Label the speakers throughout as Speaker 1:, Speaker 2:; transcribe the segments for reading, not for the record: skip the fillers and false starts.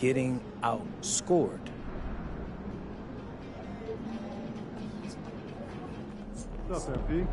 Speaker 1: getting outscored.
Speaker 2: What's up, MP?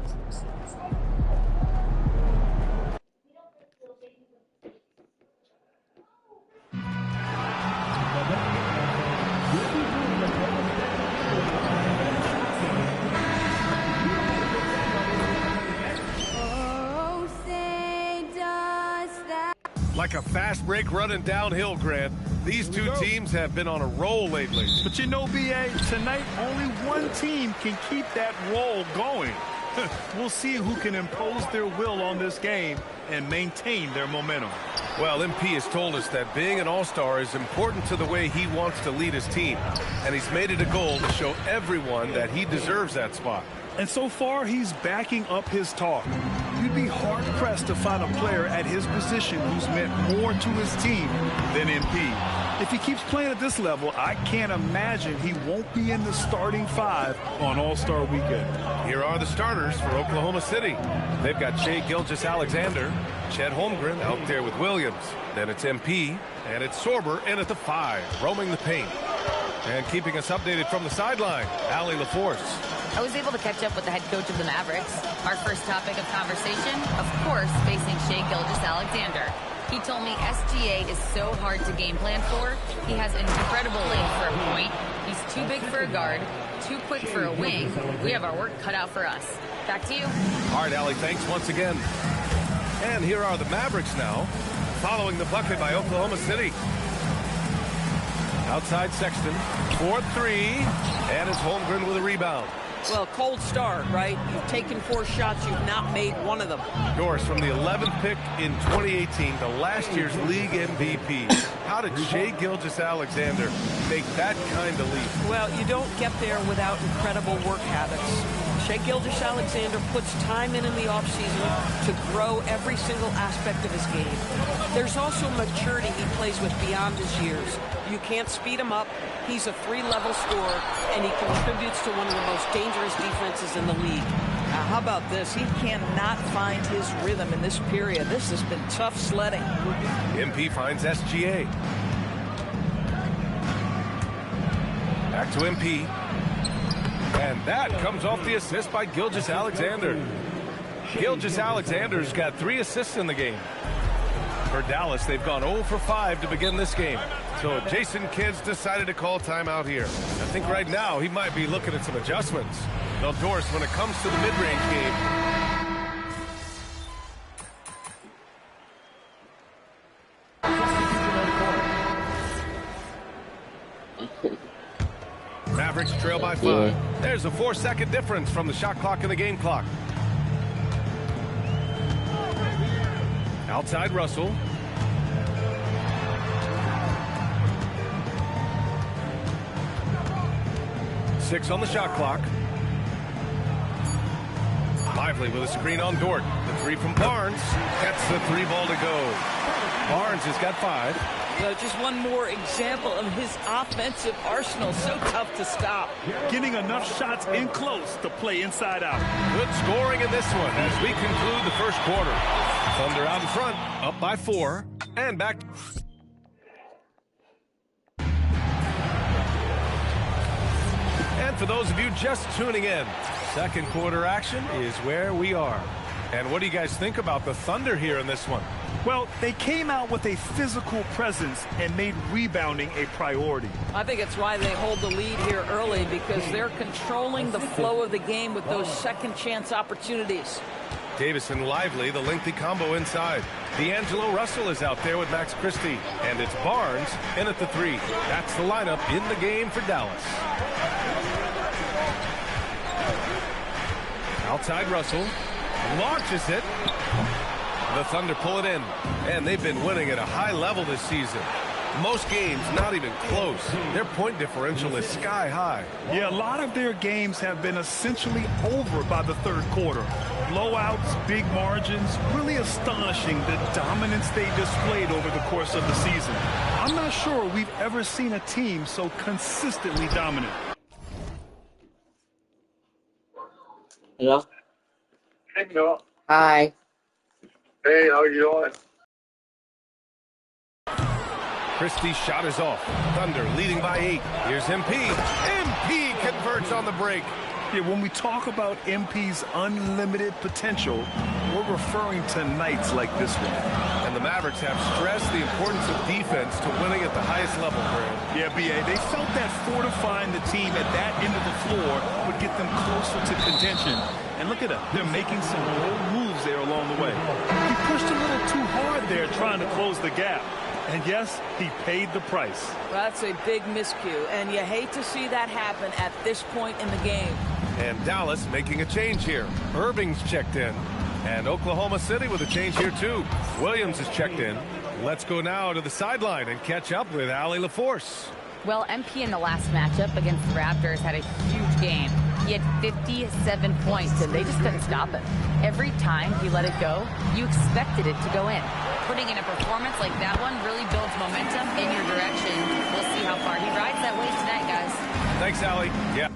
Speaker 3: Like a fast break running downhill, Grant. These two teams have been on a roll lately.
Speaker 2: But you know, B.A., tonight only one team can keep that roll going. We'll see who can impose their will on this game and maintain their momentum.
Speaker 3: Well, MP has told us that being an all-star is important to the way he wants to lead his team. And he's made it a goal to show everyone that he deserves that spot.
Speaker 2: And so far, he's backing up his talk. You'd be hard-pressed to find a player at his position who's meant more to his team than MP. If he keeps playing at this level, I can't imagine he won't be in the starting five on All-Star Weekend.
Speaker 3: Here are the starters for Oklahoma City. They've got Shai Gilgeous-Alexander, Chet Holmgren out there with Williams. Then it's MP, and it's Sorber in at the 5, roaming the paint. And keeping us updated from the sideline, Allie LaForce.
Speaker 4: I was able to catch up with the head coach of the Mavericks. Our first topic of conversation, of course, facing Shai Gilgeous-Alexander. He told me SGA is so hard to game plan for. He has incredible length for a point. He's too big for a guard, too quick for a wing. We have our work cut out for us. Back to you.
Speaker 3: All right, Allie, thanks once again. And here are the Mavericks now, following the bucket by Oklahoma City. Outside Sexton, 4-3, and it's Holmgren with a rebound.
Speaker 5: Well, cold start, right? You've taken 4 shots, you've not made one of them.
Speaker 3: Doris, from the 11th pick in 2018 to last year's league MVP, how did Shai Gilgeous-Alexander make that kind of leap?
Speaker 5: Well, you don't get there without incredible work habits. Shai Gilgeous-Alexander puts time in the offseason to grow every single aspect of his game. There's also maturity he plays with beyond his years. You can't speed him up. He's a 3-level scorer, and he contributes to one of the most dangerous defenses in the league. Now, how about this? He cannot find his rhythm in this period. This has been tough sledding.
Speaker 3: MP finds SGA. Back to MP. And that comes off the assist by Gilgeous-Alexander. Gilgeous-Alexander's got 3 assists in the game. For Dallas, they've gone 0 for 5 to begin this game. So Jason Kidd's decided to call timeout here. I think right now he might be looking at some adjustments. Now, Doris, when it comes to the mid-range game. Mavericks trail by 5. There's a 4-second difference from the shot clock and the game clock. Outside Russell. Six on the shot clock. Lively with a screen on Dort. The 3 from Barnes. Gets the 3 ball to go. Barnes has got 5.
Speaker 5: Just one more example of his offensive arsenal. So tough to stop.
Speaker 2: Getting enough shots in close to play inside out.
Speaker 3: Good scoring in this one as we conclude the first quarter. Thunder out in front, up by 4, and back. And for those of you just tuning in, second quarter action is where we are. And what do you guys think about the Thunder here in this one?
Speaker 2: Well, they came out with a physical presence and made rebounding a priority.
Speaker 5: I think it's why they hold the lead here early, because they're controlling the flow of the game with those second chance opportunities.
Speaker 3: Davis and Lively, the lengthy combo inside. D'Angelo Russell is out there with Max Christie. And it's Barnes in at the 3. That's the lineup in the game for Dallas. Outside Russell. Launches it. The Thunder pull it in. And they've been winning at a high level this season. Most games not even close. Their point differential is sky high.
Speaker 2: Yeah, a lot of their games have been essentially over by the third quarter. Blowouts, big margins, really astonishing the dominance they displayed over the course of the season. I'm not sure we've ever seen a team so consistently dominant.
Speaker 6: Hello?
Speaker 7: Hey, Bill.
Speaker 6: Hi.
Speaker 7: Hey, how are you doing?
Speaker 3: Christie's shot is off. Thunder leading by 8. Here's MP. MP converts on the break.
Speaker 2: Yeah, when we talk about MP's unlimited potential, we're referring to nights like this one.
Speaker 3: And the Mavericks have stressed the importance of defense to winning at the highest level, Graham.
Speaker 2: Yeah, B.A., they felt that fortifying the team at that end of the floor would get them closer to contention. And look at them. They're making some bold moves there along the way. He pushed a little too hard there trying to close the gap. And yes, he paid the price.
Speaker 5: That's a big miscue, and you hate to see that happen at this point in the game.
Speaker 3: And Dallas making a change here. Irving's checked in. And Oklahoma City with a change here, too. Williams is checked in. Let's go now to the sideline and catch up with Allie LaForce.
Speaker 4: Well, MP in the last matchup against the Raptors had a huge game. He had 57 points, and they just couldn't stop him. Every time he let it go, you expected it to go in. Putting in a performance like that one really builds momentum in your direction. We'll see how far he rides that wave tonight, guys.
Speaker 3: Thanks, Allie. Yeah.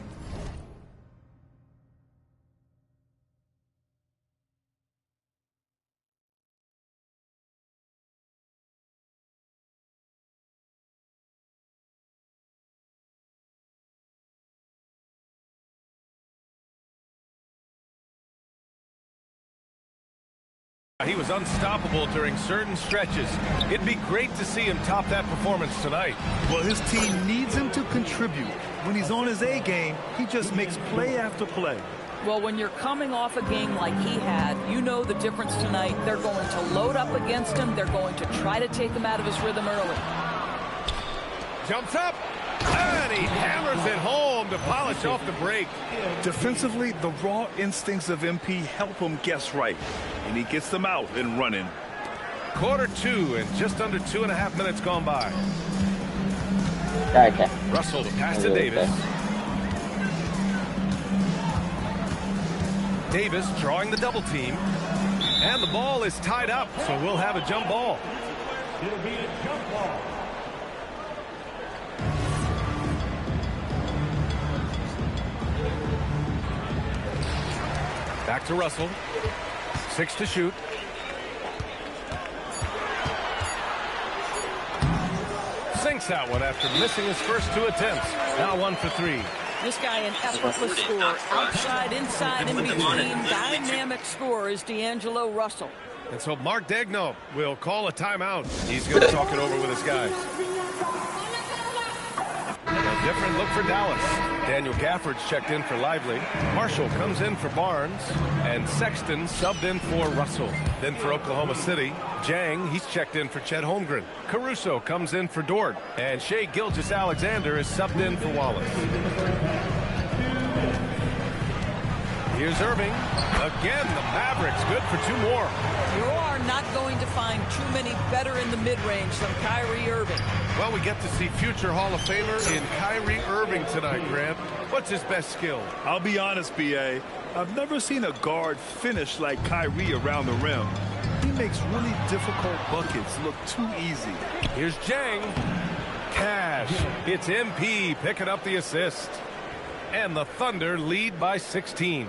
Speaker 3: He was unstoppable during certain stretches. It'd be great to see him top that performance tonight.
Speaker 2: Well, his team needs him to contribute. When he's on his A game, he just makes play after play.
Speaker 5: Well, when you're coming off a game like he had, you know the difference tonight. They're going to load up against him. They're going to try to take him out of his rhythm early.
Speaker 3: Jumps up, and he hammers it home to polish off the break.
Speaker 2: Defensively, the raw instincts of MP help him guess right, and he gets them out and running.
Speaker 3: Quarter 2 and just under 2.5 minutes gone by.
Speaker 6: Okay.
Speaker 3: Russell to pass to Davis. Davis drawing the double team. And the ball is tied up, so we'll have a jump ball. It'll be a jump ball. Back to Russell. 6 to shoot. Sinks that one after missing his first 2 attempts. Now 1 for 3.
Speaker 5: This guy an effortless scorer. Outside, inside, in between. Dynamic scorer is D'Angelo Russell.
Speaker 3: And so Mark Daigneault will call a timeout. He's going to talk it over with his guys. A different look for Dallas. Daniel Gafford's checked in for Lively. Marshall comes in for Barnes. And Sexton subbed in for Russell. Then for Oklahoma City, Jang, he's checked in for Chet Holmgren. Caruso comes in for Dort. And Shai Gilgeous-Alexander is subbed in for Wallace. Here's Irving. Again, the Mavericks good for 2 more.
Speaker 5: You are not going to find too many better in the mid-range than Kyrie Irving.
Speaker 3: Well, we get to see future Hall of Famer in Kyrie Irving tonight, Grant. What's his best skill?
Speaker 2: I'll be honest, B.A. I've never seen a guard finish like Kyrie around the rim. He makes really difficult buckets look too easy.
Speaker 3: Here's Jang. Cash. It's MP picking up the assist. And the Thunder lead by 16.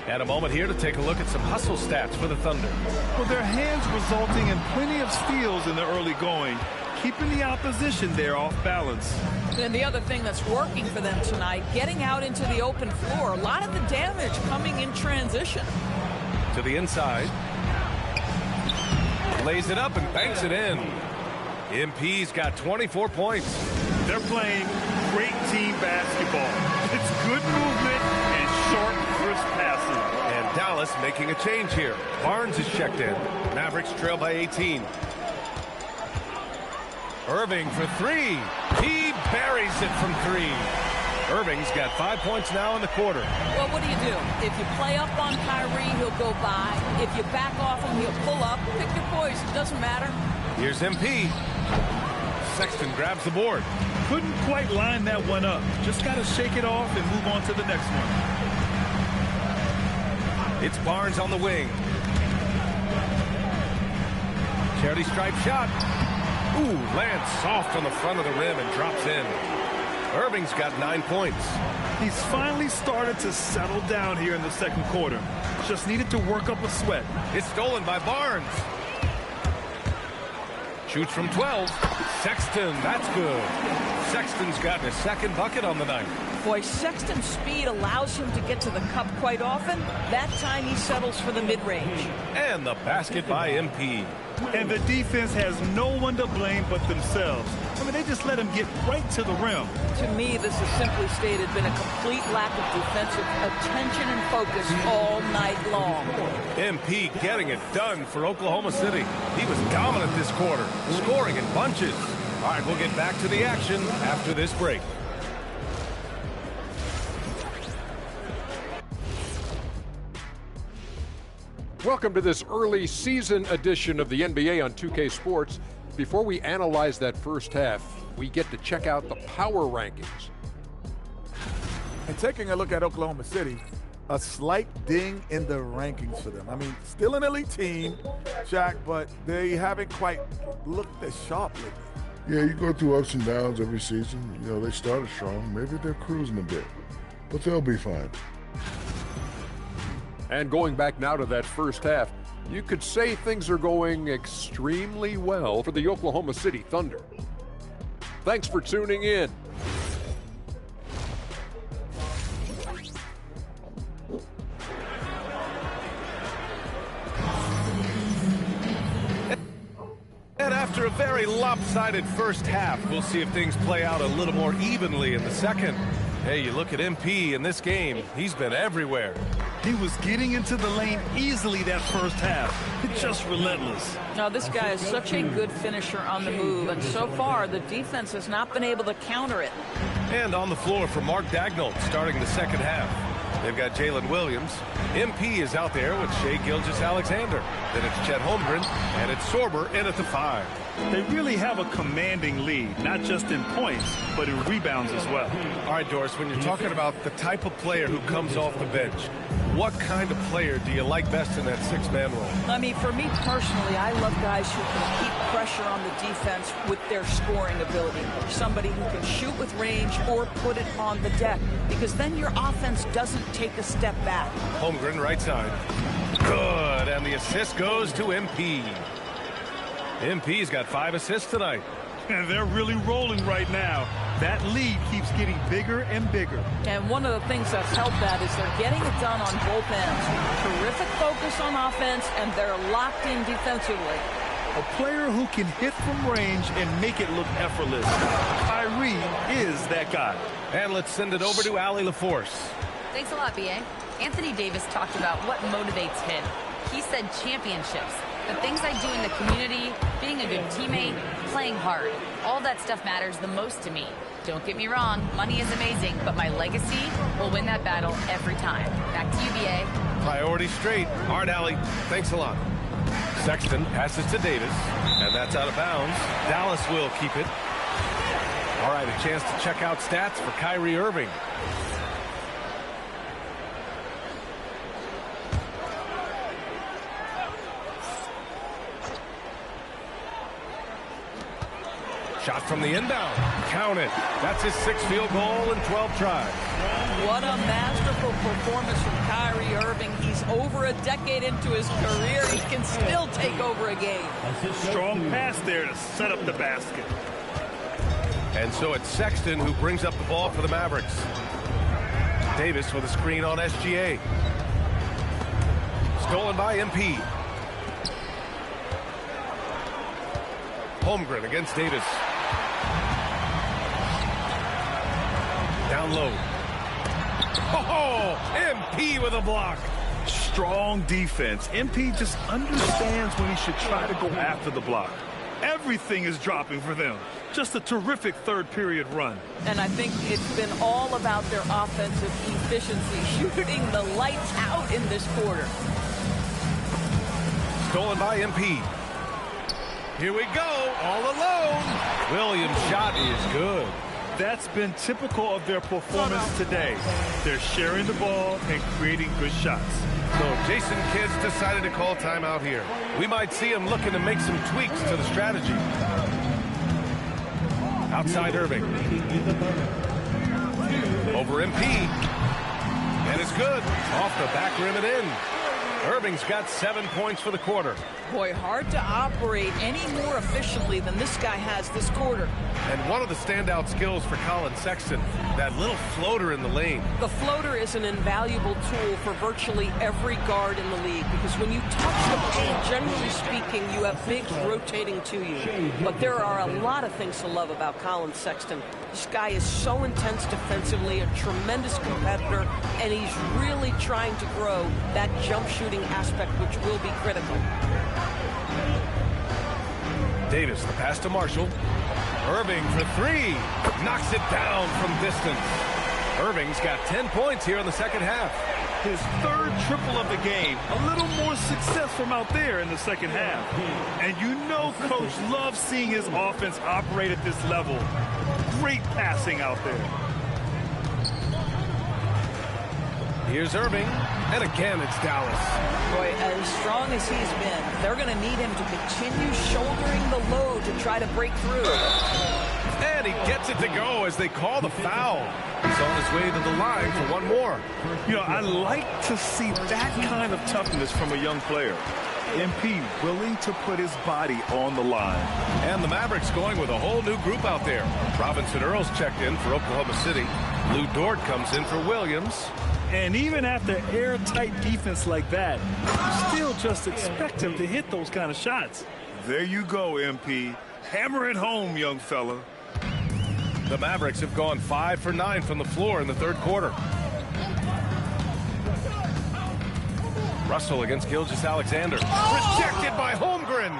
Speaker 3: And a moment here to take a look at some hustle stats for the Thunder.
Speaker 2: Well, their hands resulting in plenty of steals in the early going, keeping the opposition there off balance.
Speaker 5: And the other thing that's working for them tonight, getting out into the open floor. A lot of the damage coming in transition.
Speaker 3: To the inside. Lays it up and banks it in. MP's got 24 points.
Speaker 2: They're playing great team basketball. It's good movement and short, crisp passing.
Speaker 3: And Dallas making a change here. Barnes is checked in. Mavericks trail by 18. Irving for 3. He buries it from 3. Irving's got 5 points now in the quarter.
Speaker 5: Well, what do? If you play up on Kyrie, he'll go by. If you back off him, he'll pull up. Pick your poison. Doesn't matter. Here's
Speaker 3: MP. Sexton grabs the board.
Speaker 2: Couldn't quite line that one up. Just got to shake it off and move on to the next one.
Speaker 3: It's Barnes on the wing. Charity stripe shot. Ooh, lands soft on the front of the rim and drops in. Irving's got 9 points.
Speaker 2: He's finally started to settle down here in the second quarter. Just needed to work up a sweat.
Speaker 3: It's stolen by Barnes. Shoots from 12. Sexton, that's good. Sexton's gotten his second bucket on the night.
Speaker 5: Boy, Sexton's speed allows him to get to the cup quite often. That time he settles for the mid-range.
Speaker 3: And the basket by MP.
Speaker 2: And the defense has no one to blame but themselves. I mean, they just let him get right to the rim.
Speaker 5: To me, this has simply stated been a complete lack of defensive attention and focus all night long.
Speaker 3: MP getting it done for Oklahoma City. He was dominant this quarter, scoring in bunches. All right, we'll get back to the action after this break.
Speaker 8: Welcome to this early season edition of the NBA on 2K Sports. Before we analyze that first half, we get to check out the power rankings.
Speaker 9: And taking a look at Oklahoma City, a slight ding in the rankings for them. I mean, still an elite team, Shaq, but they haven't quite looked as sharp lately.
Speaker 10: Yeah, you go through ups and downs every season. You know, they started strong. Maybe they're cruising a bit, but they'll be fine.
Speaker 8: And going back now to that first half, you could say things are going extremely well for the Oklahoma City Thunder. Thanks for tuning in.
Speaker 3: And after a very lopsided first half, we'll see if things play out a little more evenly in the second. Hey, you look at MP in this game, he's been everywhere.
Speaker 2: He was getting into the lane easily that first half. Just relentless.
Speaker 5: Now, this guy is such a good finisher on the move, and so far, the defense has not been able to counter it.
Speaker 3: And on the floor for Mark Daigneault starting the second half. They've got Jalen Williams. MP is out there with Shai Gilgeous-Alexander. Then it's Chet Holmgren, and it's Sorber in at the 5.
Speaker 2: They really have a commanding lead, not just in points, but in rebounds as well.
Speaker 3: All right, Doris, when you're talking about the type of player who comes off the bench, what kind of player do you like best in that six-man role?
Speaker 5: I mean, for me personally, I love guys who can keep pressure on the defense with their scoring ability. Somebody who can shoot with range or put it on the deck, because then your offense doesn't take a step back.
Speaker 3: Holmgren, right side. Good, and the assist goes to MP. MP's got 5 assists tonight.
Speaker 2: And they're really rolling right now. That lead keeps getting bigger and bigger.
Speaker 5: And one of the things that's helped that is they're getting it done on both ends. Terrific focus on offense, and they're locked in defensively.
Speaker 2: A player who can hit from range and make it look effortless. Kyrie is that guy.
Speaker 3: And let's send it over to Allie LaForce.
Speaker 4: Thanks a lot, B.A. Anthony Davis talked about what motivates him. He said championships. The things I do in the community, being a good teammate, playing hard. All that stuff matters the most to me. Don't get me wrong, money is amazing, but my legacy will win that battle every time. Back to you, B.A.
Speaker 3: Priority straight. All right, Allie, thanks a lot. Sexton passes to Davis, and that's out of bounds. Dallas will keep it. All right, a chance to check out stats for Kyrie Irving. Shot from the inbound. Count it. That's his 6th field goal in 12 tries.
Speaker 5: What a masterful performance from Kyrie Irving. He's over a decade into his career. He can still take over a game.
Speaker 2: Strong pass there to set up the basket.
Speaker 3: And so it's Sexton who brings up the ball for the Mavericks. Davis with a screen on SGA. Stolen by MP. Holmgren against Davis. Down low. Oh, MP with a block.
Speaker 2: Strong defense. MP just understands when he should try to go after the block. Everything is dropping for them. Just a terrific third period run.
Speaker 5: And I think it's been all about their offensive efficiency, shooting the lights out in this quarter.
Speaker 3: Stolen by MP. Here we go, all alone. Williams' shot is good.
Speaker 2: That's been typical of their performance today. They're sharing the ball and creating good shots.
Speaker 3: So Jason Kidd's decided to call timeout here. We might see him looking to make some tweaks to the strategy. Outside Irving. Over MP. And it's good. Off the back rim and in. Irving's got 7 points for the quarter.
Speaker 5: Boy, hard to operate any more efficiently than this guy has this quarter.
Speaker 3: And one of the standout skills for Colin Sexton, that little floater in the lane.
Speaker 5: The floater is an invaluable tool for virtually every guard in the league, because when you touch the paint, generally speaking, you have bigs rotating to you. But there are a lot of things to love about Colin Sexton. This guy is so intense defensively, a tremendous competitor, and he's really trying to grow that jump shooting aspect, which will be critical.
Speaker 3: Davis, the pass to Marshall. Irving for three. Knocks it down from distance. Irving's got 10 points here in the second half.
Speaker 2: His third triple of the game. A little more success from out there in the second half. And you know Coach loves seeing his offense operate at this level. Great passing out there.
Speaker 3: Here's Irving, and again it's Dallas.
Speaker 5: Boy, as strong as he's been, they're going to need him to continue shouldering the load to try to break through.
Speaker 3: And he gets it to go as they call the foul. He's on his way to the line for one more.
Speaker 2: You know, I like to see that kind of toughness from a young player. MP willing to put his body on the line.
Speaker 3: And the Mavericks going with a whole new group out there. Robinson Earls checked in for Oklahoma City. Lou Dort comes in for Williams.
Speaker 2: And even after airtight defense like that, you still just expect him to hit those kind of shots. There you go, MP. Hammer it home, young fella.
Speaker 3: The Mavericks have gone 5 for 9 from the floor in the third quarter. Russell against Gilgeous-Alexander. Rejected by Holmgren.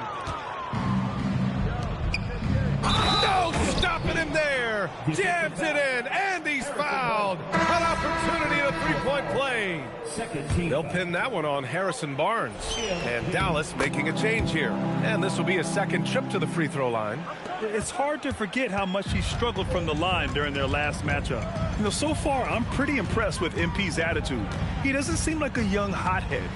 Speaker 3: No stopping him there. Jams it in, and he's fouled. An opportunity to three-point play. They'll pin that one on Harrison Barnes. And Dallas making a change here. And this will be a second trip to the free throw line.
Speaker 2: It's hard to forget how much he struggled from the line during their last matchup. You know, so far, I'm pretty impressed with MP's attitude. He doesn't seem like a young hothead.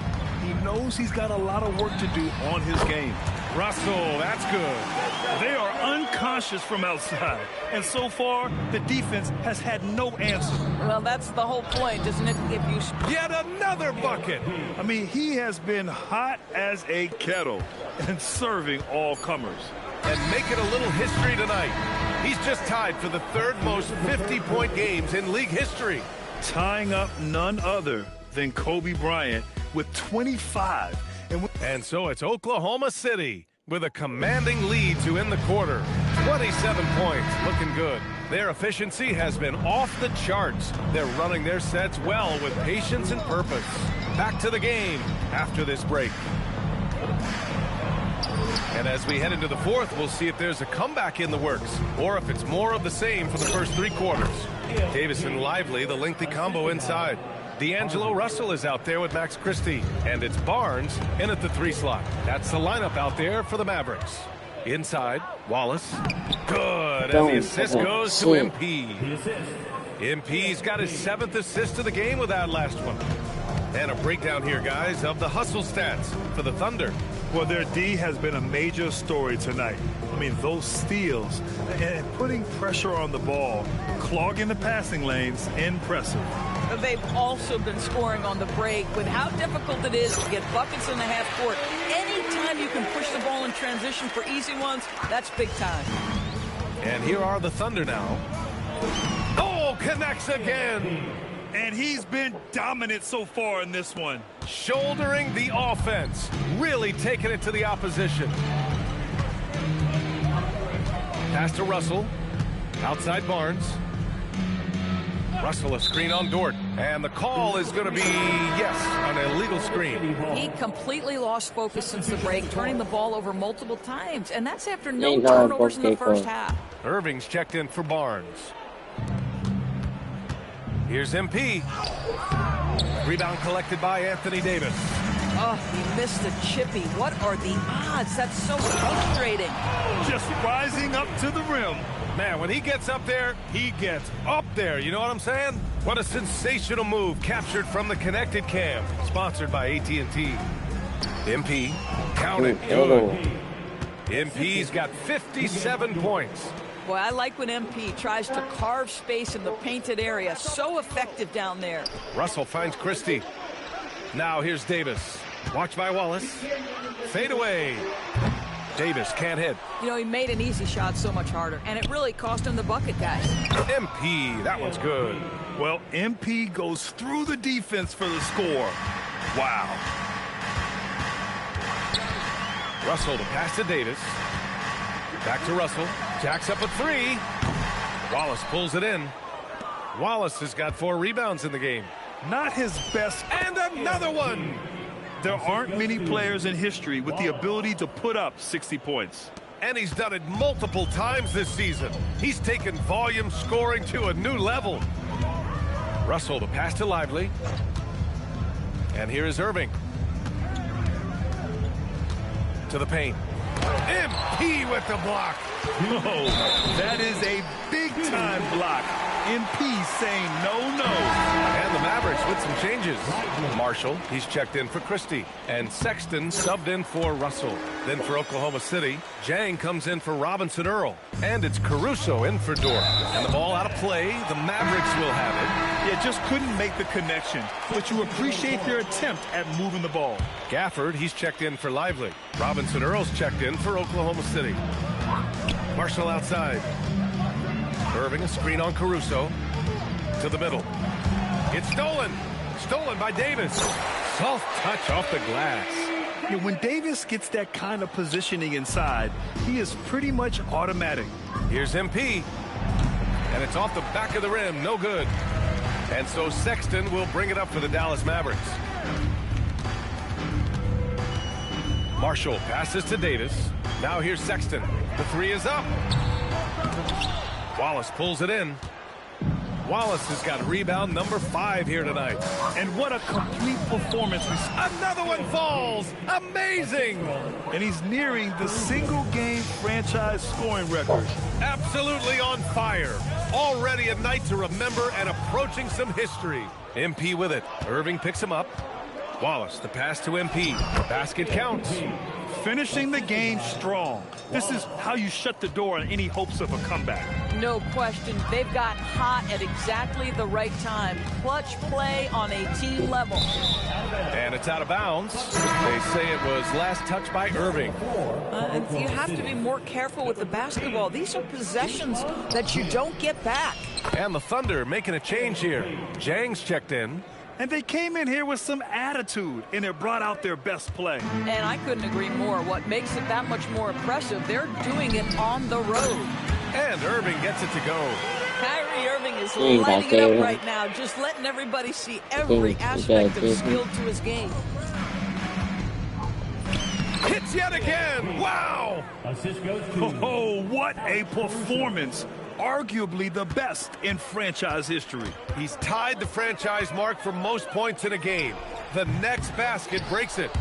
Speaker 2: He knows he's got a lot of work to do on his game.
Speaker 3: Russell, that's good.
Speaker 2: They are unconscious from outside. And so far, the defense has had no answer.
Speaker 5: Well, that's the whole point, isn't it? If you
Speaker 3: Yet another bucket.
Speaker 2: I mean, he has been hot as a kettle and serving all comers.
Speaker 3: And making a little history tonight. He's just tied for the third most 50-point games in league history.
Speaker 2: Tying up none other than Kobe Bryant with 25.
Speaker 3: And so it's Oklahoma City with a commanding lead to end the quarter. 27 points, looking good. Their efficiency has been off the charts. They're running their sets well with patience and purpose. Back to the game after this break. And as we head into the fourth, we'll see if there's a comeback in the works or if it's more of the same for the first three quarters. Davis and Lively, the lengthy combo inside. D'Angelo Russell is out there with Max Christie, and it's Barnes in at the 3 slot. That's the lineup out there for the Mavericks. Inside, Wallace. Good, and the assist goes to MP. MP's got his 7th assist of the game with that last one. And a breakdown here, guys, of the hustle stats for the Thunder.
Speaker 2: Well, their D has been a major story tonight. I mean, those steals and putting pressure on the ball, clogging the passing lanes, impressive.
Speaker 5: They've also been scoring on the break. With how difficult it is to get buckets in the half court, anytime you can push the ball in transition for easy ones, that's big time.
Speaker 3: And here are the Thunder now. Oh, connects again.
Speaker 2: And he's been dominant so far in this one.
Speaker 3: Shouldering the offense, really taking it to the opposition. Pass to Russell. Outside Barnes. Russell a screen on Dort. And the call is going to be, yes, an illegal screen.
Speaker 5: He completely lost focus since the break, turning the ball over multiple times. And that's after no turnovers in the first half.
Speaker 3: Irving's checked in for Barnes. Here's MP. Rebound collected by Anthony Davis.
Speaker 5: Oh, he missed the chippy. What are the odds? That's so frustrating.
Speaker 2: Just rising up to the rim.
Speaker 3: Man, when he gets up there, he gets up there. You know what I'm saying? What a sensational move captured from the Connected Cam. Sponsored by AT&T. MP, count it. Good. MP's got 57 points.
Speaker 5: Boy, I like when MP tries to carve space in the painted area. So effective down there.
Speaker 3: Russell finds Christie. Now here's Davis. Watch by Wallace. Fade away. Davis can't hit.
Speaker 5: You know, he made an easy shot so much harder, and it really cost him the bucket, guys.
Speaker 3: MP, that one's good.
Speaker 2: Well, MP goes through the defense for the score. Wow.
Speaker 3: Russell to pass to Davis. Back to Russell. Jacks up a three. Wallace pulls it in. Wallace has got 4 rebounds in the game.
Speaker 2: Not his best.
Speaker 3: And another one.
Speaker 2: There aren't many players in history with the ability to put up 60 points.
Speaker 3: And he's done it multiple times this season. He's taken volume scoring to a new level. Russell to pass to Lively. And here is Irving. To the paint. MP with the block.
Speaker 2: Oh, that is a big-time block. MP saying no.
Speaker 3: And the Mavericks with some changes. Marshall, he's checked in for Christie. And Sexton subbed in for Russell. Then for Oklahoma City, Jang comes in for Robinson Earl. And it's Caruso in for Dort. And the ball out of play, the Mavericks will have it.
Speaker 2: Yeah, just couldn't make the connection. But you appreciate their attempt at moving the ball.
Speaker 3: Gafford, he's checked in for Lively. Robinson Earl's checked in for Oklahoma City. Marshall outside. Irving, a screen on Caruso. To the middle. It's stolen. Stolen by Davis. Soft touch off the glass.
Speaker 2: Yeah, when Davis gets that kind of positioning inside, he is pretty much automatic.
Speaker 3: Here's MP. And it's off the back of the rim. No good. And so Sexton will bring it up for the Dallas Mavericks. Marshall passes to Davis. Now here's Sexton. The three is up. Wallace pulls it in. Wallace has got rebound number 5 here tonight.
Speaker 2: And what a complete performance.
Speaker 3: Another one falls. Amazing.
Speaker 2: And he's nearing the single-game franchise scoring record.
Speaker 3: Absolutely on fire. Already a night to remember and approaching some history. MP with it. Irving picks him up. Wallace, the pass to MP. Basket counts.
Speaker 2: Finishing the game strong. This is how you shut the door on any hopes of a comeback.
Speaker 5: No question. They've gotten hot at exactly the right time. Clutch play on a team level.
Speaker 3: And it's out of bounds. They say it was last touched by Irving.
Speaker 5: You have to be more careful with the basketball. These are possessions that you don't get back.
Speaker 3: And the Thunder making a change here. Jang's checked in.
Speaker 2: And they came in here with some attitude, and it brought out their best play.
Speaker 5: And I couldn't agree more. What makes it that much more impressive, they're doing it on the road.
Speaker 3: And Irving gets it to go.
Speaker 5: Kyrie Irving is lighting it up right now, just letting everybody see every aspect of skill to his game.
Speaker 3: Hits yet again. Wow.
Speaker 2: Oh, what a performance. Arguably the best in franchise history.
Speaker 3: He's tied the franchise mark for most points in a game. The next basket breaks it.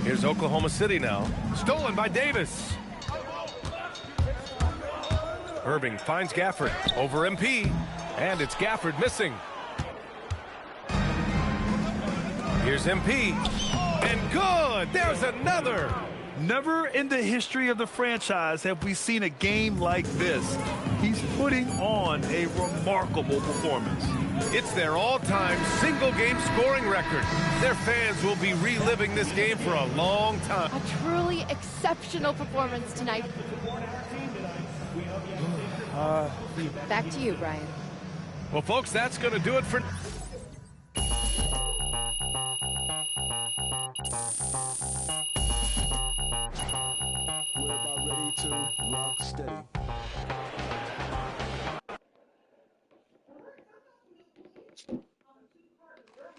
Speaker 3: Here's Oklahoma City now. Stolen by Davis. Irving finds Gafford over MP. And it's Gafford missing. Here's MP. And good. There's another.
Speaker 2: Never in the history of the franchise have we seen a game like this. He's putting on a remarkable performance.
Speaker 3: It's their all-time single-game scoring record. Their fans will be reliving this game for a long time.
Speaker 11: A truly exceptional performance tonight. Back to you, Brian.
Speaker 3: Well, folks, that's going to do it for...
Speaker 12: We're about ready to rock steady.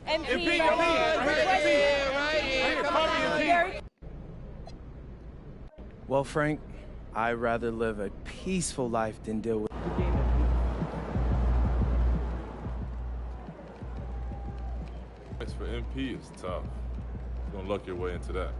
Speaker 5: MP,
Speaker 1: Well, Frank, I'd rather live a peaceful life than deal with...
Speaker 13: For MP is tough. You're going to luck your way into that.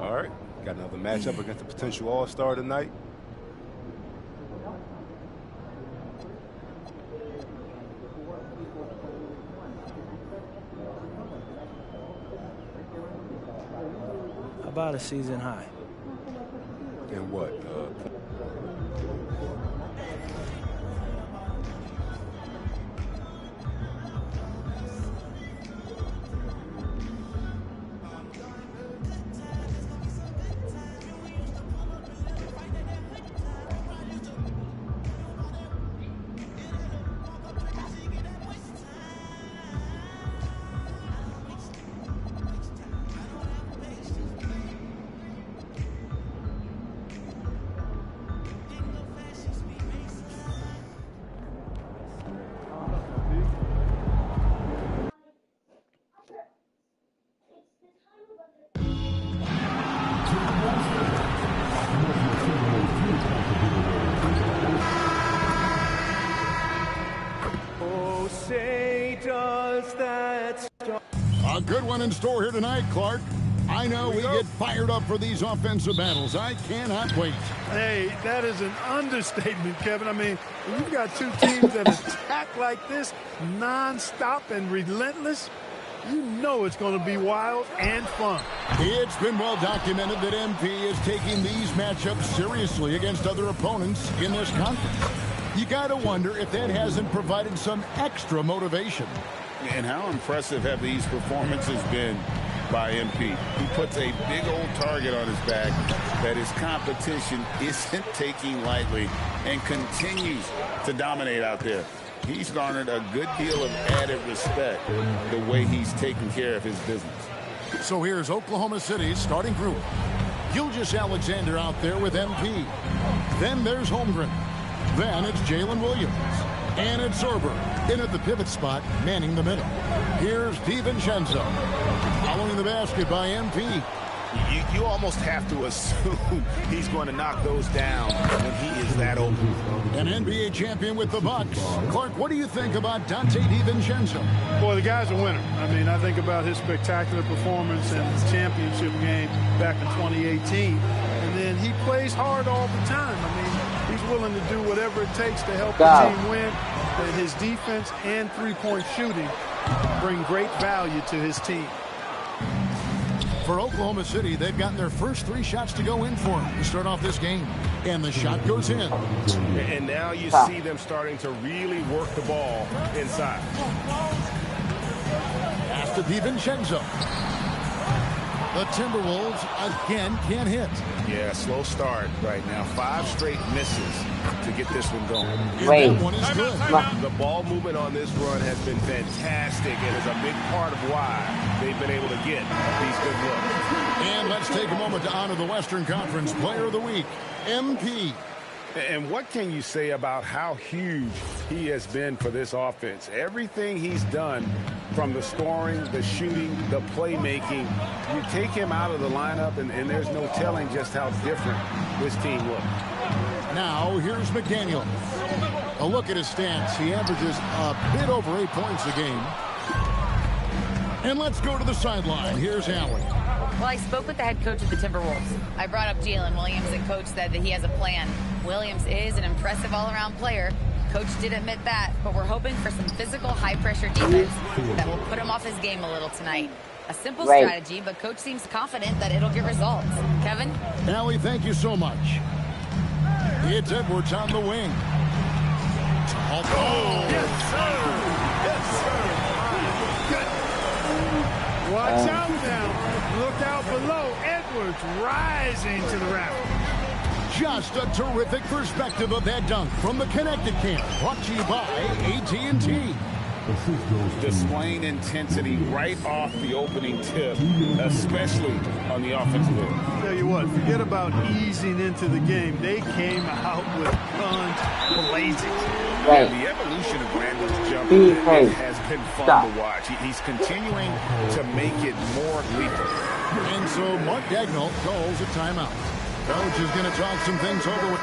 Speaker 14: All right, got another matchup against a potential all-star tonight.
Speaker 1: About a season high.
Speaker 14: And what?
Speaker 15: A good one in store here tonight, Clark. I know we get fired up for these offensive battles. I cannot wait.
Speaker 2: Hey, that is an understatement, Kevin. I mean, when you've got two teams that attack like this, nonstop and relentless, you know it's going to be wild and fun.
Speaker 15: It's been well documented that MP is taking these matchups seriously against other opponents in this conference. You got to wonder if that hasn't provided some extra motivation.
Speaker 16: And how impressive have these performances been by MP? He puts a big old target on his back that his competition isn't taking lightly and continues to dominate out there. He's garnered a good deal of added respect the way he's taking care of his business.
Speaker 15: So here's Oklahoma City's starting group. Gilgeous-Alexander out there with MP. Then there's Holmgren. Then it's Jalen Williams. And it's Sorber in at the pivot spot, manning the middle. Here's DiVincenzo. Following the basket by MP.
Speaker 16: You almost have to assume he's going to knock those down when he is that open.
Speaker 15: An NBA champion with the Bucks. Clark, what do you think about Donte DiVincenzo?
Speaker 2: Boy, the guy's a winner. I mean, I think about his spectacular performance in the championship game back in 2018. And then he plays hard all the time. I mean, he's willing to do whatever it takes to help the team win. And his defense and three-point shooting bring great value to his team.
Speaker 15: For Oklahoma City, they've gotten their first 3 shots to go in for them to start off this game. And the shot goes in.
Speaker 3: And now you see them starting to really work the ball inside.
Speaker 15: Pass to DiVincenzo. The Timberwolves again can't hit.
Speaker 16: Yeah, slow start right now. 5 straight misses to get this one going.
Speaker 15: That one is good.
Speaker 3: The ball movement on this run has been fantastic and is a big part of why they've been able to get these good looks.
Speaker 15: And let's take a moment to honor the Western Conference Player of the Week, MP.
Speaker 3: And what can you say about how huge he has been for this offense? Everything he's done, from the scoring, the shooting, the playmaking, you take him out of the lineup, and there's no telling just how different this team looks.
Speaker 15: Now, here's McDaniel. A look at his stats. He averages a bit over 8 points a game. And let's go to the sideline. Here's Allen.
Speaker 4: Well, I spoke with the head coach of the Timberwolves. I brought up Jalen Williams, and Coach said that he has a plan. Williams is an impressive all-around player. Coach did admit that, but we're hoping for some physical, high-pressure defense that will put him off his game a little tonight. A simple strategy, but Coach seems confident that it'll get results. Kevin?
Speaker 15: Allie, thank you so much. It's Edwards on the wing. Oh,
Speaker 2: yes, sir. Yes, sir. Good. Watch out now. Look out below. Edwards rising to the rack.
Speaker 15: Just a terrific perspective of that dunk from the Connected Camp. Brought to you by AT&T.
Speaker 16: Displaying intensity right off the opening tip, especially on the offensive end.
Speaker 2: Tell you what, forget about easing into the game. They came out with guns blazing.
Speaker 16: Yeah, the evolution of Randall's jumper has been fun to watch. He's continuing to make it more lethal.
Speaker 15: And so Mark Daigneault calls a timeout. Coach is going to talk some things over with.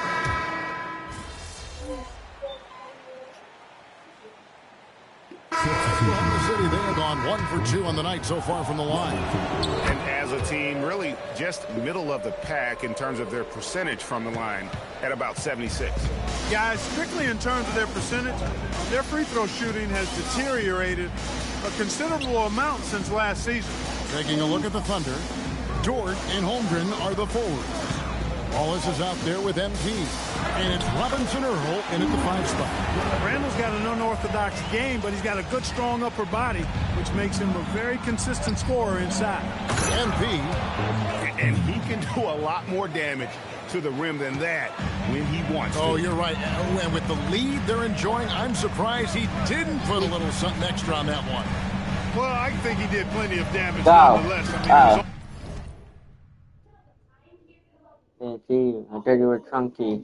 Speaker 15: Oklahoma City, they have gone 1 for 2 on the night so far from the line.
Speaker 16: And as a team, really just middle of the pack in terms of their percentage from the line at about 76.
Speaker 17: Guys, strictly in terms of their percentage, their free throw shooting has deteriorated a considerable amount since last season.
Speaker 15: Taking a look at the Thunder, Dort and Holmgren are the forwards. Wallace is out there with MP. And it's Robinson Earl in at the 5 spot.
Speaker 17: Randall's got an unorthodox game, but he's got a good, strong upper body, which makes him a very consistent scorer inside.
Speaker 15: MP.
Speaker 16: And he can do a lot more damage to the rim than that when he wants to.
Speaker 15: Oh, you're right. And with the lead they're enjoying, I'm surprised he didn't put a little something extra on that one.
Speaker 17: Well, I think he did plenty of damage nonetheless.
Speaker 6: I tell you were chunky.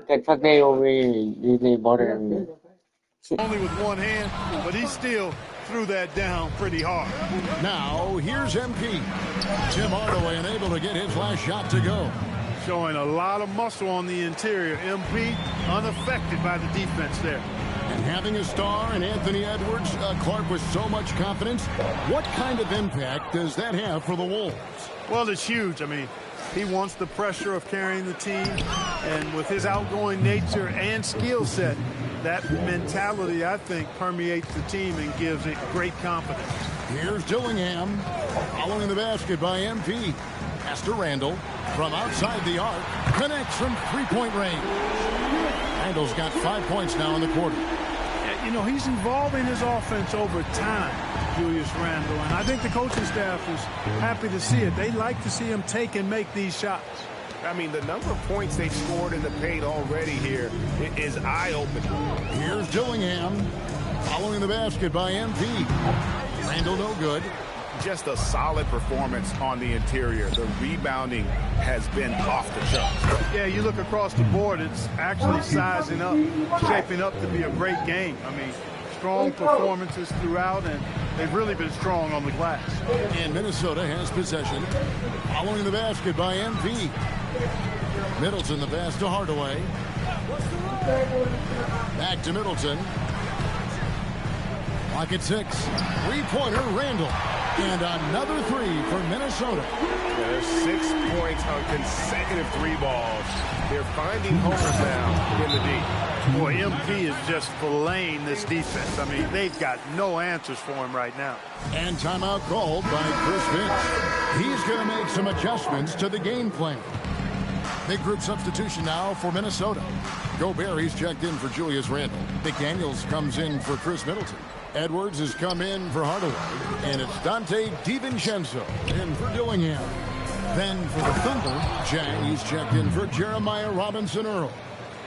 Speaker 6: That tuck day over usually better than me.
Speaker 17: Only with one hand, but he still threw that down pretty hard.
Speaker 15: Now, here's MP. Tim Hardaway unable to get his last shot to go.
Speaker 17: Showing a lot of muscle on the interior. MP unaffected by the defense there.
Speaker 15: And having a star in Anthony Edwards, Clark, with so much confidence, what kind of impact does that have for the Wolves?
Speaker 17: Well, it's huge. I mean, he wants the pressure of carrying the team, and with his outgoing nature and skill set, that mentality, I think, permeates the team and gives it great confidence.
Speaker 15: Here's Dillingham, following the basket by MP. Pass to Randall from outside the arc, connects from three-point range. Randall's got 5 points now in the quarter.
Speaker 17: You know, he's evolving his offense over time, Julius Randall, and I think the coaching staff is happy to see it. They like to see him take and make these shots.
Speaker 16: I mean, the number of points they've scored in the paint already here is eye-opening.
Speaker 15: Here's Dillingham, following the basket by MP. Randall no good.
Speaker 16: Just a solid performance on the interior. The rebounding has been off the charts.
Speaker 17: Yeah, you look across the board, it's actually sizing up, shaping up to be a great game. I mean, strong performances throughout, and they've really been strong on the glass.
Speaker 15: And Minnesota has possession, following the basket by MP. Middleton the pass to Hardaway. Back to Middleton. Clock at 6. Three-pointer, Randall. And another three for Minnesota.
Speaker 3: Yeah, there's 6 points on consecutive 3 balls. They're finding homers now in the D.
Speaker 17: Boy, MP is just filleting this defense. I mean, they've got no answers for him right now.
Speaker 15: And timeout called by Chris Finch. He's going to make some adjustments to the game plan. Big group substitution now for Minnesota. Gobert, he's checked in for Julius Randle. McDaniels comes in for Chris Middleton. Edwards has come in for Hardaway. And it's Dante DiVincenzo in for Dillingham. Then for the Thunder, Jang, he's checked in for Jeremiah Robinson Earl.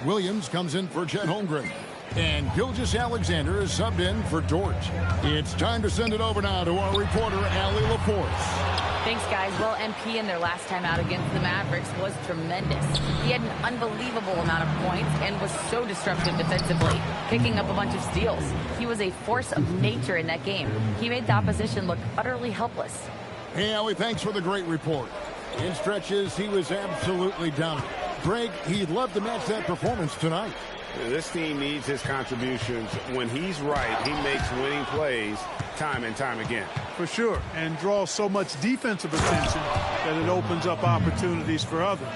Speaker 15: Williams comes in for Chet Holmgren. And Gilgeous-Alexander is subbed in for Dort. It's time to send it over now to our reporter, Allie LaForce.
Speaker 4: Thanks, guys. Well, MP in their last time out against the Mavericks was tremendous. He had an unbelievable amount of points and was so disruptive defensively, picking up a bunch of steals. He was a force of nature in that game. He made the opposition look utterly helpless.
Speaker 15: Hey, Allie, thanks for the great report. In stretches, he was absolutely dominant. Greg, he'd love to match that performance tonight.
Speaker 16: This team needs his contributions. When he's right, he makes winning plays time and time again.
Speaker 17: For sure, and draws so much defensive attention that it opens up opportunities for others.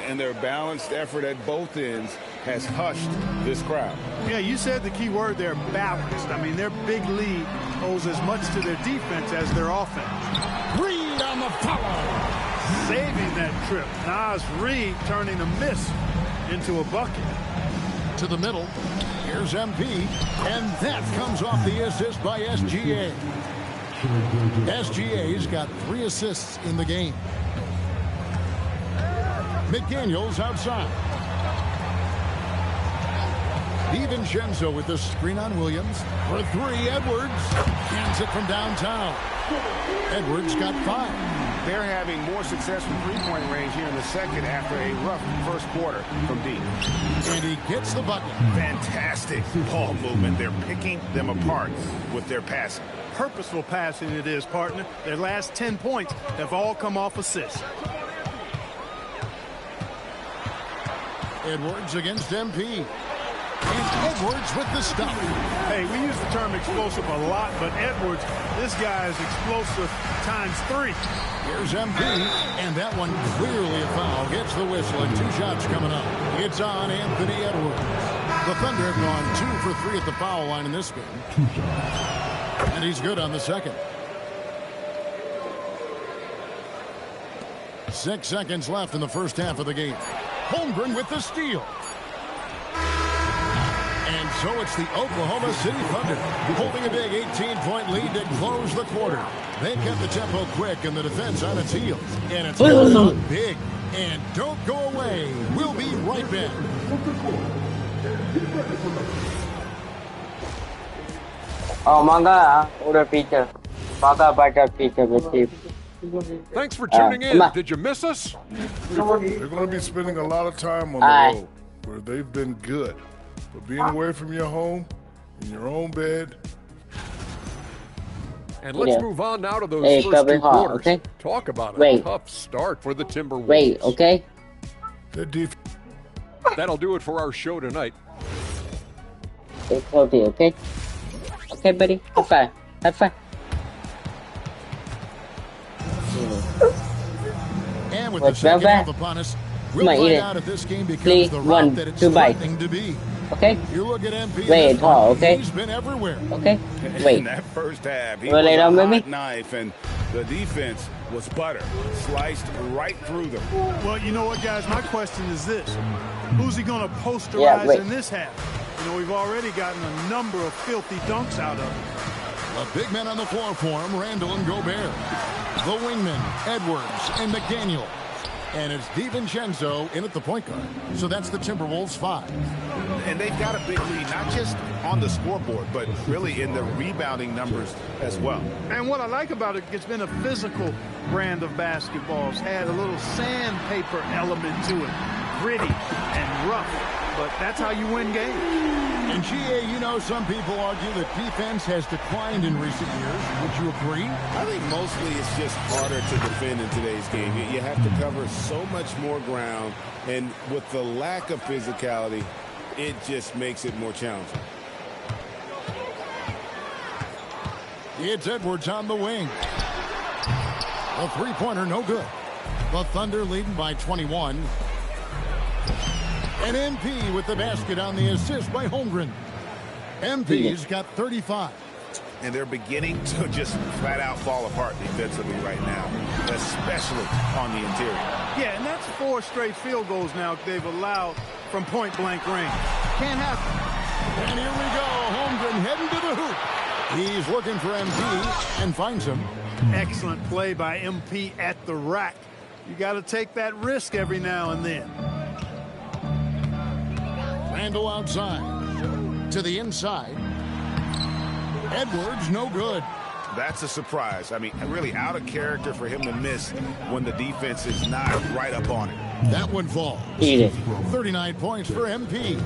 Speaker 16: And their balanced effort at both ends has hushed this crowd.
Speaker 17: Yeah, you said the key word there, balanced. I mean, their big lead owes as much to their defense as their offense.
Speaker 15: Reed on the follow.
Speaker 17: Saving that trip. Naz Reid turning a miss into a bucket.
Speaker 15: To the middle. Here's MP. And that comes off the assist by SGA. SGA's got 3 assists in the game. McDaniels outside. DiVincenzo with the screen on Williams. For 3, Edwards. Cans it from downtown. Edwards got 5.
Speaker 16: They're having more success from three-point range here in the second after a rough first quarter from deep.
Speaker 15: And he gets the bucket.
Speaker 16: Fantastic ball movement. They're picking them apart with their passing.
Speaker 17: Purposeful passing it is, partner. Their last 10 points have all come off assists.
Speaker 15: Edwards against MP. And Edwards with the stop.
Speaker 17: Hey, we use the term explosive a lot, but Edwards, this guy is explosive times 3.
Speaker 15: Here's MP, and that one clearly a foul. Gets the whistle, and 2 shots coming up. It's on Anthony Edwards. The Thunder have gone 2 for 3 at the foul line in this game. And he's good on the second. 6 seconds left in the first half of the game. Holmgren with the steal. And so it's the Oklahoma City Thunder holding a big 18-point lead to close the quarter. They kept the tempo quick and the defense on its heels. And it's up big. And don't go away. We'll be right back.
Speaker 6: Oh, manga, order pizza. Manga butter pizza with cheese.
Speaker 8: Thanks for tuning in. Did you miss us?
Speaker 10: They're going to be spending a lot of time on the road where they've been good. But being away from your home, in your own bed.
Speaker 8: And let's move on now to those first 2 quarters. Okay? Talk about a tough start for the Timberwolves.
Speaker 6: Okay?
Speaker 8: That'll do it for our show tonight.
Speaker 6: Okay? Okay, buddy. High five. High five.
Speaker 15: And with the second half upon us, we'll find out if this game becomes the route that it's threatening to be.
Speaker 6: Okay?
Speaker 15: You look at MP.
Speaker 6: Wait, okay?
Speaker 15: He's been everywhere.
Speaker 6: Okay? Wait.
Speaker 16: In that first half, he was a hot knife, and the defense was butter. Sliced right through them.
Speaker 17: Well, you know what, guys? My question is this. Who's he going to posterize in this half? You know, we've already gotten a number of filthy dunks out of him.
Speaker 15: The big men on the floor for him, Randall and Gobert. The wingmen, Edwards and McDaniel. And it's DiVincenzo in at the point guard. So that's the Timberwolves 5.
Speaker 16: And they've got a big lead, not just on the scoreboard, but really in the rebounding numbers as well.
Speaker 17: And what I like about it, it's been a physical brand of basketball. It's had a little sandpaper element to it. Gritty and rough. But that's how you win games.
Speaker 15: And GA, you know, some people argue that defense has declined in recent years. Would you agree?
Speaker 16: I think mostly it's just harder to defend in today's game. You have to cover so much more ground, and with the lack of physicality, it just makes it more challenging.
Speaker 15: It's Edwards on the wing. A three-pointer, no good. The Thunder leading by 21. And MP with the basket on the assist by Holmgren. MP's got 35.
Speaker 16: And they're beginning to just flat out fall apart defensively right now, especially on the interior.
Speaker 17: Yeah, and that's 4 straight field goals now they've allowed from point-blank range. Can't happen.
Speaker 15: And here we go. Holmgren heading to the hoop. He's looking for MP and finds him.
Speaker 17: Excellent play by MP at the rack. You got to take that risk every now and then.
Speaker 15: Randall outside. To the inside. Edwards, no good.
Speaker 16: That's a surprise. I mean, really out of character for him to miss when the defense is not right up on it.
Speaker 15: That one falls. 39 points for MP.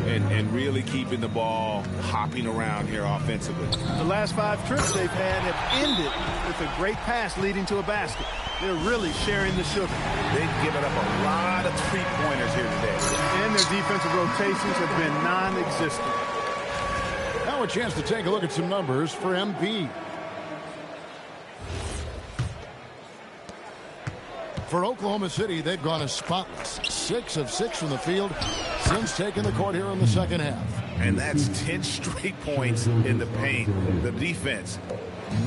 Speaker 16: And really keeping the ball hopping around here offensively.
Speaker 17: The last 5 trips they've had have ended with a great pass leading to a basket. They're really sharing the sugar.
Speaker 16: They've given up a lot of three-pointers here today.
Speaker 17: And their defensive rotations have been non-existent.
Speaker 15: Now a chance to take a look at some numbers for MP. For Oklahoma City, they've gone as spotless. 6 of 6 from the field since taking the court here in the second half.
Speaker 16: And that's 10 straight points in the paint. The defense,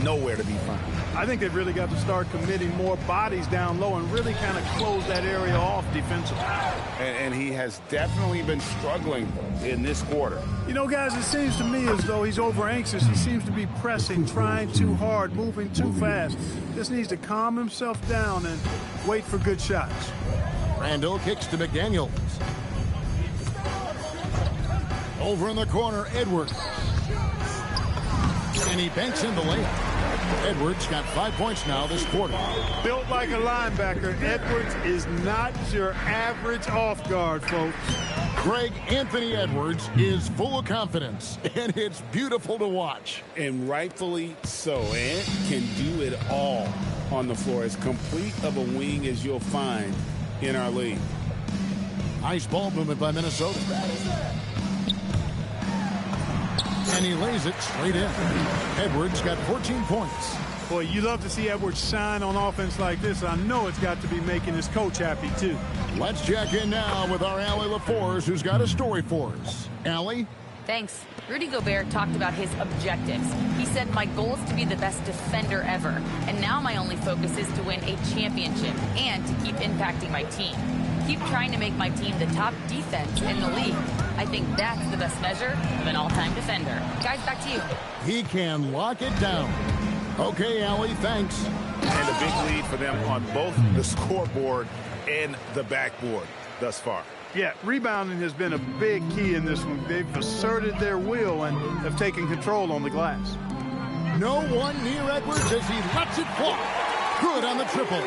Speaker 16: nowhere to be found.
Speaker 17: I think they've really got to start committing more bodies down low and really kind of close that area off defensively.
Speaker 16: And he has definitely been struggling in this quarter.
Speaker 17: You know, guys, it seems to me as though he's over anxious. He seems to be pressing, trying too hard, moving too fast. Just needs to calm himself down and wait for good shots.
Speaker 15: Randall kicks to McDaniels. Over in the corner, Edwards. And he banks in the layup. Edwards got 5 points now this quarter.
Speaker 17: Built like a linebacker, Edwards is not your average off guard, folks.
Speaker 15: Greg Anthony Edwards is full of confidence, and it's beautiful to watch.
Speaker 16: And rightfully so. Ant can do it all on the floor. As complete of a wing as you'll find in our league.
Speaker 15: Nice ball movement by Minnesota. And he lays it straight in. Edwards got 14 points.
Speaker 17: Boy, you love to see Edwards shine on offense like this. I know it's got to be making his coach happy, too.
Speaker 15: Let's check in now with our Allie LaForce, who's got a story for us. Allie?
Speaker 4: Thanks. Rudy Gobert talked about his objectives. He said, my goal is to be the best defender ever. And now my only focus is to win a championship and to keep impacting my team. Keep trying to make my team the top defense in the league. I think that's the best measure of an all-time defender. Guys, back to you.
Speaker 15: He can lock it down. Okay, Allie, thanks.
Speaker 16: And a big lead for them on both the scoreboard and the backboard thus far.
Speaker 17: Yeah, rebounding has been a big key in this one. They've asserted their will and have taken control on the glass.
Speaker 15: No one near Edwards as he lets it fly. Good on the triple.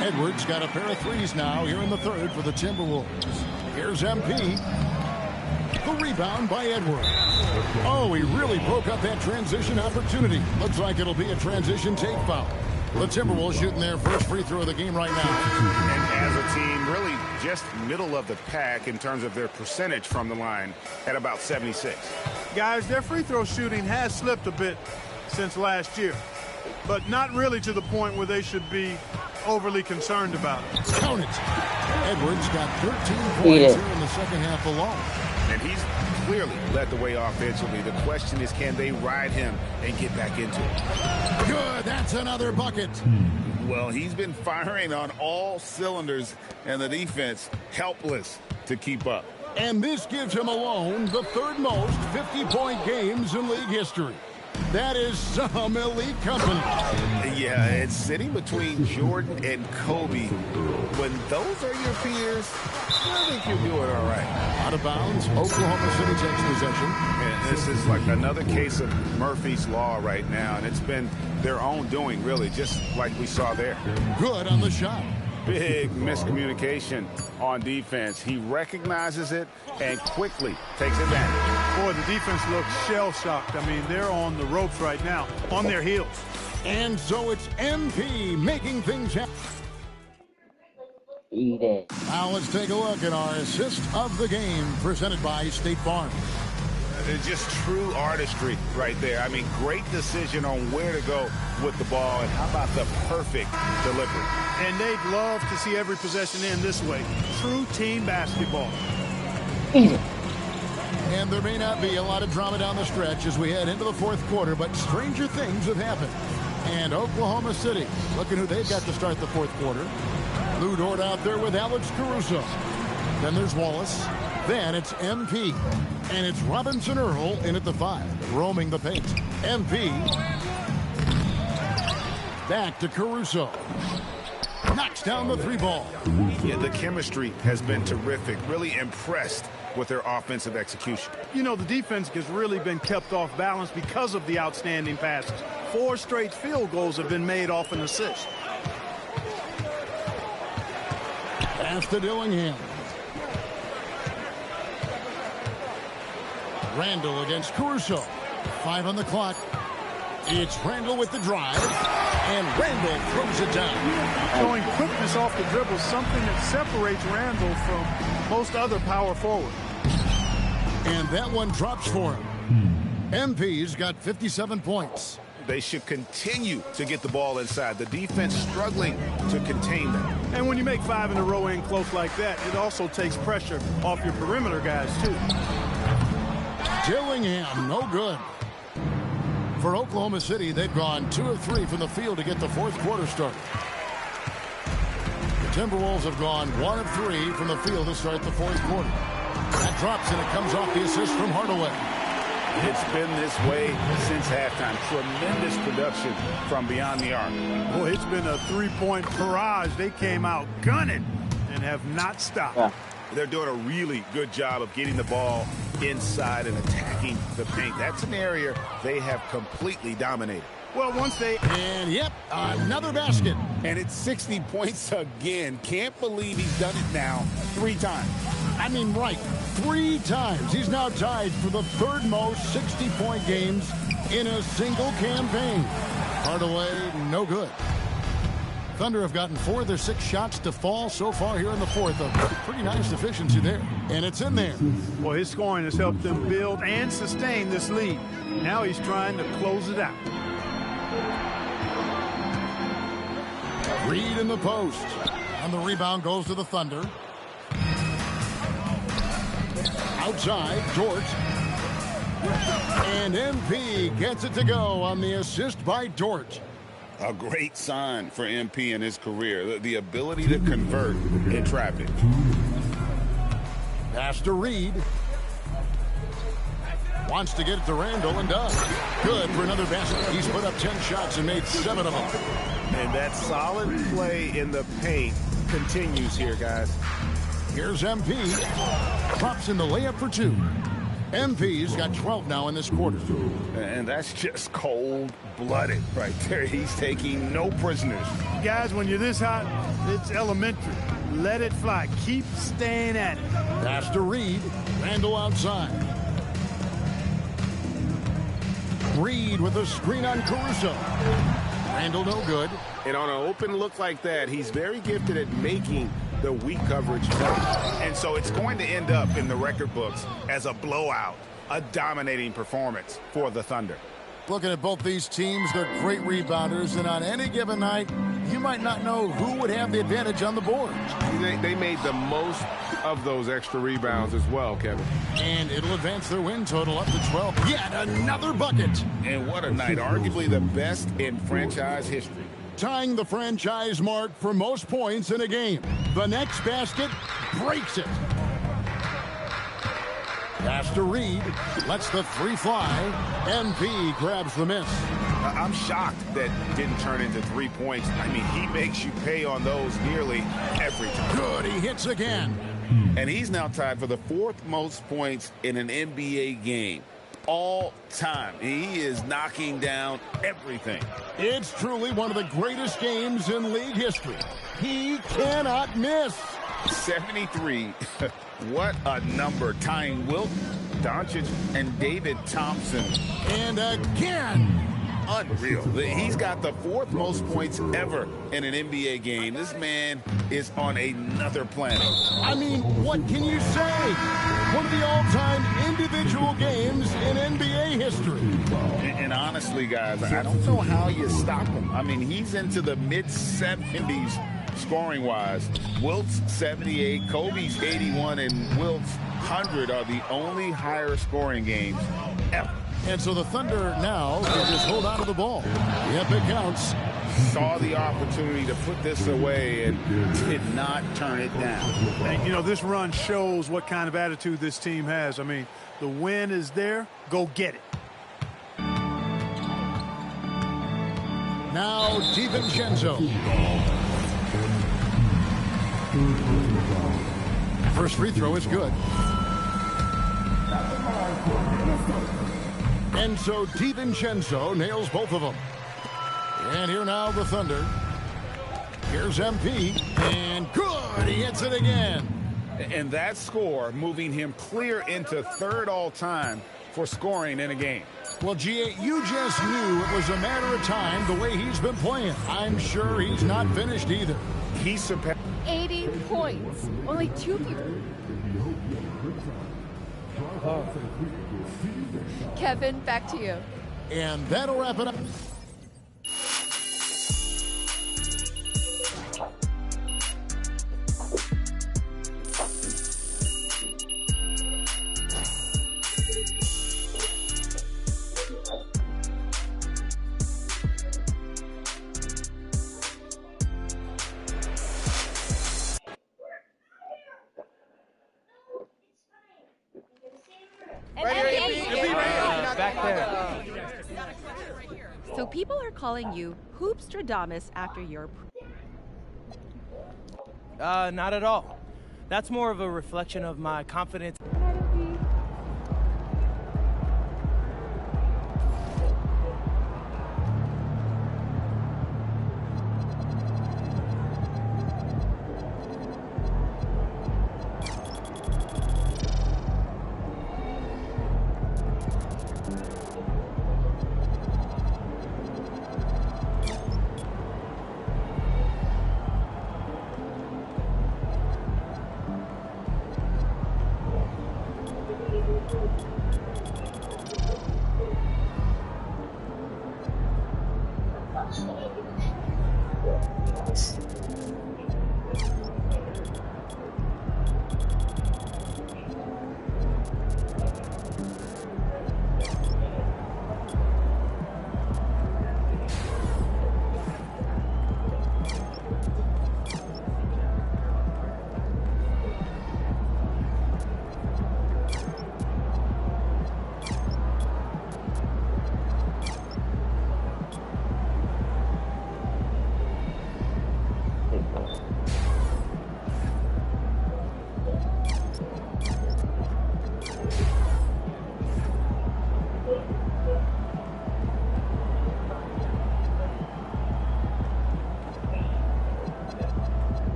Speaker 15: Edwards got a pair of threes now here in the third for the Timberwolves. Here's MP. The rebound by Edwards. Oh, he really broke up that transition opportunity. Looks like it'll be a transition take foul. The Timberwolves shooting their first free throw of the game right now.
Speaker 16: And as a team, really just middle of the pack in terms of their percentage from the line at about 76.
Speaker 17: Guys, their free throw shooting has slipped a bit since last year, but not really to the point where they should be overly concerned about it.
Speaker 15: Count it. Edwards got 13 points here in the second half alone.
Speaker 16: And he's clearly led the way offensively. The question is, can they ride him and get back into it?
Speaker 15: Good. That's another bucket.
Speaker 16: Well, he's been firing on all cylinders, and the defense helpless to keep up.
Speaker 15: And this gives him alone the third most 50-point games in league history. That is some elite company.
Speaker 16: Yeah, it's sitting between Jordan and Kobe. When those are your peers, I think you're doing all right.
Speaker 15: Out of bounds, Oklahoma City takes possession.
Speaker 16: And this is like another case of Murphy's Law right now, and it's been their own doing, really, just like we saw there.
Speaker 15: Good on the shot.
Speaker 16: Big miscommunication on defense. He recognizes it and quickly takes advantage.
Speaker 17: Boy, the defense looks shell-shocked. I mean, they're on the ropes right now, on their heels.
Speaker 15: And so it's MP making things happen.
Speaker 6: Eat it.
Speaker 15: Now let's take a look at our assist of the game presented by State Farm.
Speaker 16: It's just true artistry right there. I mean, great decision on where to go with the ball, and how about the perfect delivery?
Speaker 17: And they'd love to see every possession end this way. True team basketball.
Speaker 15: And there may not be a lot of drama down the stretch as we head into the fourth quarter, but stranger things have happened. And Oklahoma City, looking who they've got to start the fourth quarter. Lou Dort out there with Alex Caruso. Then there's Wallace. Then it's MP. And it's Robinson Earl in at the 5, roaming the paint. MP. Back to Caruso. Knocks down the 3-ball.
Speaker 16: Yeah, the chemistry has been terrific. Really impressed with their offensive execution.
Speaker 17: You know, the defense has really been kept off balance because of the outstanding passes. 4 straight field goals have been made off an assist.
Speaker 15: Pass to Dillingham. Randall against Caruso. 5 on the clock. It's Randall with the drive. And Randall throws it down.
Speaker 17: Showing quickness off the dribble, something that separates Randall from most other power forwards.
Speaker 15: And that one drops for him. MP's got 57 points.
Speaker 16: They should continue to get the ball inside. The defense struggling to contain them.
Speaker 17: And when you make 5 in a row in close like that, it also takes pressure off your perimeter guys, too.
Speaker 15: Dillingham, no good. For Oklahoma City, they've gone 2 of 3 from the field to get the fourth quarter started. The Timberwolves have gone 1 of 3 from the field to start the fourth quarter. That drops, and it comes off the assist from Hardaway.
Speaker 16: It's been this way since halftime. Tremendous production from beyond the arc.
Speaker 17: Boy, it's been a 3-point barrage. They came out gunning and have not stopped.
Speaker 6: Yeah.
Speaker 16: They're doing a really good job of getting the ball inside and attacking the paint. That's an area they have completely dominated.
Speaker 17: Well, once they...
Speaker 15: And, yep, another basket.
Speaker 16: And it's 60 points again. Can't believe he's done it now 3 times.
Speaker 15: I mean, right, 3 times. He's now tied for the 3rd most 60-point games in a single campaign. Hardaway, no good. Thunder have gotten 4 of their 6 shots to fall so far here in the fourth. A pretty nice efficiency there. And it's in there.
Speaker 17: Well, his scoring has helped them build and sustain this lead. Now he's trying to close it out.
Speaker 15: Reed in the post. And the rebound goes to the Thunder. Outside, George. And MP gets it to go on the assist by George.
Speaker 16: A great sign for MP in his career, the ability to convert in traffic.
Speaker 15: Pass to Reed. Wants to get it to Randall and does. Good for another basket. He's put up 10 shots and made 7 of them.
Speaker 3: And that solid play in the paint continues here, guys.
Speaker 15: Here's MP. Drops in the layup for 2. MP's got 12 now in this quarter.
Speaker 16: And that's just cold-blooded right there. He's taking no prisoners.
Speaker 17: Guys, when you're this hot, it's elementary. Let it fly. Keep staying at it.
Speaker 15: Pass to Reed. Randall outside. Reed with a screen on Caruso. Randall no good.
Speaker 3: And on an open look like that, he's very gifted at making the weak coverage play.
Speaker 16: And so it's going to end up in the record books as a blowout, a dominating performance for the Thunder.
Speaker 15: Looking at both these teams, they're great rebounders, and on any given night, you might not know who would have the advantage on the board.
Speaker 3: They made the most of those extra rebounds as well, Kevin.
Speaker 15: And it'll advance their win total up to 12. Yet another bucket.
Speaker 16: And what a night, arguably the best in franchise history.
Speaker 15: Tying the franchise mark for most points in a game. The next basket breaks it. Pass to Reed. Lets the 3 fly. MP grabs the miss.
Speaker 16: I'm shocked that didn't turn into 3 points. I mean, he makes you pay on those nearly every time.
Speaker 15: Good, he hits again.
Speaker 16: And he's now tied for the 4th most points in an NBA game all time. He is knocking down everything.
Speaker 15: It's truly one of the greatest games in league history. He cannot miss.
Speaker 16: 73. What a number. Tying Wilt, Doncic, and David Thompson.
Speaker 15: And again.
Speaker 16: Unreal. He's got the 4th most points ever in an NBA game. This man is on another planet.
Speaker 15: I mean, what can you say? One of the all-time individual games in NBA history.
Speaker 16: And honestly, guys, I don't know how you stop him. I mean, he's into the mid-70s scoring-wise. Wilt's 78, Kobe's 81, and Wilt's 100 are the only higher scoring games ever.
Speaker 15: And so the Thunder now can just hold on to the ball. Yep, it counts.
Speaker 16: Saw the opportunity to put this away and did not turn it down.
Speaker 17: And, you know, this run shows what kind of attitude this team has. I mean, the win is there. Go get it.
Speaker 15: Now, DiVincenzo. First free throw is good. And so DiVincenzo nails both of them. And here now the Thunder. Here's MP. And good. He hits it again.
Speaker 16: And that score moving him clear into 3rd all-time for scoring in a game.
Speaker 15: Well, G.A., you just knew it was a matter of time the way he's been playing. I'm sure he's not finished either.
Speaker 16: He surpassed
Speaker 11: 80 points. Only 2 people. Kevin, back to you.
Speaker 15: And that'll wrap it up.
Speaker 1: Back there.
Speaker 18: So people are calling you Hoopstradamus after your...
Speaker 1: Not at all. That's more of a reflection of my confidence.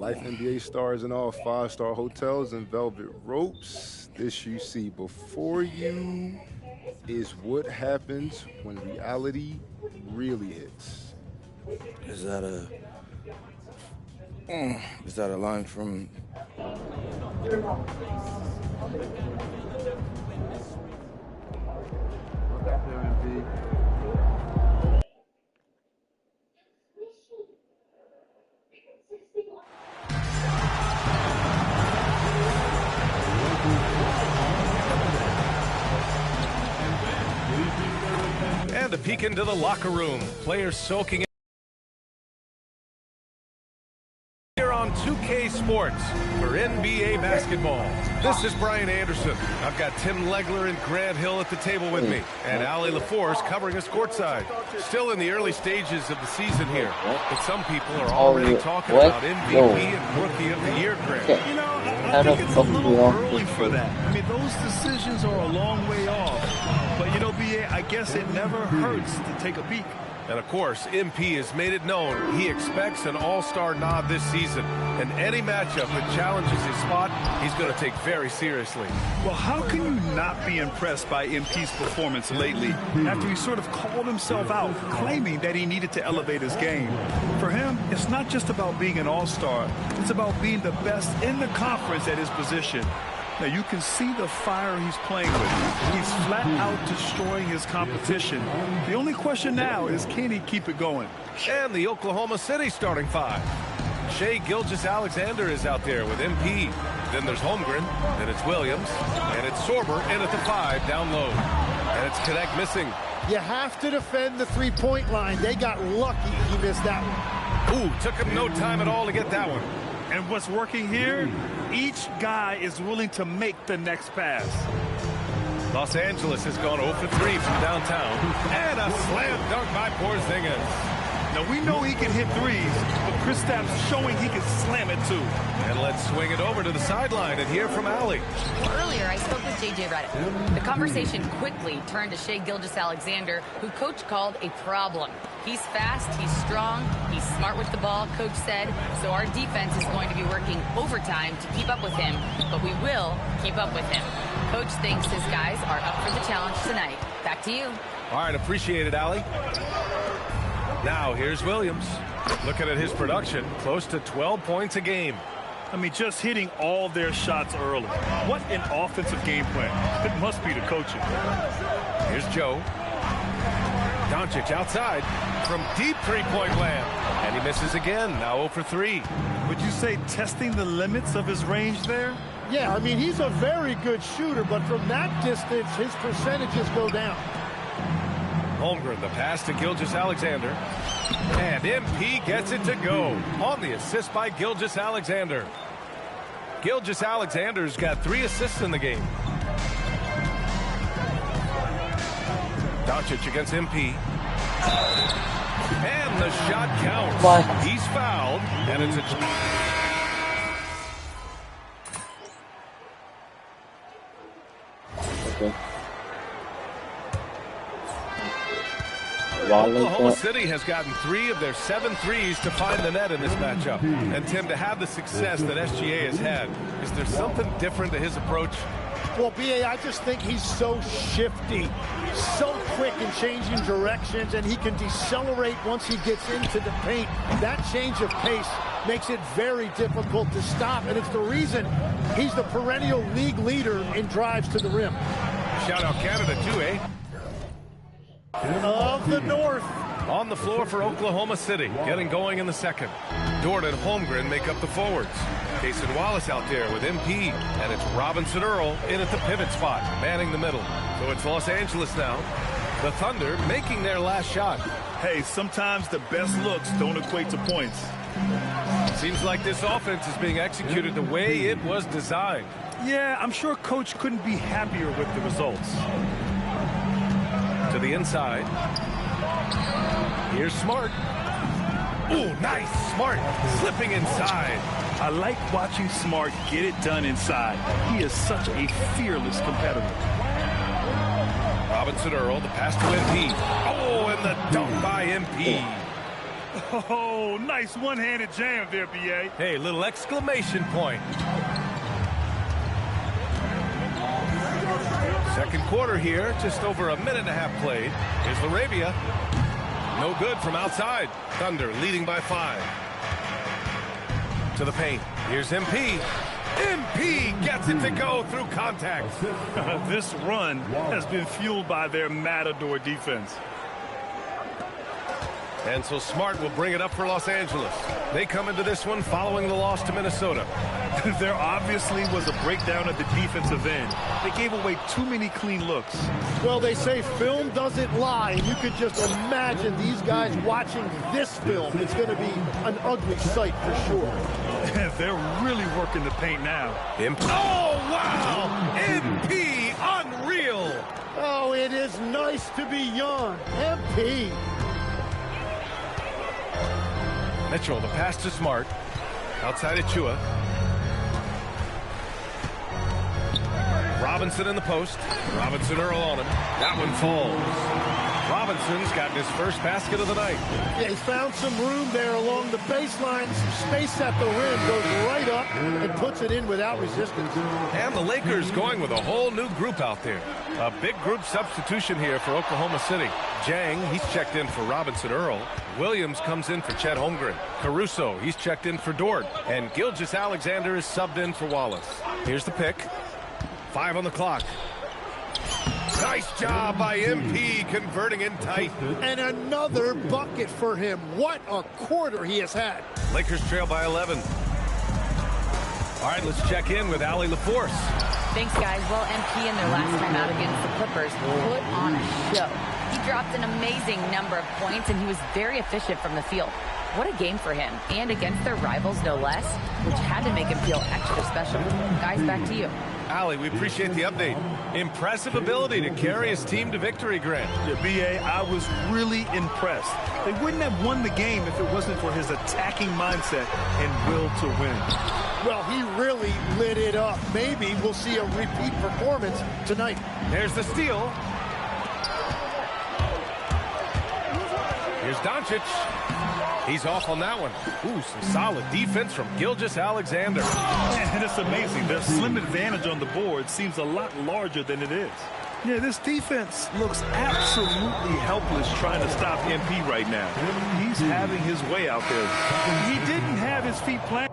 Speaker 14: Life NBA stars in all 5-star hotels and velvet ropes. This you see before you is what happens when reality really hits.
Speaker 1: Is that a line from...
Speaker 3: And a peek into the locker room. Players soaking in. Here on 2K Sports for NBA basketball. This is Brian Anderson. I've got Tim Legler and Grant Hill at the table with me, and Allie LaForce covering us courtside. Still in the early stages of the season here, but some people are already talking about MVP and Rookie of the Year, Grant.
Speaker 2: You know, I think it's a little early for that. I mean, those decisions are a long way off. But, you know, B.A., I guess it never hurts to take a peek.
Speaker 3: And, of course, MP has made it known he expects an all-star nod this season. And any matchup that challenges his spot, he's going to take very seriously.
Speaker 2: Well, how can you not be impressed by MP's performance lately after he sort of called himself out, claiming that he needed to elevate his game? For him, it's not just about being an all-star. It's about being the best in the conference at his position. Now, you can see the fire he's playing with. He's flat out destroying his competition. The only question now is, can he keep it going?
Speaker 3: And the Oklahoma City starting five. Shai Gilgeous-Alexander is out there with MP. Then there's Holmgren, then it's Williams, and it's Sorber in at the 5 down low. And it's Connect missing.
Speaker 19: You have to defend the three-point line. They got lucky he missed that one.
Speaker 3: Ooh, took him no time at all to get that one.
Speaker 2: And what's working here, each guy is willing to make the next pass.
Speaker 3: Los Angeles has gone 0 for 3 from downtown. And a slam dunk by Porzingis.
Speaker 2: Now, we know he can hit threes, but Kristaps showing he can slam it too.
Speaker 3: And let's swing it over to the sideline and hear from Allie.
Speaker 4: Earlier, I spoke with J.J. Redick. The conversation quickly turned to Shai Gilgeous-Alexander, who Coach called a problem. He's fast, he's strong, he's smart with the ball, Coach said, so our defense is going to be working overtime to keep up with him, but we will keep up with him. Coach thinks his guys are up for the challenge tonight. Back to you.
Speaker 3: All right, appreciate it, Allie. Now, here's Williams. Looking at his production, close to 12 points a game.
Speaker 2: I mean, just hitting all their shots early. What an offensive game plan. It must be the coaching.
Speaker 3: Here's Joe. Doncic outside from deep three-point land. And he misses again, now 0 for 3.
Speaker 2: Would you say testing the limits of his range there?
Speaker 19: Yeah, I mean, he's a very good shooter, but from that distance, his percentages go down.
Speaker 3: Holmgren, the pass to Gilgeous-Alexander. And MP gets it to go on the assist by Gilgeous-Alexander. Gilgeous-Alexander's got 3 assists in the game. Doncic against MP. And the shot counts.
Speaker 6: What?
Speaker 3: He's fouled, and it's a...
Speaker 6: Okay.
Speaker 3: Oklahoma City has gotten 3 of their 7 threes to find the net in this matchup. And Tim, to have the success that SGA has had, is there something different to his approach?
Speaker 19: Well, B.A., I just think he's so shifty, so quick in changing directions, and he can decelerate once he gets into the paint. That change of pace makes it very difficult to stop, and it's the reason he's the perennial league leader in drives to the rim.
Speaker 3: Shout out Canada too, eh?
Speaker 19: Of the North.
Speaker 3: On the floor for Oklahoma City, getting going in the second. Dort and Holmgren make up the forwards. Cason Wallace out there with MP, and it's Robinson Earl in at the pivot spot, manning the middle. So it's Los Angeles now. The Thunder making their last shot.
Speaker 2: Hey, sometimes the best looks don't equate to points.
Speaker 3: Seems like this offense is being executed the way it was designed.
Speaker 2: Yeah, I'm sure Coach couldn't be happier with the results.
Speaker 3: To the inside. Here's Smart. Ooh, nice. Smart slipping inside.
Speaker 2: I like watching Smart get it done inside. He is such a fearless competitor.
Speaker 3: Robinson Earl, the pass to MP. Oh, and the dunk by MP.
Speaker 2: Oh, nice one-handed jam there, B.A.
Speaker 3: Hey, little exclamation point. Second quarter here, just over a minute and a half played. Here's LaRavia. No good from outside. Thunder leading by 5. To the paint. Here's MP. MP gets it to go through contact.
Speaker 2: This run has been fueled by their Matador defense.
Speaker 3: And so Smart will bring it up for Los Angeles. They come into this one following the loss to Minnesota.
Speaker 2: There obviously was a breakdown at the defensive end. They gave away too many clean looks.
Speaker 19: Well, they say film doesn't lie, and you could just imagine these guys watching this film. It's going to be an ugly sight for sure.
Speaker 2: They're really working the paint now.
Speaker 3: Oh, wow! MP, unreal!
Speaker 19: Oh, it is nice to be young. MP.
Speaker 3: Mitchell, the pass to Smart. Outside Achua. Robinson in the post. Robinson Earl on him. That one falls. Robinson's gotten his first basket of the night.
Speaker 19: Yeah, he's found some room there along the baseline. Some space at the rim. Goes right up and puts it in without resistance.
Speaker 3: And the Lakers going with a whole new group out there. A big group substitution here for Oklahoma City. Jang, he's checked in for Robinson Earl. Williams comes in for Chet Holmgren. Caruso, he's checked in for Dort. And Gilgeous-Alexander is subbed in for Wallace. Here's the pick. 5 on the clock. Nice job by MP converting in tight.
Speaker 19: And another bucket for him. What a quarter he has had.
Speaker 3: Lakers trail by 11. All right, let's check in with Allie LaForce.
Speaker 4: Thanks, guys. Well, MP in their last time out against the Clippers put on a show. He dropped an amazing number of points, and he was very efficient from the field. What a game for him, and against their rivals, no less, which had to make him feel extra special. Guys, back to you.
Speaker 3: Allie, we appreciate the update. Impressive ability to carry his team to victory, Grant.
Speaker 2: Yeah, B.A., I was really impressed. They wouldn't have won the game if it wasn't for his attacking mindset and will to win.
Speaker 19: Well, he really lit it up. Maybe we'll see a repeat performance tonight.
Speaker 3: There's the steal. Here's Doncic. He's off on that one. Ooh, some solid defense from Gilgeous-Alexander.
Speaker 2: And it's amazing. Their slim advantage on the board seems a lot larger than it is. Yeah, this defense looks absolutely helpless trying to stop MP right now. He's having his way out there. He didn't have his feet planted.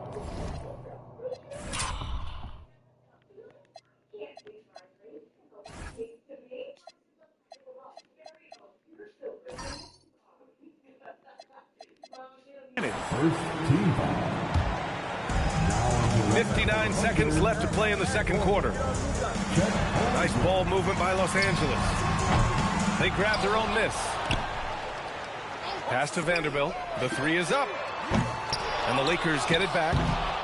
Speaker 12: First team foul.
Speaker 3: 59 seconds left to play in the second quarter. Nice ball movement by Los Angeles. They grab their own miss. Pass to Vanderbilt. The 3 is up. And the Lakers get it back.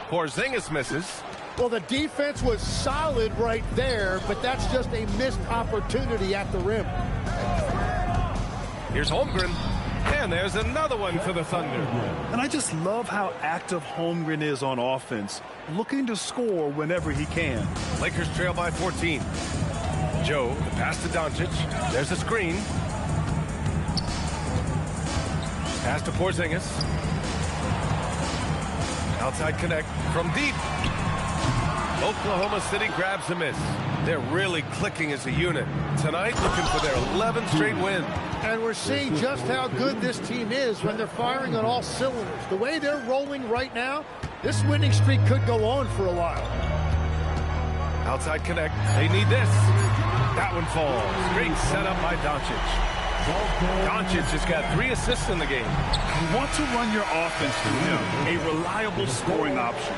Speaker 3: Porzingis misses.
Speaker 19: Well, the defense was solid right there, but that's just a missed opportunity at the rim.
Speaker 3: Here's Holmgren. And there's another one for the Thunder.
Speaker 2: And I just love how active Holmgren is on offense, looking to score whenever he can.
Speaker 3: Lakers trail by 14. Joe, the pass to Doncic. There's a screen. Pass to Porzingis. Outside connect from deep. Oklahoma City grabs a miss. They're really clicking as a unit. Tonight, looking for their 11th straight win.
Speaker 19: And we're seeing just how good this team is when they're firing on all cylinders. The way they're rolling right now, this winning streak could go on for a while.
Speaker 3: Outside connect. They need this. That one falls. Great setup by Doncic. Doncic has got 3 assists in the game.
Speaker 2: You want to run your offense through him, a reliable scoring option.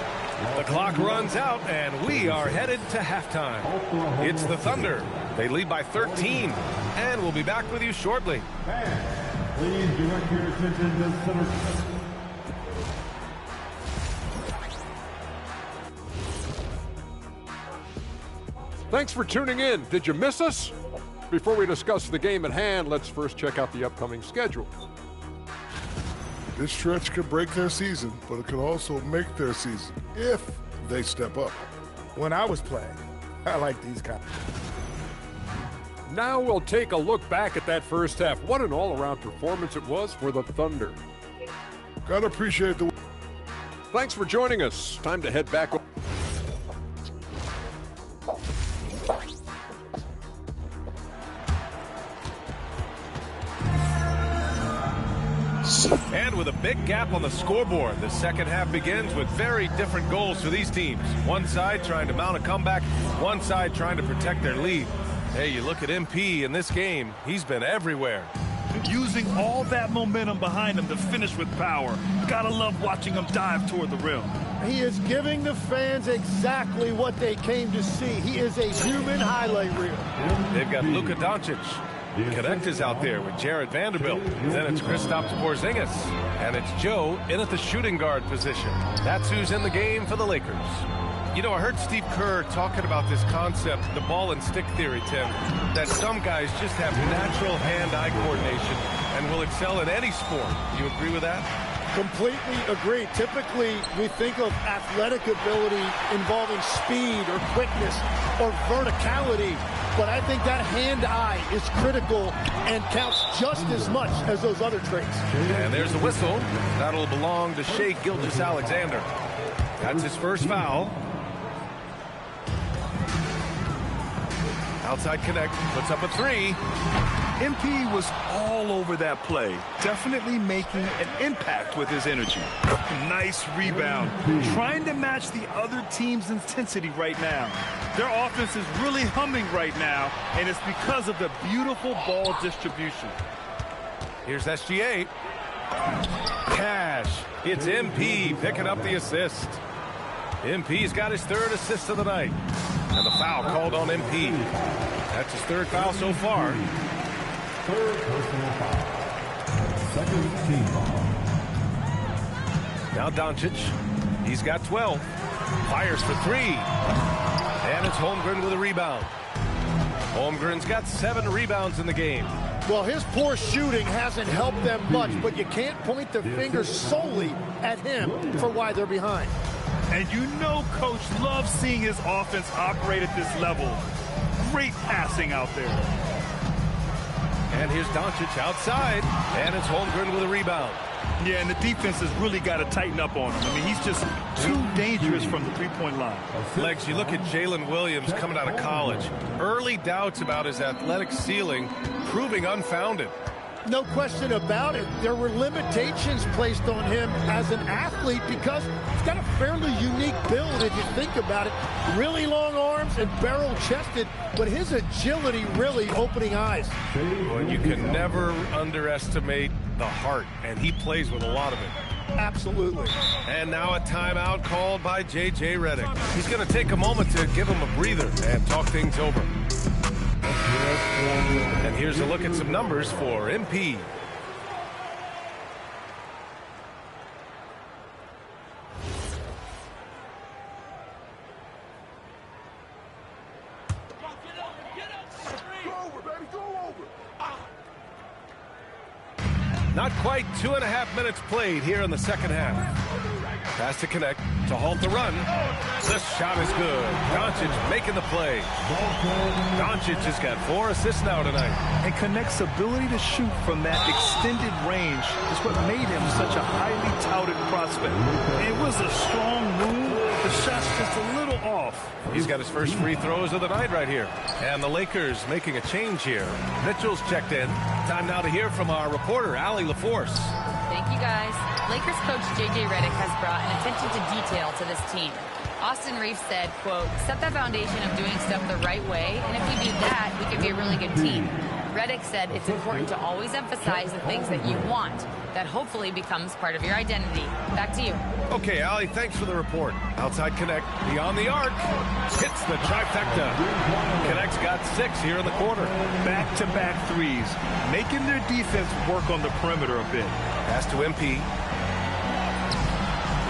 Speaker 3: The clock runs out, and we are headed to halftime. It's the Thunder. They lead by 13, and we'll be back with you shortly.
Speaker 12: Please direct your attention to center.
Speaker 8: Thanks for tuning in. Did you miss us? Before we discuss the game at hand, let's first check out the upcoming schedule.
Speaker 10: This stretch could break their season, but it could also make their season if they step up.
Speaker 9: When I was playing, I like these guys.
Speaker 8: Now we'll take a look back at that first half. What an all-around performance it was for the Thunder.
Speaker 10: Gotta appreciate the.
Speaker 8: Thanks for joining us. Time to head back.
Speaker 3: And with a big gap on the scoreboard, the second half begins with very different goals for these teams. One side trying to mount a comeback, one side trying to protect their lead. Hey, you look at MP in this game, he's been everywhere.
Speaker 2: Using all that momentum behind him to finish with power. Gotta love watching him dive toward the rim.
Speaker 19: He is giving the fans exactly what they came to see. He is a human highlight reel.
Speaker 3: They've got Luka Doncic. Connect is out there with Jared Vanderbilt. Then it's Kristaps Porzingis. And it's Joe in at the shooting guard position. That's who's in the game for the Lakers. You know, I heard Steve Kerr talking about this concept, the ball and stick theory, Tim, that some guys just have natural hand-eye coordination and will excel in any sport. Do you agree with that?
Speaker 19: Completely agree. Typically, we think of athletic ability involving speed or quickness or verticality, but I think that hand-eye is critical and counts just as much as those other traits.
Speaker 3: And there's the whistle. That'll belong to Shai Gilgeous-Alexander. That's his first foul. Outside connect, puts up a three.
Speaker 2: MP was all over that play, definitely making an impact with his energy. Nice rebound, trying to match the other team's intensity right now. Their offense is really humming right now, and it's because of the beautiful ball distribution.
Speaker 3: Here's SGA. Cash. It's MP picking up the assist. MP's got his third assist of the night. And the foul called on MP. That's his third foul so far.
Speaker 12: Third personal foul. Second team foul.
Speaker 3: Now Doncic. He's got 12. Fires for three. And it's Holmgren with a rebound. Holmgren's got 7 rebounds in the game.
Speaker 19: Well, his poor shooting hasn't helped them much, but you can't point the finger solely at him for why they're behind.
Speaker 2: And you know Coach loves seeing his offense operate at this level. Great passing out there.
Speaker 3: And here's Doncic outside. And it's Holmgren with a rebound.
Speaker 2: Yeah, and the defense has really got to tighten up on him. I mean, he's just too dangerous from the three-point line.
Speaker 3: Legs, you look at Jalen Williams coming out of college. Early doubts about his athletic ceiling proving unfounded.
Speaker 19: No question about it. There were limitations placed on him as an athlete because he's got a fairly unique build if you think about it. Really long arms and barrel-chested, but his agility really opening eyes.
Speaker 3: Well, you can never underestimate the heart, and he plays with a lot of it.
Speaker 19: Absolutely.
Speaker 3: And now a timeout called by J.J. Redick. He's going to take a moment to give him a breather and talk things over. And here's a look at some numbers for MP. Not quite 2.5 minutes played here in the second half. Pass to connect to halt the run. The shot is good. Doncic making the play. Doncic has got 4 assists now tonight.
Speaker 2: And Connect's ability to shoot from that extended range is what made him such a highly touted prospect. It was a strong move. The shot's just a little off.
Speaker 3: He's got his first free throws of the night right here. And the Lakers making a change here. Mitchell's checked in. Time now to hear from our reporter, Allie LaForce.
Speaker 4: Thank you, guys. Lakers coach J.J. Redick has brought an attention to detail to this team. Austin Reeves said, quote, set the foundation of doing stuff the right way, and if we do that, we can be a really good team. Redick said it's important to always emphasize the things that you want. That hopefully becomes part of your identity. Back to you.
Speaker 3: Okay, Allie, thanks for the report. Outside Connect, beyond the arc, hits the trifecta. Connect's got 6 here in the quarter.
Speaker 2: Back-to-back threes, making their defense work on the perimeter a bit.
Speaker 3: Pass to MP.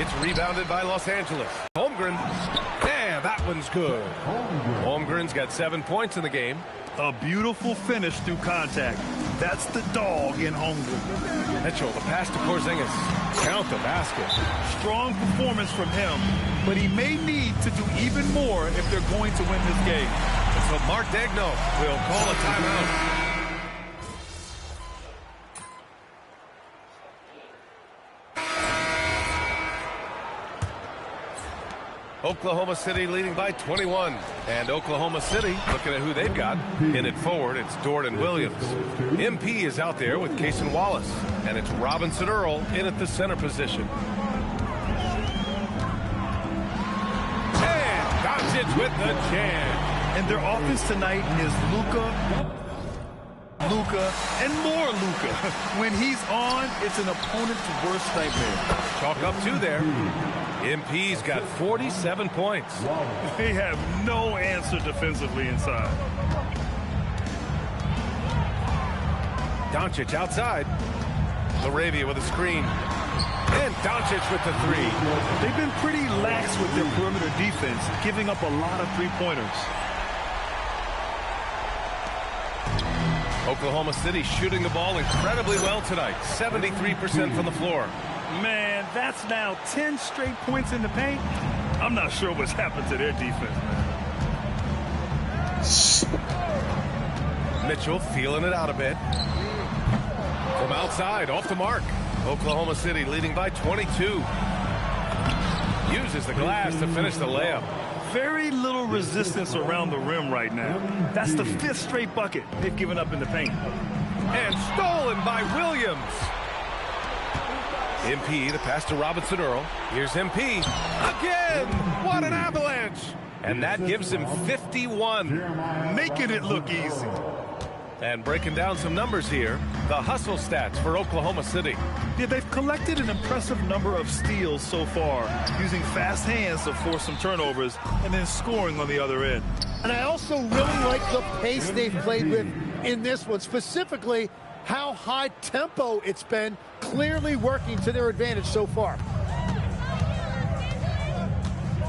Speaker 3: It's rebounded by Los Angeles. Holmgren. Yeah, that one's good. Holmgren's got 7 points in the game.
Speaker 2: A beautiful finish through contact. That's the dog in Holmgren.
Speaker 3: Mitchell, the pass to Porzingis. Count the basket.
Speaker 2: Strong performance from him, but he may need to do even more if they're going to win this game.
Speaker 3: So Mark Daigneault will call a timeout. Oklahoma City leading by 21. And Oklahoma City, looking at who they've got, in it forward, it's Jordan Williams. MP is out there with Cason Wallace. And it's Robinson Earl in at the center position. And Doncic with the jam.
Speaker 2: And their offense tonight is Luka, and more Luka. When he's on, it's an opponent's worst nightmare.
Speaker 3: Chalk up 2 there. MP's got 47 points.
Speaker 2: They have no answer defensively inside.
Speaker 3: Doncic outside. LaRavia with a screen. And Doncic with the 3.
Speaker 2: They've been pretty lax with their perimeter defense, giving up a lot of three-pointers.
Speaker 3: Oklahoma City shooting the ball incredibly well tonight. 73% from the floor.
Speaker 2: Man, that's now 10 straight points in the paint. I'm not sure what's happened to their defense, man.
Speaker 3: Mitchell feeling it out a bit. From outside, off the mark. Oklahoma City leading by 22. Uses the glass to finish the layup.
Speaker 2: Very little resistance around the rim right now. That's the 5th straight bucket they've given up in the paint.
Speaker 3: And stolen by Williams. MP, the pass to Robinson Earl. Here's MP. Again! What an avalanche! And that gives him 51.
Speaker 2: Making it look easy.
Speaker 3: And breaking down some numbers here, the hustle stats for Oklahoma City.
Speaker 2: Yeah, they've collected an impressive number of steals so far, using fast hands to force some turnovers and then scoring on the other end.
Speaker 19: And I also really like the pace they've played with in this one, specifically how high tempo it's been, clearly working to their advantage so far.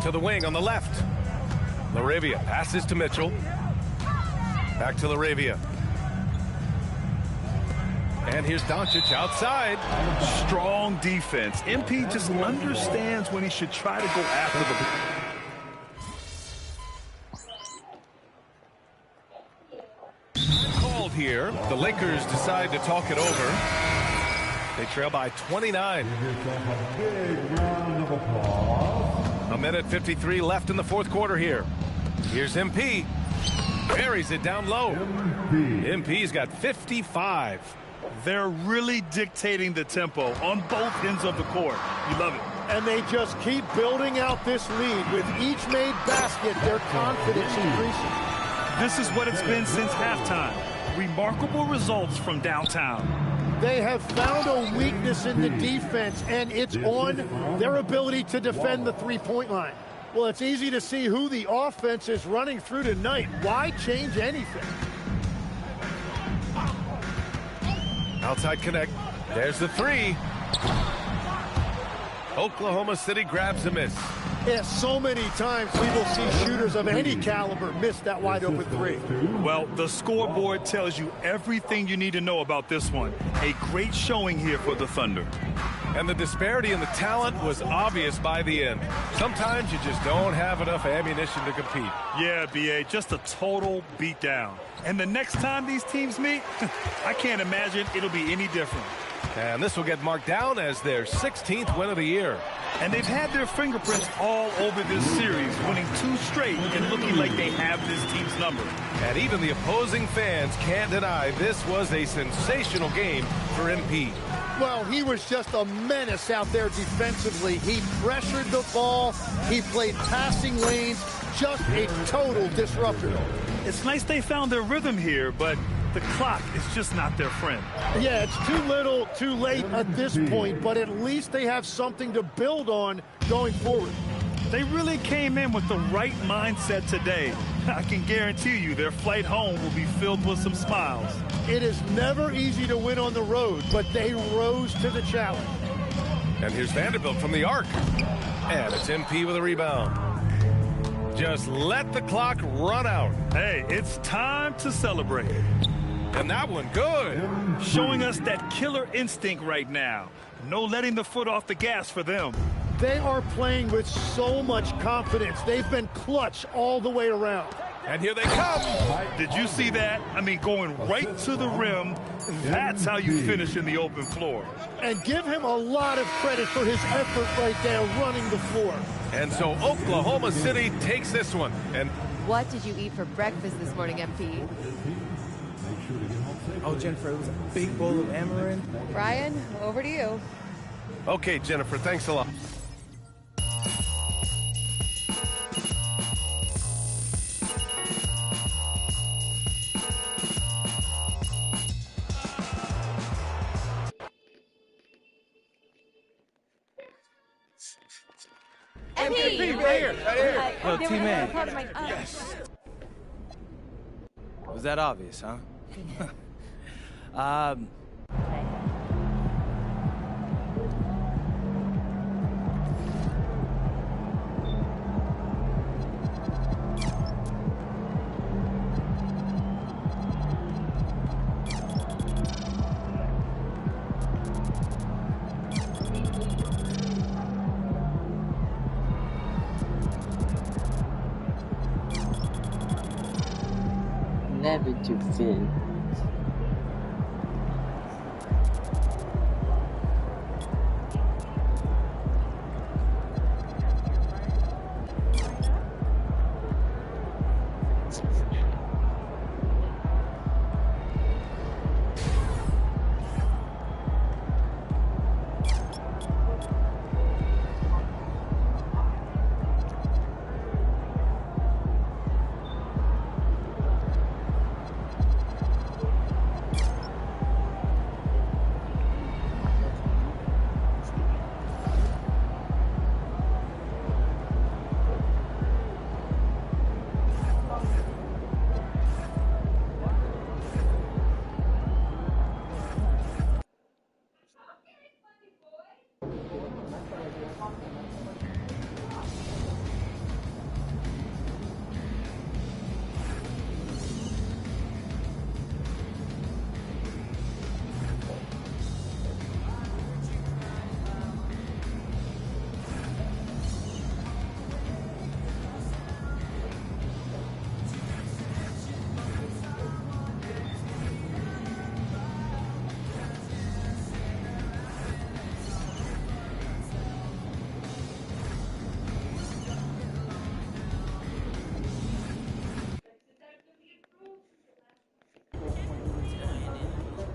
Speaker 3: To the wing on the left. LaRavia passes to Mitchell. Back to LaRavia. And here's Doncic outside.
Speaker 2: Strong defense. MP just understands when he should try to go after
Speaker 3: the ball. Here, the Lakers decide to talk it over. They trail by 29. A minute 53 left in the 4th quarter here. Here's MP. Buries it down low. MP's got 55.
Speaker 2: They're really dictating the tempo on both ends of the court. You love it.
Speaker 19: And they just keep building out this lead. With each made basket, their confidence increases.
Speaker 2: This is what it's been since halftime. Remarkable results from downtown.
Speaker 19: They have found a weakness in the defense, and it's on their ability to defend the three-point line. Well, it's easy to see who the offense is running through tonight. Why change anything?
Speaker 3: Outside connect. There's the 3. Oklahoma City grabs a miss.
Speaker 19: Yeah, so many times we will see shooters of any caliber miss that wide open 3.
Speaker 2: Well, the scoreboard tells you everything you need to know about this one. A great showing here for the Thunder.
Speaker 3: And the disparity in the talent was obvious by the end. Sometimes you just don't have enough ammunition to compete.
Speaker 2: Yeah, B.A., just a total beatdown. And the next time these teams meet, I can't imagine it'll be any different.
Speaker 3: And this will get marked down as their 16th win of the year.
Speaker 2: And they've had their fingerprints all over this series, winning 2 straight and looking like they have this team's number.
Speaker 3: And even the opposing fans can't deny this was a sensational game for MP.
Speaker 19: Well, he was just a menace out there defensively. He pressured the ball. He played passing lanes. Just a total disruptor.
Speaker 2: It's nice they found their rhythm here, but the clock is just not their friend.
Speaker 19: Yeah, it's too little, too late at this point, but at least they have something to build on going forward.
Speaker 2: They really came in with the right mindset today. I can guarantee you their flight home will be filled with some smiles.
Speaker 19: It is never easy to win on the road, but they rose to the challenge.
Speaker 3: And here's Vanderbilt from the arc. And it's MP with a rebound. Just let the clock run out.
Speaker 2: Hey, it's time to celebrate.
Speaker 3: And that one good.
Speaker 2: Showing us that killer instinct right now. No letting the foot off the gas for them.
Speaker 19: They are playing with so much confidence. They've been clutch all the way around.
Speaker 3: And here they come.
Speaker 2: Did you see that? I mean, going right to the rim. That's how you finish in the open floor.
Speaker 19: And give him a lot of credit for his effort right there running the floor.
Speaker 3: And so Oklahoma City takes this one. And
Speaker 11: What did you eat for breakfast this morning, MP?
Speaker 1: Oh, Jennifer, it was a big bowl of amaranth.
Speaker 11: Brian, over to you.
Speaker 3: okay, Jennifer, thanks a lot.
Speaker 11: MP!
Speaker 3: Right here.
Speaker 1: Yo, T-Man.
Speaker 11: Yes.
Speaker 1: Was that obvious, huh?
Speaker 6: Never too thin.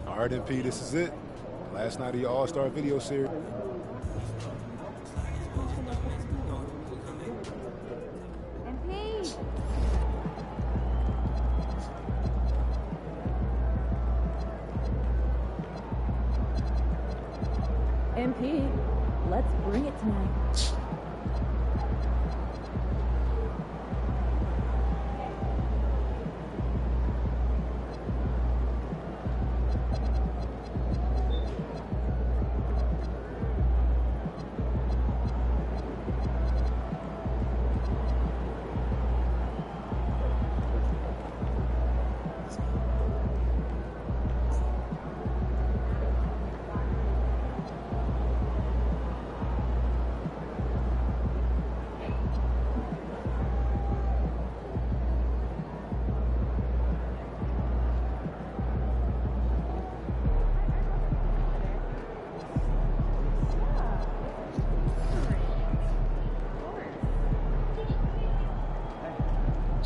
Speaker 14: All right, MP, this is it. Last night of your All-Star video series.
Speaker 20: MP, let's bring it tonight.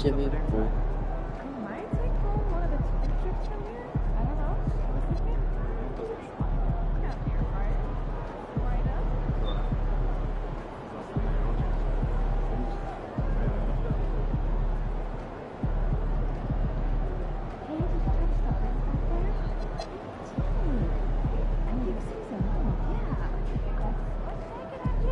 Speaker 6: Jimmy Boo.
Speaker 20: Might take home one of the trips from here. I don't know. I was thinking. Yeah, here, right up. Hey, did you try to stop it back there? I need to see some. Yeah. Let's take it, MP.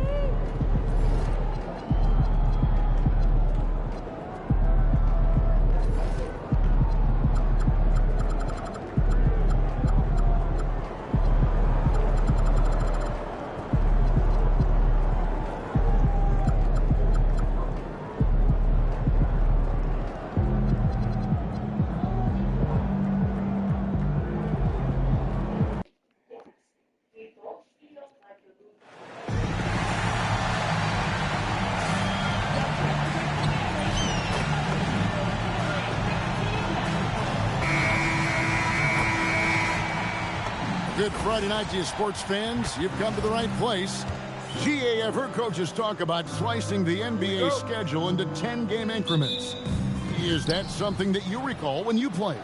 Speaker 15: Good Friday night to you sports fans. You've come to the right place. GA, I've heard coaches talk about slicing the NBA schedule into 10-game increments. Is that something that you recall when you played?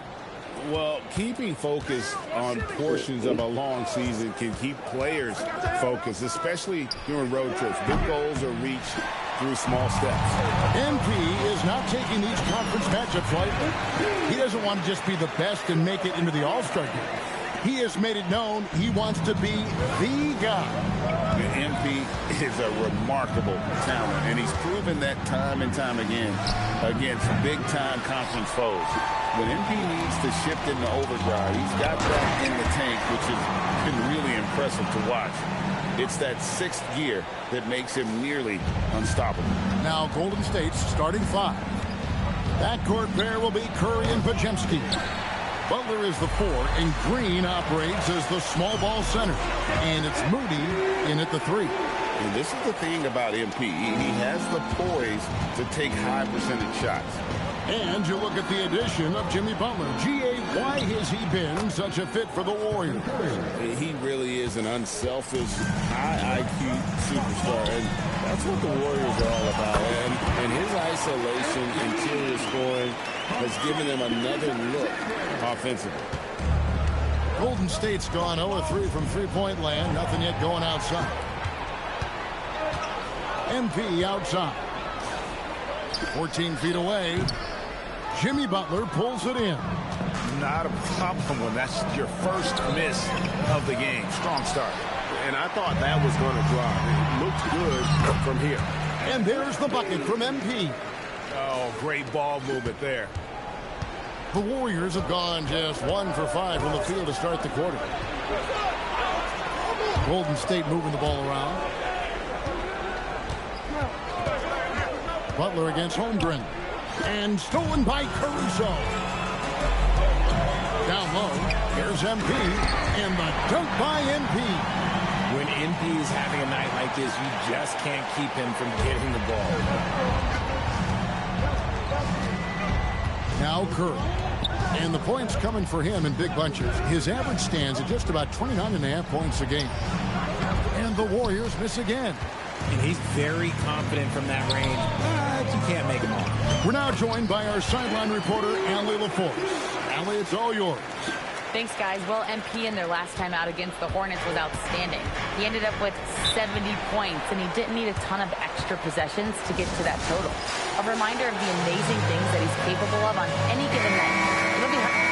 Speaker 16: Well, keeping focus on portions of a long season can keep players focused, especially during road trips. Big goals are reached through small steps.
Speaker 15: MP is not taking these conference matchups lightly. He doesn't want to just be the best and make it into the All-Star game. He has made it known he wants to be the guy.
Speaker 16: MP is a remarkable talent, and he's proven that time and time again against big-time conference foes. When MP needs to shift into overdrive, he's got that in the tank, which has been really impressive to watch. It's that sixth gear that makes him nearly unstoppable.
Speaker 15: Now Golden State's starting five. That court pair will be Curry and Podziemski. Butler is the 4, and Green operates as the small ball center. And it's Moody in at the 3.
Speaker 16: And this is the thing about MP. He has the poise to take high percentage shots.
Speaker 15: And you look at the addition of Jimmy Butler. GA, why has he been such a fit for the Warriors?
Speaker 16: He really is an unselfish, high IQ superstar, and that's what the Warriors are all about. And his isolation, interior scoring, has given them another look offensively.
Speaker 15: Golden State's gone 0-3 from three-point land. Nothing yet going outside. MP outside. 14 feet away. Jimmy Butler pulls it in.
Speaker 21: Not a problem when that's your first miss of the game. Strong start. And I thought that was going to drop. It looked good from here.
Speaker 15: And there's the bucket from MP.
Speaker 21: Oh, great ball movement there.
Speaker 15: The Warriors have gone just 1 for 5 from the field to start the quarter. Golden State moving the ball around. Butler against Holmgren. And stolen by Caruso. Down low, here's MP. And the dunk by MP.
Speaker 22: When MP is having a night like this, you just can't keep him from getting the ball.
Speaker 15: Now Curry. And the points coming for him in big bunches. His average stands at just about 29.5 points a game. And the Warriors miss again.
Speaker 22: And he's very confident from that range, but you can't make him all.
Speaker 15: We're now joined by our sideline reporter, Allie LaForce. Allie, it's all yours.
Speaker 4: Thanks, guys. Well, MP in their last time out against the Hornets was outstanding. He ended up with 70 points, and he didn't need a ton of extra possessions to get to that total. A reminder of the amazing things that he's capable of on any given night. It'll be hard.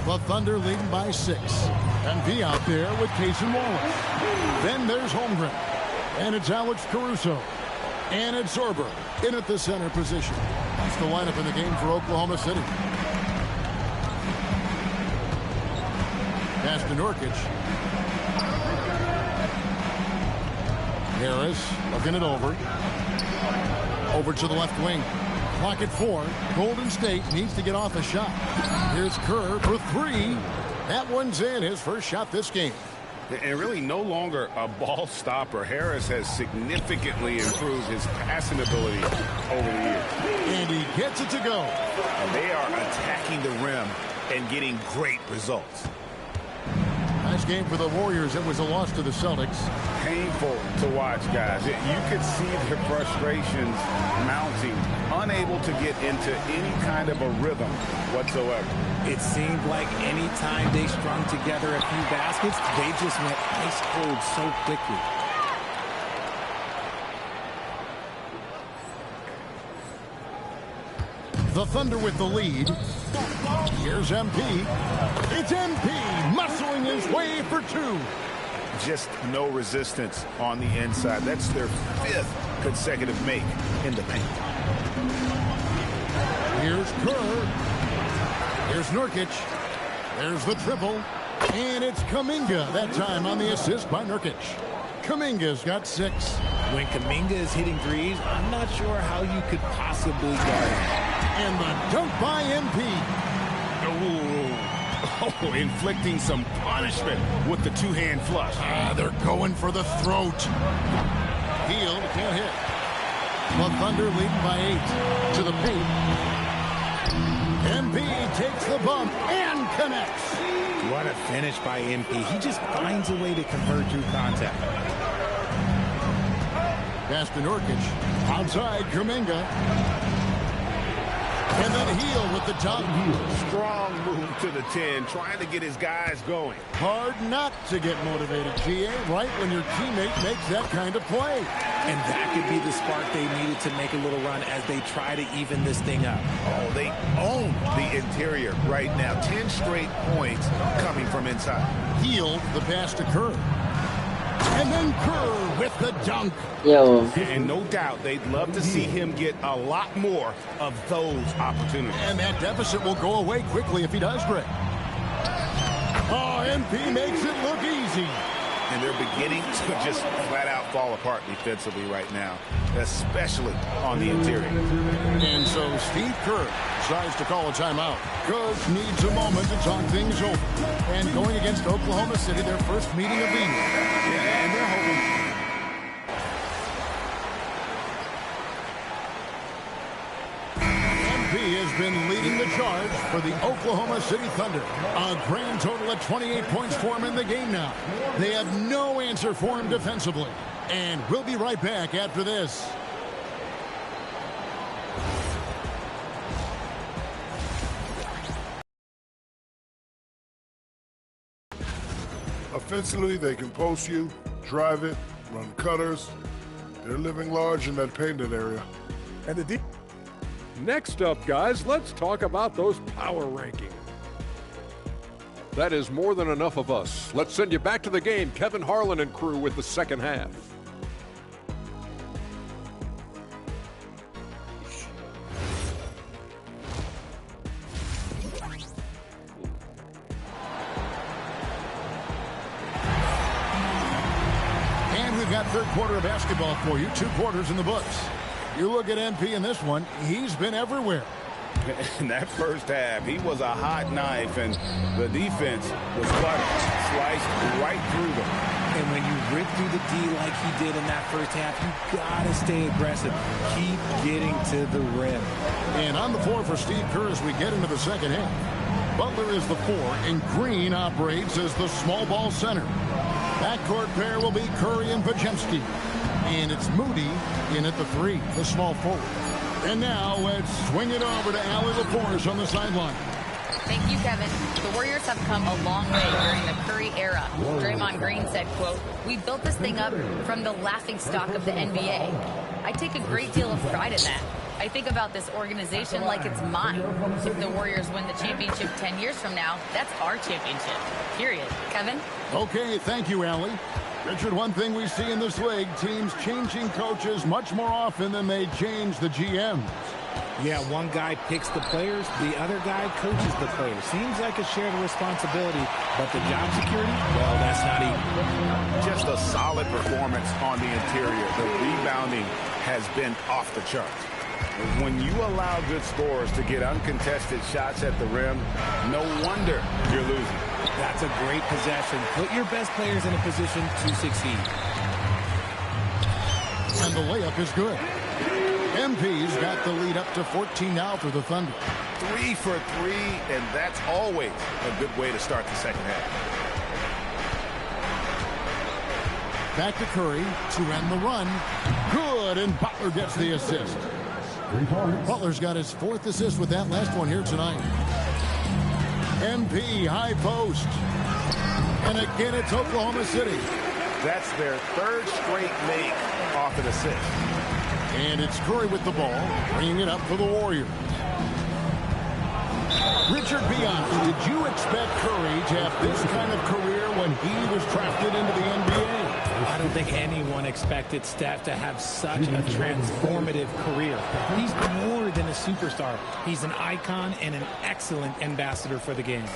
Speaker 15: The Thunder leading by 6. MP out there with Cason Wallace. Then there's Holmgren. And it's Alex Caruso. And it's Sorber in at the center position. That's the lineup in the game for Oklahoma City. Pass to Nurkic. Harris looking it over. Over to the left wing. Clock at 4. Golden State needs to get off a shot. Here's Kerr for 3. That one's in, his first shot this game.
Speaker 21: And really no longer a ball stopper. Harris has significantly improved his passing ability over the years.
Speaker 15: And he gets it to go.
Speaker 21: And they are attacking the rim and getting great results.
Speaker 15: Nice game for the Warriors. It was a loss to the Celtics.
Speaker 21: Painful to watch, guys. You could see their frustrations mounting, unable to get into any kind of a rhythm whatsoever.
Speaker 22: It seemed like any time they strung together a few baskets, they just went ice cold so quickly.
Speaker 15: The Thunder with the lead. Here's MP. It's MP muscling his way for 2.
Speaker 21: Just no resistance on the inside. That's their 5th consecutive make in the paint.
Speaker 15: Here's Kerr. Here's Nurkic. There's the triple. And it's Kuminga that time on the assist by Nurkic. Kuminga's got 6.
Speaker 22: When Kuminga is hitting threes, I'm not sure how you could possibly guard him.
Speaker 15: And the dunk by MP.
Speaker 21: Oh, inflicting some punishment with the two-hand flush.
Speaker 15: They're going for the throat. Hield can't hit. The Thunder leading by 8 to the paint. MP takes the bump and connects.
Speaker 22: What a finish by MP. He just finds a way to convert through contact.
Speaker 15: Pass to Nurkic. Outside, Kuminga. And then Heel with the top.
Speaker 21: Strong move to the 10, trying to get his guys going.
Speaker 15: Hard not to get motivated, GA, right when your teammate makes that kind of play.
Speaker 22: And that could be the spark they needed to make a little run as they try to even this thing up.
Speaker 21: Oh, they own the interior right now. 10 straight points coming from inside.
Speaker 15: Heel, the pass to Kerr. And then Kerr with the dunk.
Speaker 6: Yo.
Speaker 21: And no doubt they'd love to see him get a lot more of those opportunities.
Speaker 15: And that deficit will go away quickly if he does, Greg. Oh, MP makes it look easy.
Speaker 21: And they're beginning to just flat out fall apart defensively right now, especially on the interior.
Speaker 15: And so Steve Kerr decides to call a timeout. Coach needs a moment to talk things over. And going against Oklahoma City, their first meeting of the year.
Speaker 21: Yeah, and they're hoping.
Speaker 15: MP has been leading the charge for the Oklahoma City Thunder. A grand total of 28 points for him in the game now. They have no answer for him defensively. And we'll be right back after this.
Speaker 10: Offensively, they can post you, drive it, run cutters. They're living large in that painted area.
Speaker 9: And the deep.
Speaker 8: Next up, guys, let's talk about those power rankings. That is more than enough of us. Let's send you back to the game. Kevin Harlan and crew with the second half.
Speaker 15: And we've got third quarter of basketball for you. 2 quarters in the books. You look at MP in this one, he's been everywhere.
Speaker 21: In that first half, he was a hot knife, and the defense was cluttered, sliced right through them.
Speaker 22: And when you rip through the D like he did in that first half, you gotta stay aggressive. Keep getting to the rim.
Speaker 15: And on the floor for Steve Kerr as we get into the second half. Butler is the 4, and Green operates as the small ball center. Backcourt pair will be Curry and Podziemski. And it's Moody in at the 3, the small forward. And now let's swing it over to Allie LaForce on the sideline.
Speaker 4: Thank you, Kevin. The Warriors have come a long way during the Curry era. Draymond Green said, quote, "We built this thing up from the laughingstock of the NBA. I take a great deal of pride in that. I think about this organization like it's mine. If the Warriors win the championship 10 years from now, that's our championship. Period." Kevin?
Speaker 15: Okay, thank you, Allie. Richard, one thing we see in this league, teams changing coaches much more often than they change the GMs.
Speaker 22: Yeah, one guy picks the players, the other guy coaches the players. Seems like a shared responsibility, but the job security, well, that's not even.
Speaker 21: Just a solid performance on the interior. The rebounding has been off the charts. When you allow good scorers to get uncontested shots at the rim, no wonder you're losing.
Speaker 22: That's a great possession. Put your best players in a position to succeed.
Speaker 15: And the layup is good. MP's got the lead up to 14 now for the Thunder.
Speaker 21: 3 for 3, and that's always a good way to start the second half.
Speaker 15: Back to Curry to end the run. Good, and Butler gets the assist. Butler's got his 4th assist with that last one here tonight. MP, high post. And again, it's Oklahoma City.
Speaker 21: That's their 3rd straight make off an assist.
Speaker 15: And it's Curry with the ball, bringing it up for the Warriors. Richard, be honest, did you expect Curry to have this kind of career when he was drafted into the NBA?
Speaker 22: I don't think anyone expected Steph to have such a transformative career. He's more than a superstar. He's an icon and an excellent ambassador for the game.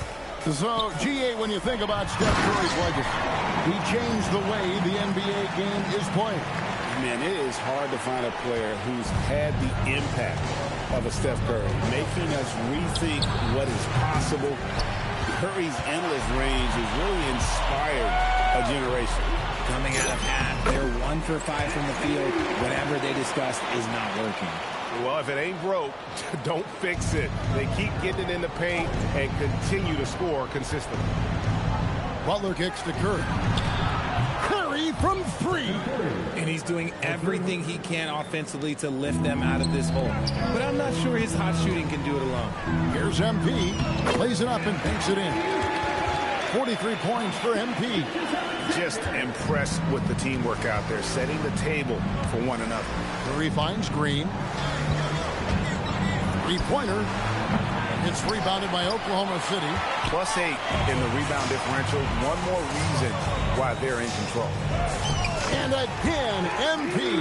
Speaker 15: So, GA, when you think about Steph Curry's legacy, he changed the way the NBA game is played.
Speaker 21: Man, it is hard to find a player who's had the impact of a Steph Curry, making us rethink what is possible. Curry's endless range has really inspired a generation.
Speaker 22: coming out of half. They're 1 for 5 from the field. Whatever they discussed is not working.
Speaker 3: Well, if it ain't broke, don't fix it. They keep getting it in the paint and continue to score consistently.
Speaker 15: Butler kicks to Curry. Curry from 3.
Speaker 22: And he's doing everything he can offensively to lift them out of this hole. But I'm not sure his hot shooting can do it alone.
Speaker 15: Here's MP. Plays it up and banks it in. 43 points for MP.
Speaker 21: Just impressed with the teamwork out there, setting the table for one another.
Speaker 15: Curry finds Green. 3-pointer. It's rebounded by Oklahoma City.
Speaker 21: +8 in the rebound differential. One more reason why they're in control.
Speaker 15: And again, MP.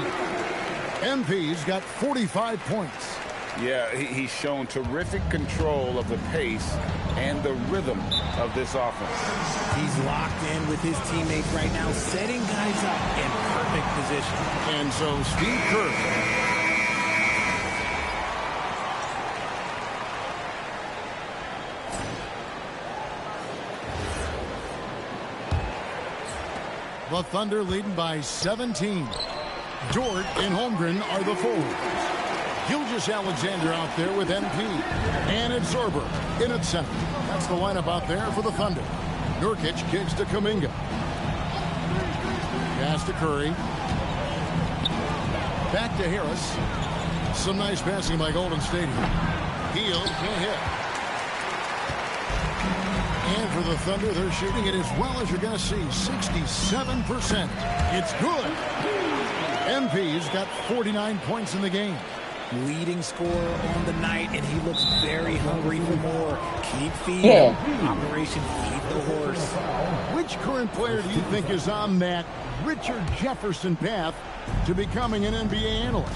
Speaker 15: MP's got 45 points.
Speaker 21: Yeah, he's shown terrific control of the pace and the rhythm of this offense.
Speaker 22: He's locked in with his teammates right now, setting guys up in perfect position.
Speaker 15: And so Steve Kerr. The Thunder leading by 17. Dort and Holmgren are the forwards. Gilgeous-Alexander out there with MP. And it's Zorber in at center. That's the lineup out there for the Thunder. Nurkic kicks to Kuminga. Pass to Curry. Back to Harris. Some nice passing by Golden State here. Heel can't hit. And for the Thunder, they're shooting it as well as you're going to see. 67%. It's good. MP's got 49 points in the game.
Speaker 22: Leading scorer on the night, and he looks very hungry for more. Keep feeding. Operation Feed the Horse.
Speaker 15: Which current player do you think is on that Richard Jefferson path to becoming an NBA analyst?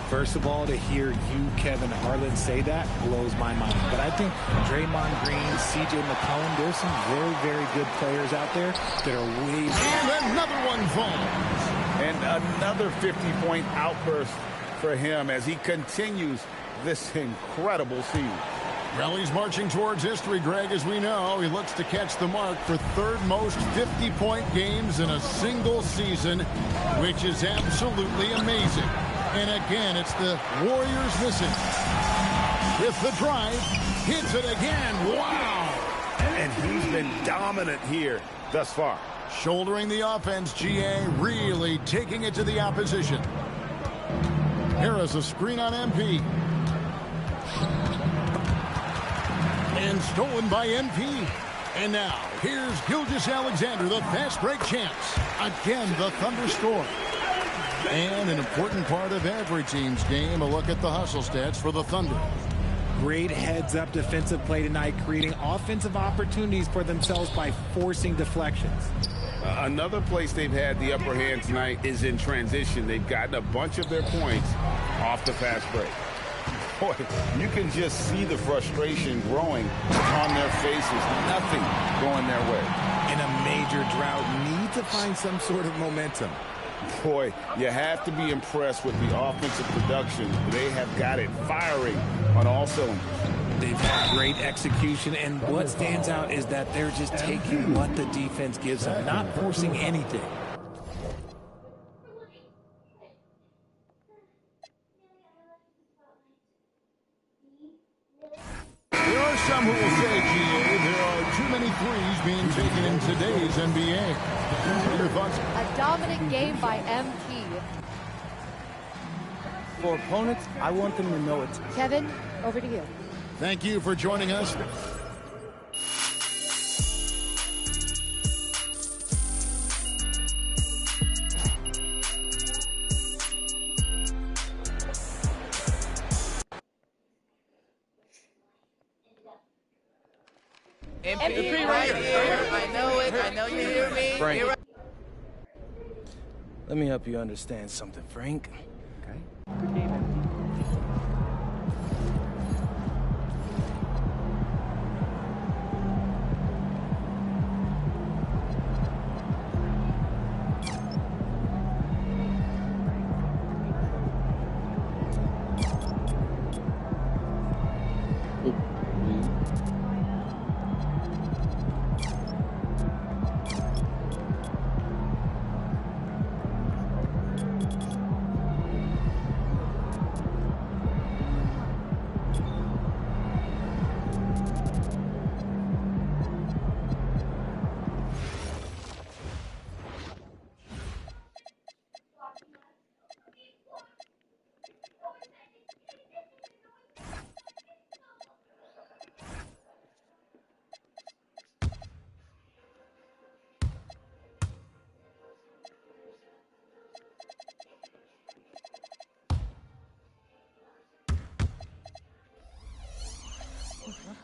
Speaker 22: First of all, to hear you, Kevin Harlan, say that blows my mind. But I think Draymond Green, C.J. McCollum, there's some very, very good players out there that are way...
Speaker 15: And another one falls.
Speaker 21: And another 50-point outburst for him as he continues this incredible season.
Speaker 15: Rally's marching towards history, Greg, as we know. He looks to catch the mark for third most 50-point games in a single season, which is absolutely amazing. And again, it's the Warriors missing. With the drive, hits it again. Wow!
Speaker 21: And he's been dominant here thus far.
Speaker 15: Shouldering the offense, GA really taking it to the opposition. Harris a screen on MP. And stolen by MP. And now, here's Gilgeous-Alexander, the fast break champs. Again, the Thunder score. And an important part of every team's game, a look at the hustle stats for the Thunder.
Speaker 22: Great heads-up defensive play tonight, creating offensive opportunities for themselves by forcing deflections.
Speaker 21: Another place they've had the upper hand tonight is in transition. They've gotten a bunch of their points off the fast break. Boy, you can just see the frustration growing on their faces. Nothing going their way.
Speaker 22: In a major drought, need to find some sort of momentum.
Speaker 21: Boy, you have to be impressed with the offensive production. They have got it firing on all cylinders.
Speaker 22: They've had great execution, and what stands out is that they're just taking what the defense gives them, not forcing anything.
Speaker 15: There are some who will say, GA, there are too many threes being taken in today's NBA. What are your thoughts?
Speaker 11: A dominant game by MP.
Speaker 1: For opponents, I want them to know it.
Speaker 11: Kevin, over to you.
Speaker 15: Thank you for joining us.
Speaker 5: MP right here. I know it. I know you hear me.
Speaker 1: Frank, let me help you understand something, Frank. Okay.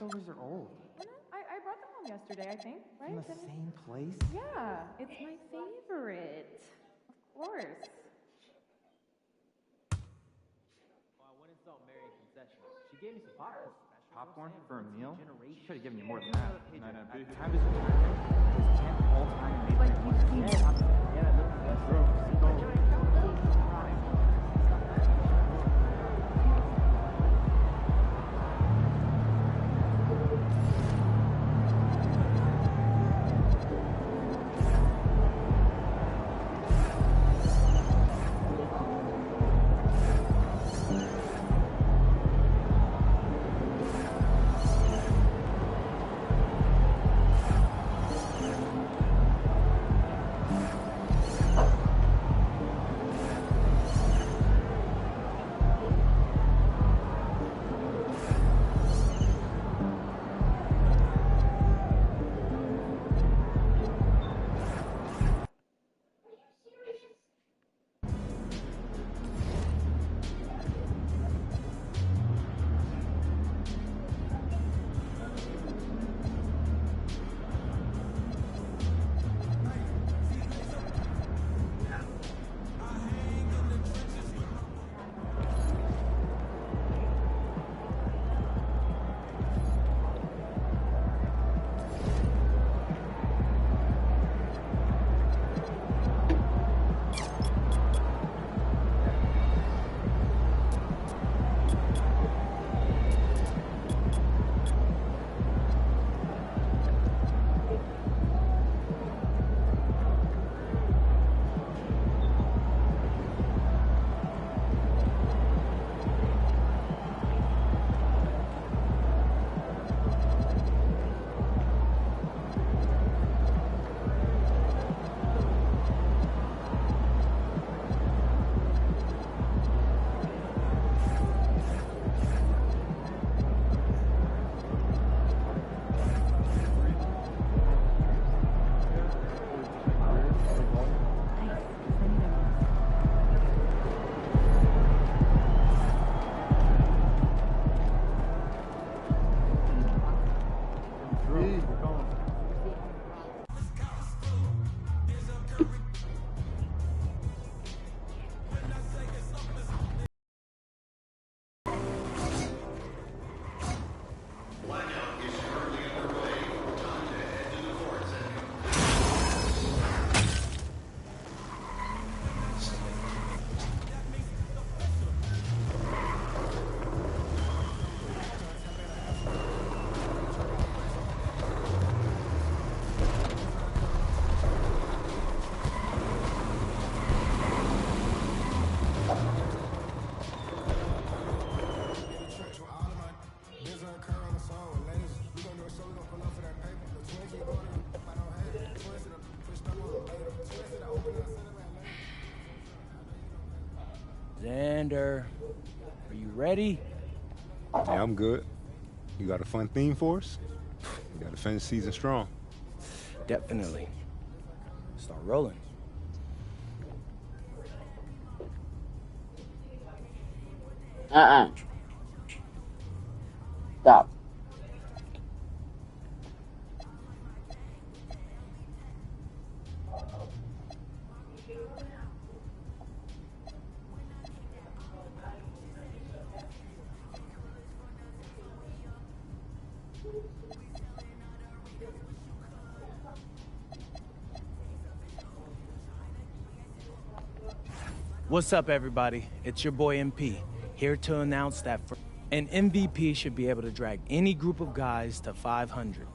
Speaker 7: leftovers are old.
Speaker 20: I brought them home yesterday, I think, right?
Speaker 7: From the same place?
Speaker 20: Yeah, it's my favorite. Of course.
Speaker 7: Well, I went and saw Mary concession. She gave me some popcorn. Popcorn for a meal? She should have given me more than that. Time is all-time amazing.
Speaker 1: Xander, are you ready?
Speaker 14: Yeah, I'm good. You got a fun theme for us? You got to finish the season strong.
Speaker 1: Definitely. Start rolling.
Speaker 6: Stop.
Speaker 1: What's up, everybody? It's your boy MP, here to announce that an MVP should be able to drag any group of guys to 500.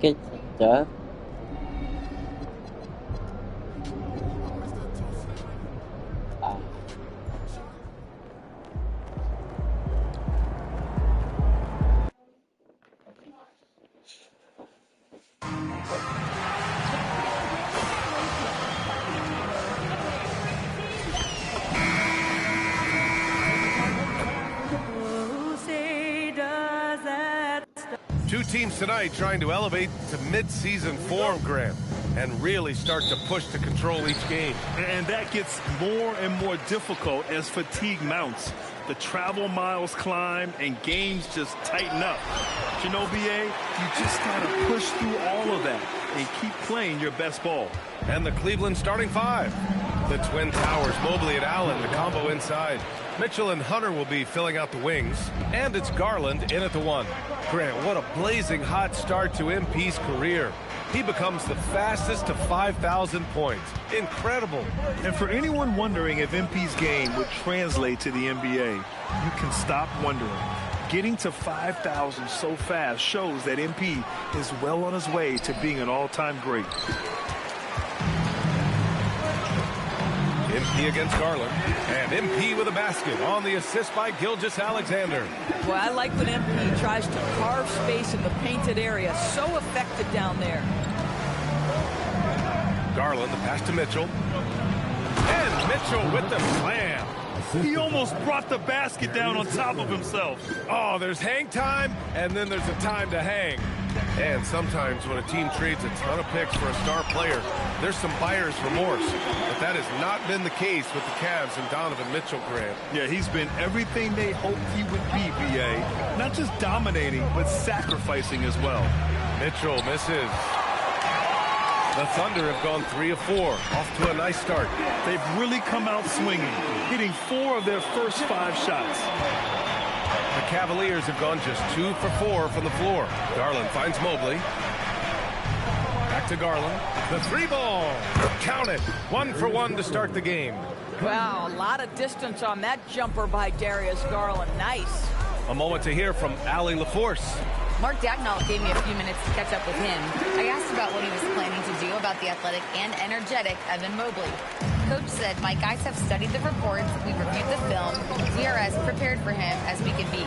Speaker 6: Good stuff.
Speaker 3: teams tonight trying to elevate to mid-season form, Grant, and really start to push to control each game.
Speaker 2: And that gets more and more difficult as fatigue mounts. The travel miles climb and games just tighten up. But you know, BA, you just got to push through all of that and keep playing your best ball.
Speaker 3: And the Cleveland starting five. The Twin Towers, Mobley and Allen, the combo inside. Mitchell and Hunter will be filling out the wings. And it's Garland in at the one. Grant, what a blazing hot start to MP's career. He becomes the fastest to 5,000 points. Incredible.
Speaker 2: And for anyone wondering if MP's game would translate to the NBA, you can stop wondering. Getting to 5,000 so fast shows that MP is well on his way to being an all-time great.
Speaker 3: MP against Garland. And MP with a basket on the assist by Gilgeous-Alexander.
Speaker 5: Well, I like when MP tries to carve space in the painted area. So effective down there.
Speaker 3: Garland, the pass to Mitchell. And Mitchell with the slam.
Speaker 2: He almost brought the basket down on top of himself.
Speaker 3: Oh, there's hang time, and then there's a time to hang. And sometimes when a team trades a ton of picks for a star player, there's some buyer's remorse. But that has not been the case with the Cavs and Donovan Mitchell, Grant.
Speaker 2: Yeah, he's been everything they hoped he would be, BA. Not just dominating, but sacrificing as well.
Speaker 3: Mitchell misses. The Thunder have gone 3 of 4, off to a nice start.
Speaker 2: They've really come out swinging, hitting 4 of their first 5 shots.
Speaker 3: The Cavaliers have gone just 2 for 4 from the floor. Garland finds Mobley. Back to Garland. The 3-ball. Count it. 1 for 1 to start the game.
Speaker 5: Wow, a lot of distance on that jumper by Darius Garland. Nice.
Speaker 3: A moment to hear from Allie LaForce.
Speaker 4: Mark Dagnall gave me a few minutes to catch up with him. I asked about what he was planning to do about the athletic and energetic Evan Mobley. Coach said, my guys have studied the reports, we've reviewed the film, we are as prepared for him as we can be.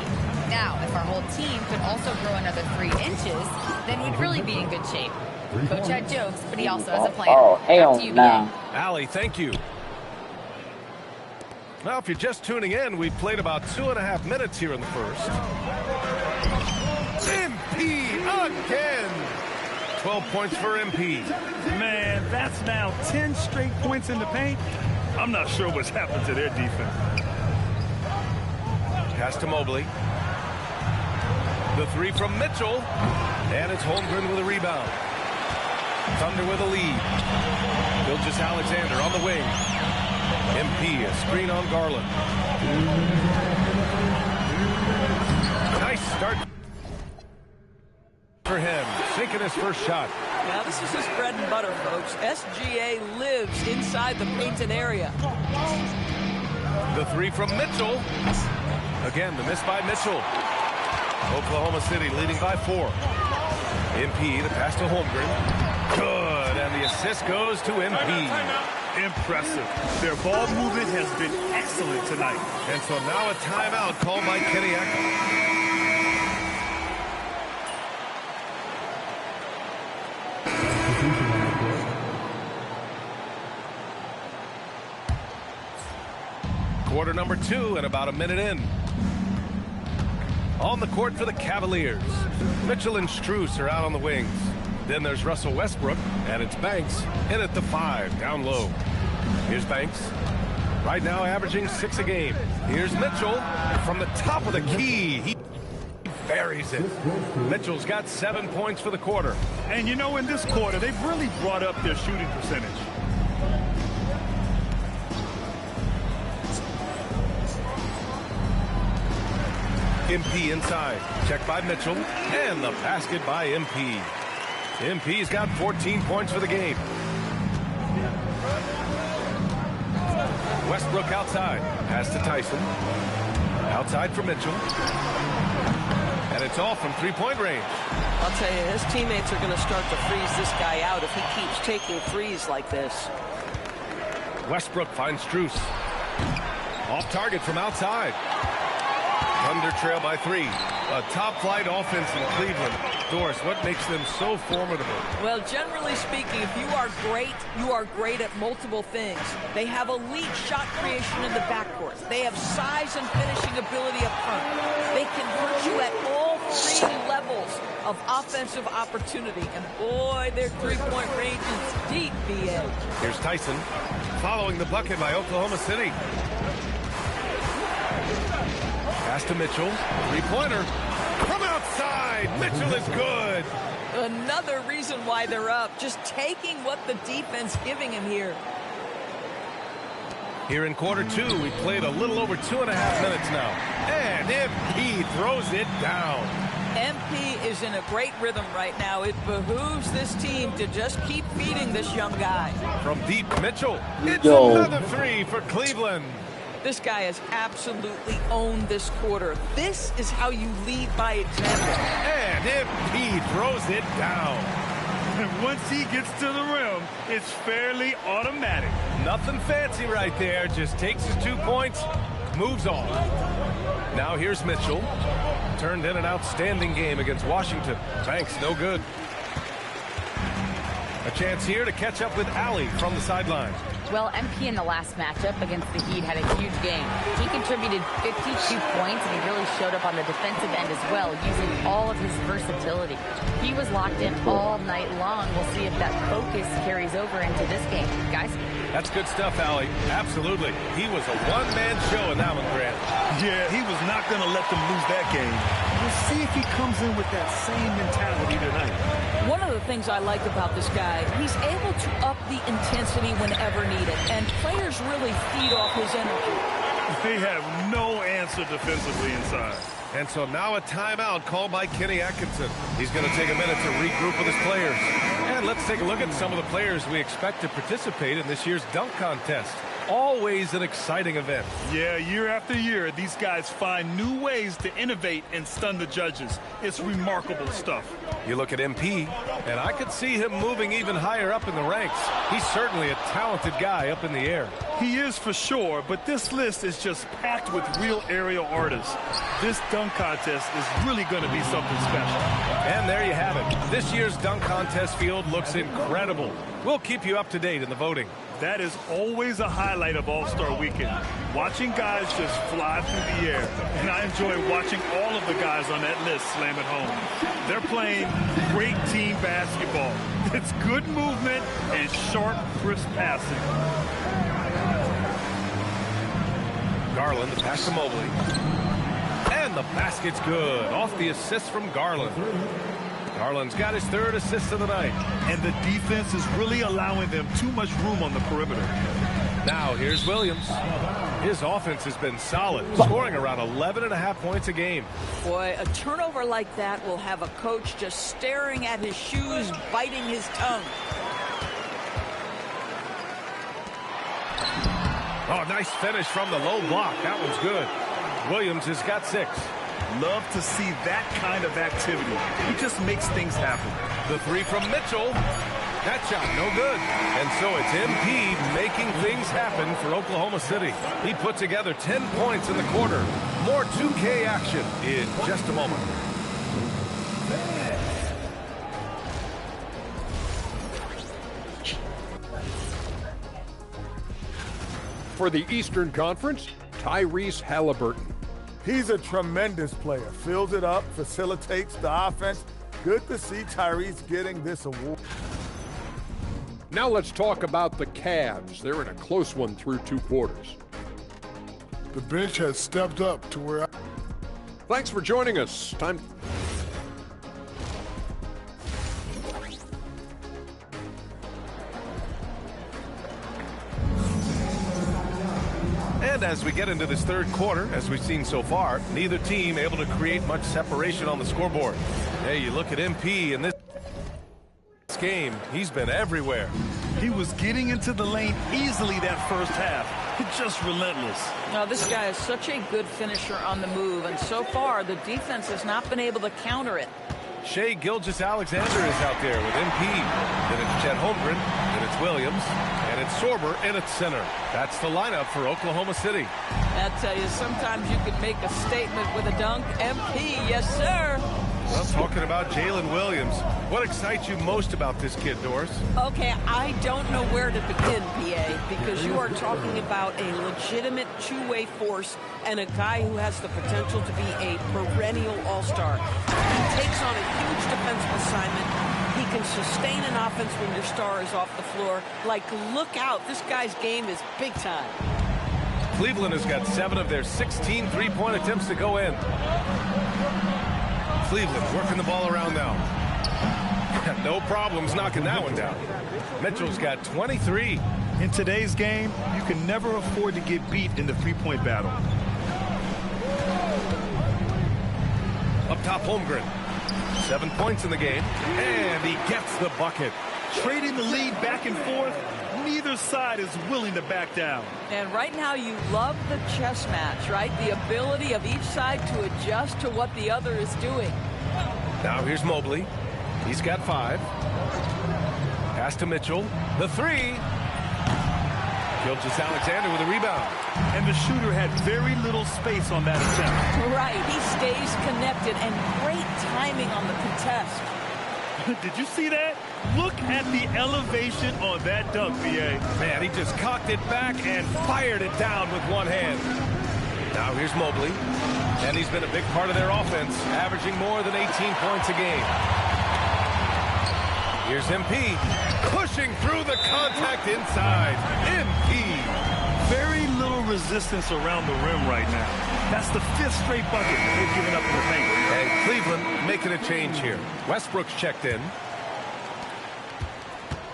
Speaker 4: Now, if our whole team could also grow another 3 inches, then we'd really be in good shape. Coach had jokes, but he also has a plan. Back to you, BA.
Speaker 3: Allie, thank you. Well, if you're just tuning in, we've played about 2.5 minutes here in the first. MP again. 12 points for MP.
Speaker 2: Man, that's now 10 straight points in the paint. I'm not sure what's happened to their defense.
Speaker 3: Pass to Mobley. The 3 from Mitchell. And it's Holmgren with a rebound. Thunder with a lead. Gilgeous-Alexander on the wing. MP, a screen on Garland. Nice start for him, sinking his first shot.
Speaker 5: Now this is his bread and butter, folks. SGA lives inside the painted area.
Speaker 3: The 3 from Mitchell. Again, the miss by Mitchell. Oklahoma City leading by 4. MP, the pass to Holmgren. Good, and the assist goes to MP.
Speaker 2: Impressive. Their ball movement has been excellent tonight.
Speaker 3: And so now a timeout called by Kenny Echo. Quarter number 2 and about a minute in. On the court for the Cavaliers. Mitchell and Strus are out on the wings. Then there's Russell Westbrook, and it's Banks in at the 5, down low. Here's Banks. Right now averaging 6 a game. Here's Mitchell from the top of the key. He buries it. Mitchell's got 7 points for the quarter.
Speaker 2: And you know, in this quarter, they've really brought up their shooting percentage.
Speaker 3: MP inside. Checked by Mitchell. And the basket by MP. MP's got 14 points for the game. Westbrook outside. Pass to Tyson. Outside for Mitchell. And it's off from 3-point range.
Speaker 5: I'll tell you, his teammates are going to start to freeze this guy out if he keeps taking threes like this.
Speaker 3: Westbrook finds Strus. Off target from outside. Thunder trail by 3. A top-flight offense in Cleveland. Doris, what makes them so formidable?
Speaker 5: Well, generally speaking, if you are great at multiple things. They have elite shot creation in the backcourt. They have size and finishing ability up front. They can hurt you at all 3 levels of offensive opportunity. And boy, their three-point range is deep, BA.
Speaker 3: Here's Tyson following the bucket by Oklahoma City. Pass to Mitchell. Three-pointer from outside. Mitchell is good.
Speaker 5: Another reason why they're up. Just taking what the defense giving him here.
Speaker 3: Here in quarter two, we played a little over 2.5 minutes now. And MP throws it down.
Speaker 5: MP is in a great rhythm right now. It behooves this team to just keep feeding this young guy.
Speaker 3: From deep, Mitchell. It's another three for Cleveland.
Speaker 5: This guy has absolutely owned this quarter. This is how you lead by example.
Speaker 3: And MP throws it down.
Speaker 2: And once he gets to the rim, it's fairly automatic.
Speaker 3: Nothing fancy right there. Just takes his 2 points, moves on. Now here's Mitchell. Turned in an outstanding game against Washington. Banks, no good. A chance here to catch up with Allie from the sideline.
Speaker 4: Well, MP in the last matchup against the Heat had a huge game. He contributed 52 points, and he really showed up on the defensive end as well, using all of his versatility. He was locked in all night long. We'll see if that focus carries over into this game. Guys?
Speaker 3: That's good stuff, Allie. Absolutely. He was a one-man show in that one, Grant.
Speaker 2: Yeah, he was not going to let them lose that game. We'll see if he comes in with that same mentality tonight.
Speaker 5: One of the things I like about this guy, he's able to up the intensity whenever needed, and players really feed off his energy.
Speaker 2: They have no answer defensively inside.
Speaker 3: And so now a timeout called by Kenny Atkinson. He's going to take a minute to regroup with his players. And let's take a look at some of the players we expect to participate in this year's dunk contest. Always an exciting event.
Speaker 2: Yeah, year after year, these guys find new ways to innovate and stun the judges. It's remarkable stuff.
Speaker 3: You look at MP, and I could see him moving even higher up in the ranks. He's certainly a talented guy up in the air.
Speaker 2: He is for sure, but this list is just packed with real aerial artists. This dunk contest is really going to be something special.
Speaker 3: And there you have it. This year's dunk contest field looks incredible. We'll keep you up to date in the voting.
Speaker 2: That is always a highlight of All-Star Weekend. Watching guys just fly through the air. And I enjoy watching all of the guys on that list slam it home. They're playing great team basketball. It's good movement and sharp, crisp passing.
Speaker 3: Garland, the pass to Mobley. And the basket's good. Off the assist from Garland. Garland's got his third assist of the night.
Speaker 2: And the defense is really allowing them too much room on the perimeter.
Speaker 3: Now here's Williams. His offense has been solid, scoring around 11.5 points a game.
Speaker 5: Boy, a turnover like that will have a coach just staring at his shoes, biting his tongue.
Speaker 3: Oh, nice finish from the low block. That one's good. Williams has got 6.
Speaker 2: Love to see that kind of activity. He just makes things happen.
Speaker 3: The three from Mitchell. That shot, no good. And so it's MP making things happen for Oklahoma City. He put together 10 points in the quarter. More 2K action in just a moment.
Speaker 8: For the Eastern Conference, Tyrese Halliburton.
Speaker 9: He's a tremendous player. Fills it up, facilitates the offense. Good to see Tyrese getting this award.
Speaker 8: Now let's talk about the Cavs. They're in a close one through 2 quarters.
Speaker 10: The bench has stepped up to where
Speaker 8: Thanks for joining us. Time.
Speaker 3: And as we get into this third quarter, as we've seen so far, neither team able to create much separation on the scoreboard. Hey, you look at MP in this game, he's been everywhere.
Speaker 2: He was getting into the lane easily that first half. Just relentless.
Speaker 5: Now, this guy is such a good finisher on the move, and so far the defense has not been able to counter it.
Speaker 3: Shai Gilgeous-Alexander is out there with MP. Then it's Chet Holmgren, then it's Williams, and it's Sorber in its center. That's the lineup for Oklahoma City.
Speaker 5: I tell you, sometimes you can make a statement with a dunk. MP, yes, sir.
Speaker 3: Well, talking about Jalen Williams, what excites you most about this kid, Doris?
Speaker 5: Okay, I don't know where to begin, PA, because you are talking about a legitimate two-way force and a guy who has the potential to be a perennial all-star. He takes on a huge defensive assignment. He can sustain an offense when your star is off the floor. Like, look out. This guy's game is big time.
Speaker 3: Cleveland has got 7 of their 16 three-point attempts to go in. Cleveland working the ball around now. No problems knocking that one down. Mitchell's got 23.
Speaker 2: In today's game, you can never afford to get beat in the three-point battle.
Speaker 3: Up top, Holmgren. 7 points in the game, and he gets the bucket.
Speaker 2: Trading the lead back and forth, neither side is willing to back down.
Speaker 5: And right now you love the chess match, right? The ability of each side to adjust to what the other is doing.
Speaker 3: Now here's Mobley. He's got 5. Pass to Mitchell. The 3. Gilgeous-Alexander with a rebound.
Speaker 2: And the shooter had very little space on that attempt.
Speaker 5: Right, he stays connected, and great timing on the contest.
Speaker 2: Did you see that? Look at the elevation on that dunk, BA.
Speaker 3: Man, he just cocked it back and fired it down with one hand. Now here's Mobley, and he's been a big part of their offense, averaging more than 18 points a game. Here's MP, pushing through the contact inside. MP.
Speaker 2: Very little resistance around the rim right now. That's the 5th straight bucket they've given up in the paint.
Speaker 3: And Cleveland making a change here. Westbrook's checked in.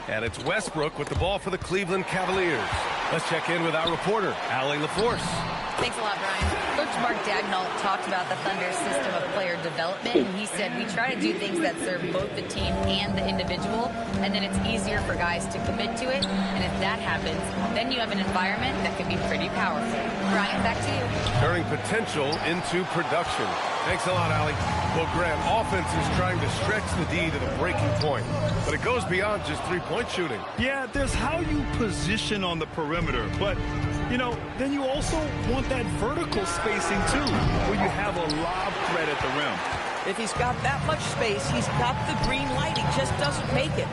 Speaker 3: And it's Westbrook with the ball for the Cleveland Cavaliers. Let's check in with our reporter, Allie LaForce.
Speaker 4: Thanks a lot, Brian. Coach Mark Dagnall talked about the Thunder's system of player development, and he said, we try to do things that serve both the team and the individual, and then it's easier for guys to commit to it, and if that happens, then you have an environment that can be pretty powerful. Brian, back to you.
Speaker 3: Turning potential into production. Thanks a lot, Allie. Well, Graham, offense is trying to stretch the D to the breaking point, but it goes beyond just three-point shooting.
Speaker 2: Yeah, there's how you position on the perimeter, but you know, then you also want that vertical spacing too, where you have a lob threat at the rim.
Speaker 5: If he's got that much space, he's got the green light. He just doesn't make it.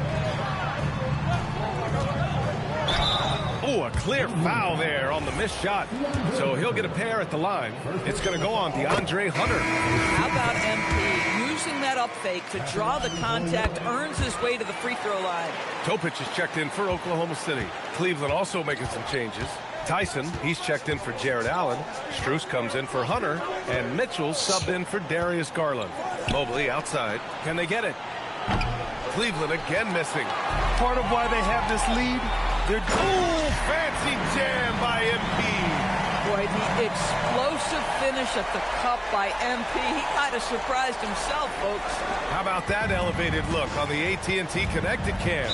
Speaker 3: Oh, a clear foul there on the missed shot. So he'll get a pair at the line. It's going to go on DeAndre Hunter.
Speaker 5: How about MP using that up fake to draw the contact, earns his way to the free throw line.
Speaker 3: Topic is checked in for Oklahoma City. Cleveland also making some changes. Tyson, he's checked in for Jared Allen. Strus comes in for Hunter. And Mitchell subbed in for Darius Garland. Mobley outside. Can they get it? Cleveland again missing.
Speaker 2: Part of why they have this lead, they're...
Speaker 3: Oh, fancy jam by MP.
Speaker 5: Boy, the explosive finish at the cup by MP. He might have surprised himself, folks.
Speaker 3: How about that elevated look on the AT&T Connected Cam?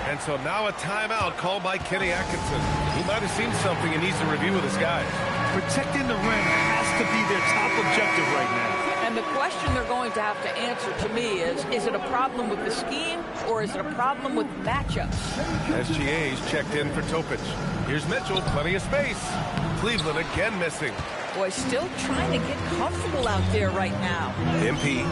Speaker 3: And so now a timeout called by Kenny Atkinson. He might have seen something and needs to review with his guys.
Speaker 2: Protecting the rim has to be their top objective right now.
Speaker 5: And the question they're going to have to answer to me is it a problem with the scheme or is it a problem with matchups?
Speaker 3: SGA's checked in for Topic. Here's Mitchell, plenty of space. Cleveland again missing.
Speaker 5: Boy, still trying to get comfortable out there right now.
Speaker 3: MP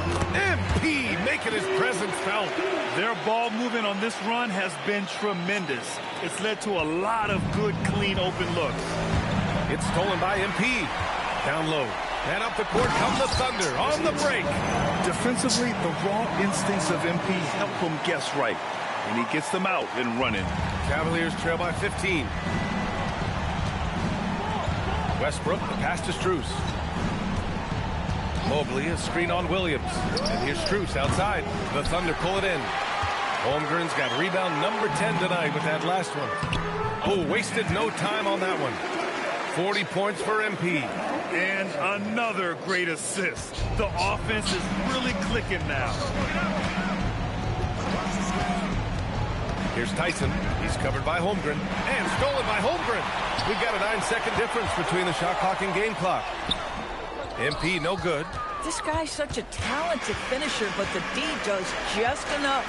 Speaker 3: making his presence felt.
Speaker 2: Their ball movement on this run has been tremendous. It's led to a lot of good, clean, open looks.
Speaker 3: It's stolen by MP. Down low. And up the court come the Thunder on the break.
Speaker 2: Defensively, the raw instincts of MP help him guess right. And he gets them out and running.
Speaker 3: Cavaliers trail by 15. Westbrook, the pass to Strus. Mobley, a screen on Williams. And here's Strus outside. The Thunder pull it in. Holmgren's got rebound number 10 tonight with that last one. Oh, wasted no time on that one. 40 points for MP.
Speaker 2: And another great assist. The offense is really clicking now.
Speaker 3: Here's Tyson. He's covered by Holmgren. And stolen by Holmgren. We've got a 9-second difference between the shot clock and game clock. MP, no good.
Speaker 5: This guy's such a talented finisher, but the D does just enough.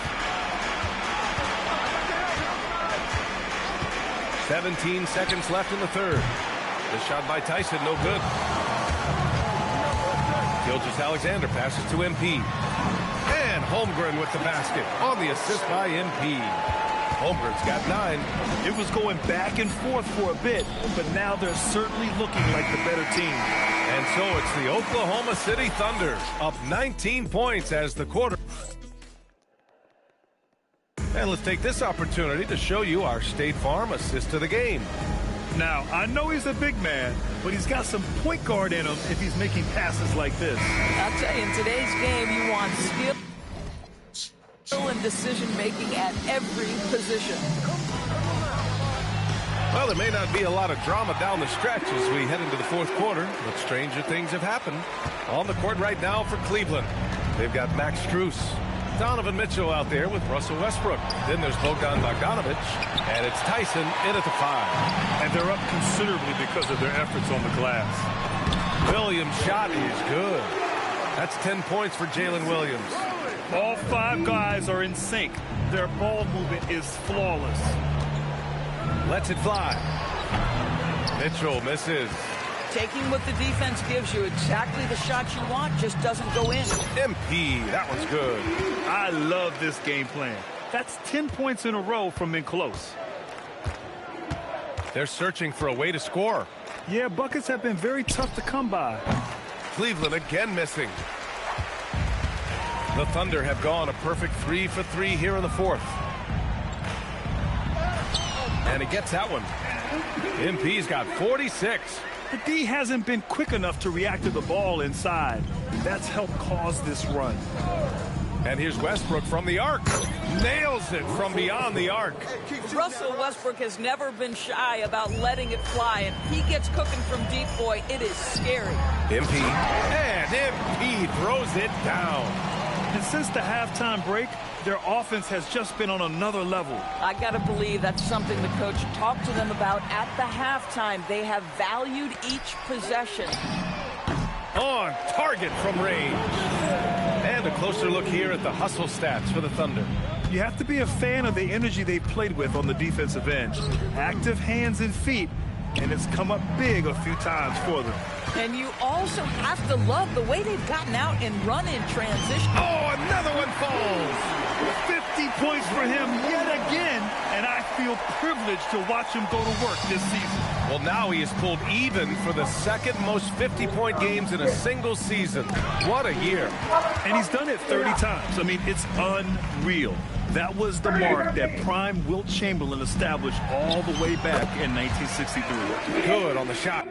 Speaker 3: 17 seconds left in the third. The shot by Tyson, no good. Gilgeous-Alexander passes to MP. And Holmgren with the basket on the assist by MP. Holmgren's got 9.
Speaker 2: It was going back and forth for a bit, but now they're certainly looking like the better team.
Speaker 3: And so it's the Oklahoma City Thunder up 19 points as the quarter. And let's take this opportunity to show you our State Farm assist to the game.
Speaker 2: Now, I know he's a big man, but he's got some point guard in him if he's making passes like this.
Speaker 5: I'll tell you, in today's game, you want skill and decision-making at every position.
Speaker 3: Well, there may not be a lot of drama down the stretch as we head into the fourth quarter, but stranger things have happened. On the court right now for Cleveland, they've got Max Strus, Donovan Mitchell out there with Russell Westbrook. Then there's Bogdan Bogdanovic, and it's Tyson in at the 5.
Speaker 2: And they're up considerably because of their efforts on the glass.
Speaker 3: Williams' shot is good. That's 10 points for Jalen Williams.
Speaker 2: All 5 guys are in sync. Their ball movement is flawless.
Speaker 3: Lets it fly. Mitchell misses.
Speaker 5: Taking what the defense gives you, exactly the shot you want, just doesn't go in.
Speaker 3: MP, that one's good.
Speaker 2: I love this game plan. That's 10 points in a row from in close.
Speaker 3: They're searching for a way to score.
Speaker 2: Yeah, buckets have been very tough to come by.
Speaker 3: Cleveland again missing. The Thunder have gone a perfect 3 for 3 here in the fourth. And he gets that one. MP's got 46.
Speaker 2: The D hasn't been quick enough to react to the ball inside. That's helped cause this run.
Speaker 3: And here's Westbrook from the arc. Nails it from beyond the arc.
Speaker 5: Russell Westbrook has never been shy about letting it fly, and he gets cooking from deep, boy. It is scary.
Speaker 3: MP. And MP throws it down.
Speaker 2: And since the halftime break, their offense has just been on another level.
Speaker 5: I got to believe that's something the coach talked to them about at the halftime. They have valued each possession.
Speaker 3: On target from range. And a closer look here at the hustle stats for the Thunder.
Speaker 2: You have to be a fan of the energy they've played with on the defensive end. Active hands and feet, and it's come up big a few times for them.
Speaker 5: And you also have to love the way they've gotten out and run in transition.
Speaker 3: Oh, another one falls.
Speaker 2: 50 points for him yet again, and I feel privileged to watch him go to work this season.
Speaker 3: Well, now he has pulled even for the second most 50-point games in a single season. What a year.
Speaker 2: And he's done it 30 times. I mean, it's unreal. That was the mark that prime Wilt Chamberlain established all the way back in 1963.
Speaker 3: Good on the shot.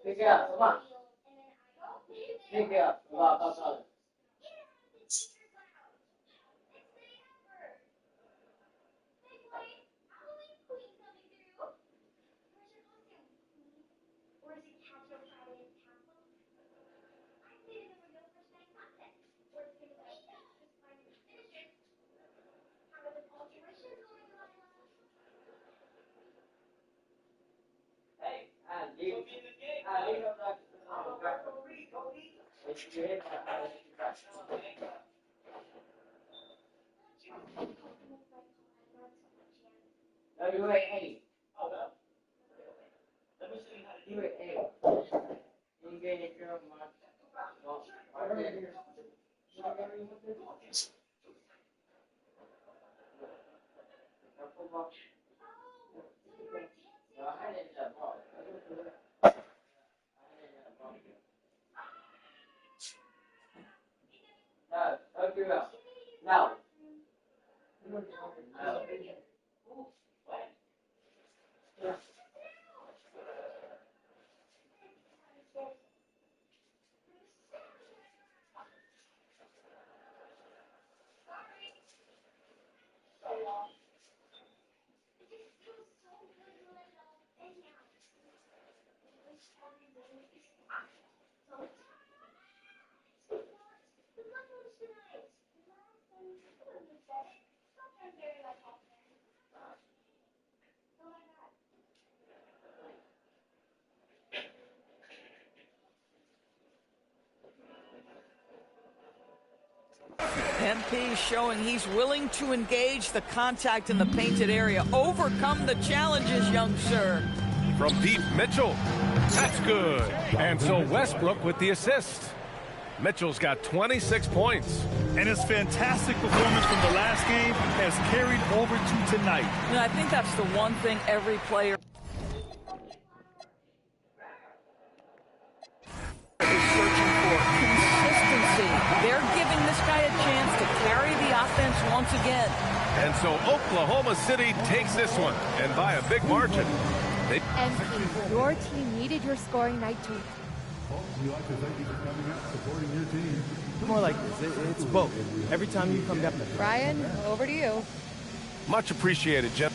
Speaker 6: Pick it up, come on. Pick it up. Come.
Speaker 5: MP showing he's willing to engage the contact in the painted area. Overcome the challenges, young sir.
Speaker 3: From deep, Mitchell. That's good. And so Westbrook with the assist. Mitchell's got 26 points.
Speaker 2: And his fantastic performance from the last game has carried over to tonight.
Speaker 5: And I think that's the one thing every player is searching for. Consistency. They're giving this guy a chance to carry the offense once again.
Speaker 3: And so Oklahoma City takes this one, and by a big margin.
Speaker 11: MP, your team needed your scoring night too.
Speaker 12: We'd like to thank you for coming out and supporting your team.
Speaker 1: More like this. It's both. Every time you come down.
Speaker 11: Ryan, over to you.
Speaker 3: Much appreciated, Jeff.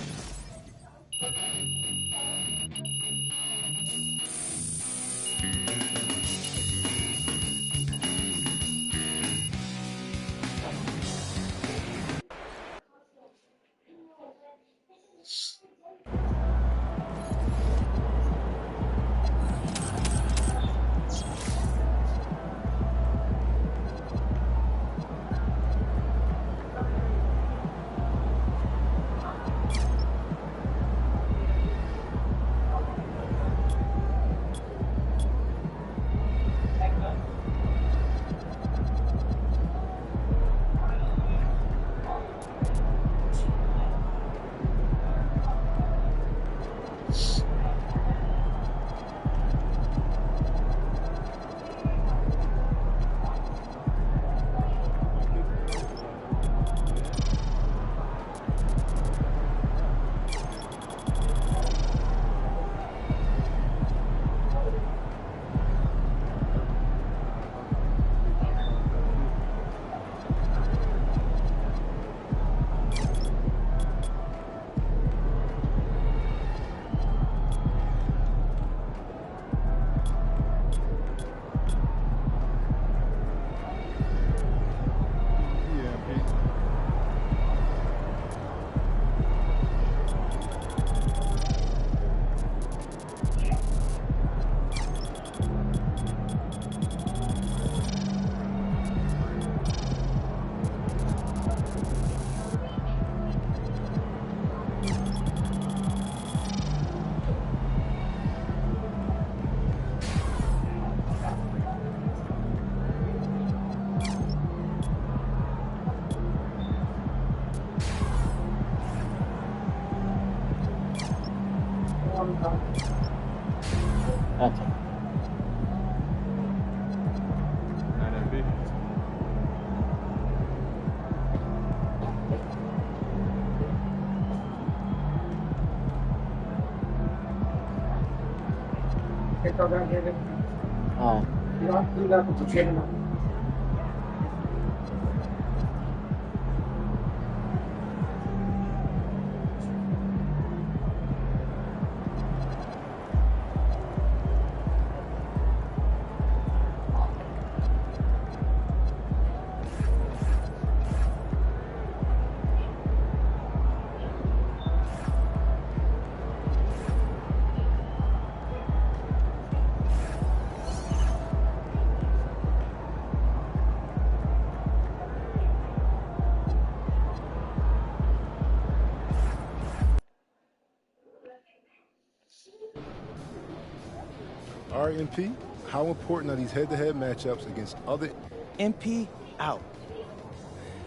Speaker 14: All right, MP, how important are these head-to-head matchups against other...
Speaker 1: MP out.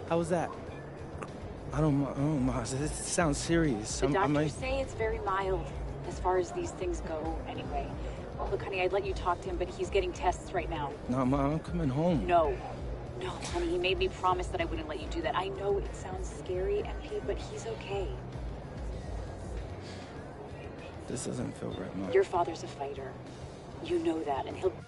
Speaker 1: How was that? I don't mind. This sounds serious.
Speaker 13: The doctors say it's very mild as far as these things go anyway. Oh, look, honey, I'd let you talk to him, but he's getting tests right now.
Speaker 1: No, Mom, I'm coming home.
Speaker 13: No, honey, he made me promise that I wouldn't let you do that. I know it sounds scary, MP, but he's okay.
Speaker 1: This doesn't feel right, Mom.
Speaker 13: Your father's a fighter. You know that, and he'll...
Speaker 6: Go.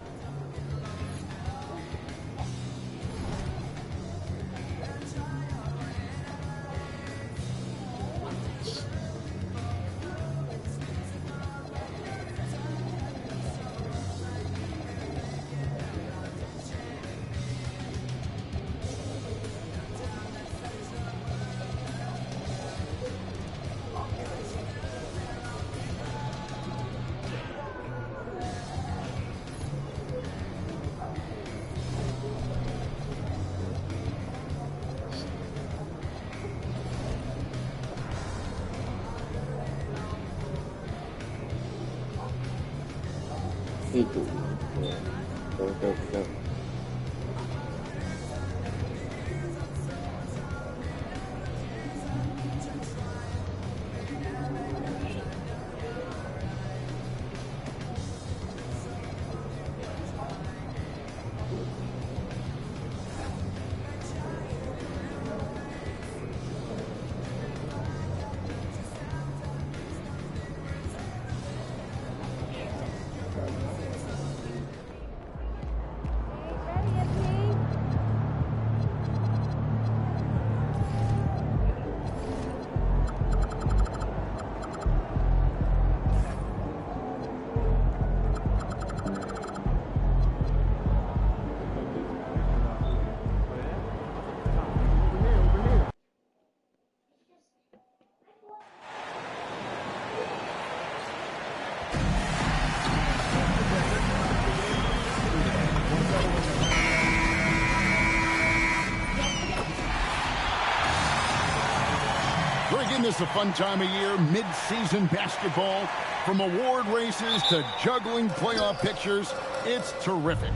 Speaker 15: This is a fun time of year, mid-season basketball, from award races to juggling playoff pictures. It's terrific.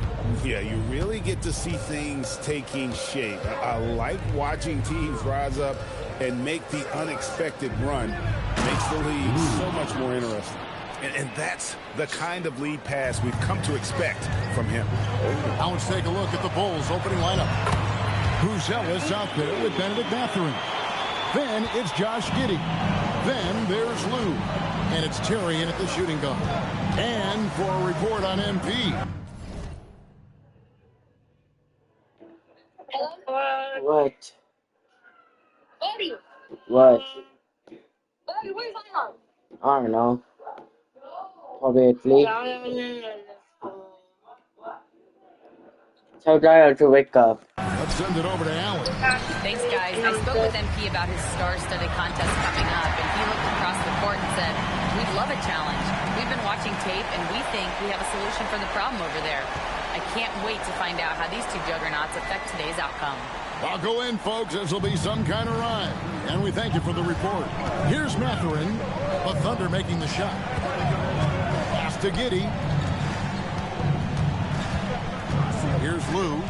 Speaker 21: Yeah, you really get to see things taking shape. I like watching teams rise up and make the unexpected run. Makes the league so much more interesting. And that's the kind of lead pass we've come to expect from him.
Speaker 15: Now let's take a look at the Bulls' opening lineup. Buzelis out there with Benedict Mathurin. Then it's Josh Giddey. Then there's Lou. And it's Terry in at the shooting guard. And for a report on MP.
Speaker 6: What?
Speaker 17: Buddy.
Speaker 6: What?
Speaker 17: Buddy, what are you talking about?
Speaker 6: I don't know. Obviously. So tired to wake up.
Speaker 15: Let's send it over to Allen.
Speaker 4: Thanks, guys. I spoke with MP about his star-studded contest coming up, and he looked across the court and said, "We'd love a challenge. We've been watching tape, and we think we have a solution for the problem over there." I can't wait to find out how these two juggernauts affect today's outcome.
Speaker 15: I'll go in, folks. This will be some kind of ride. And we thank you for the report. Here's Mathurin. The Thunder making the shot. Pass to Giddey. Here's Lou.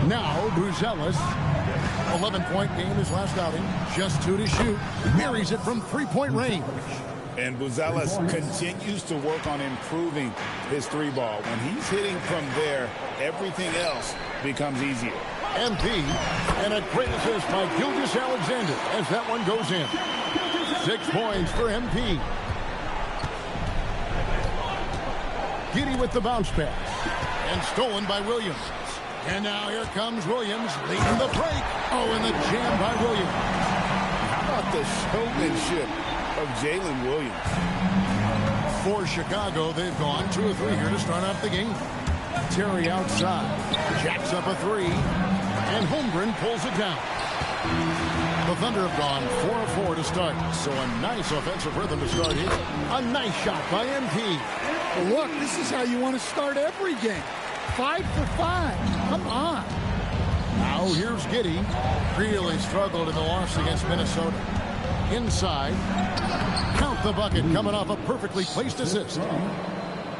Speaker 15: Now Buzelis. 11-point game his last outing. Just 2 to shoot. Marries it from 3-point range.
Speaker 21: And Buzelis continues to work on improving his three ball. When he's hitting from there, everything else becomes easier.
Speaker 15: MP, and a great assist by Gilgeous-Alexander as that one goes in. 6 points for MP. Giddey with the bounce pass. And stolen by Williams. And now here comes Williams leading the break. Oh, and the jam by Williams.
Speaker 21: How about the showmanship of Jalen Williams?
Speaker 15: For Chicago, they've gone 2 of 3 here to start off the game. Terry outside. Jacks up a 3. And Holmgren pulls it down. The Thunder have gone 4 of 4 to start. So a nice offensive rhythm to start here. A nice shot by MP.
Speaker 23: Well, look, this is how you want to start every game. 5 for 5. Come on.
Speaker 15: Now here's Giddey. Really struggled in the loss against Minnesota. Inside. Count the bucket coming off a perfectly placed assist.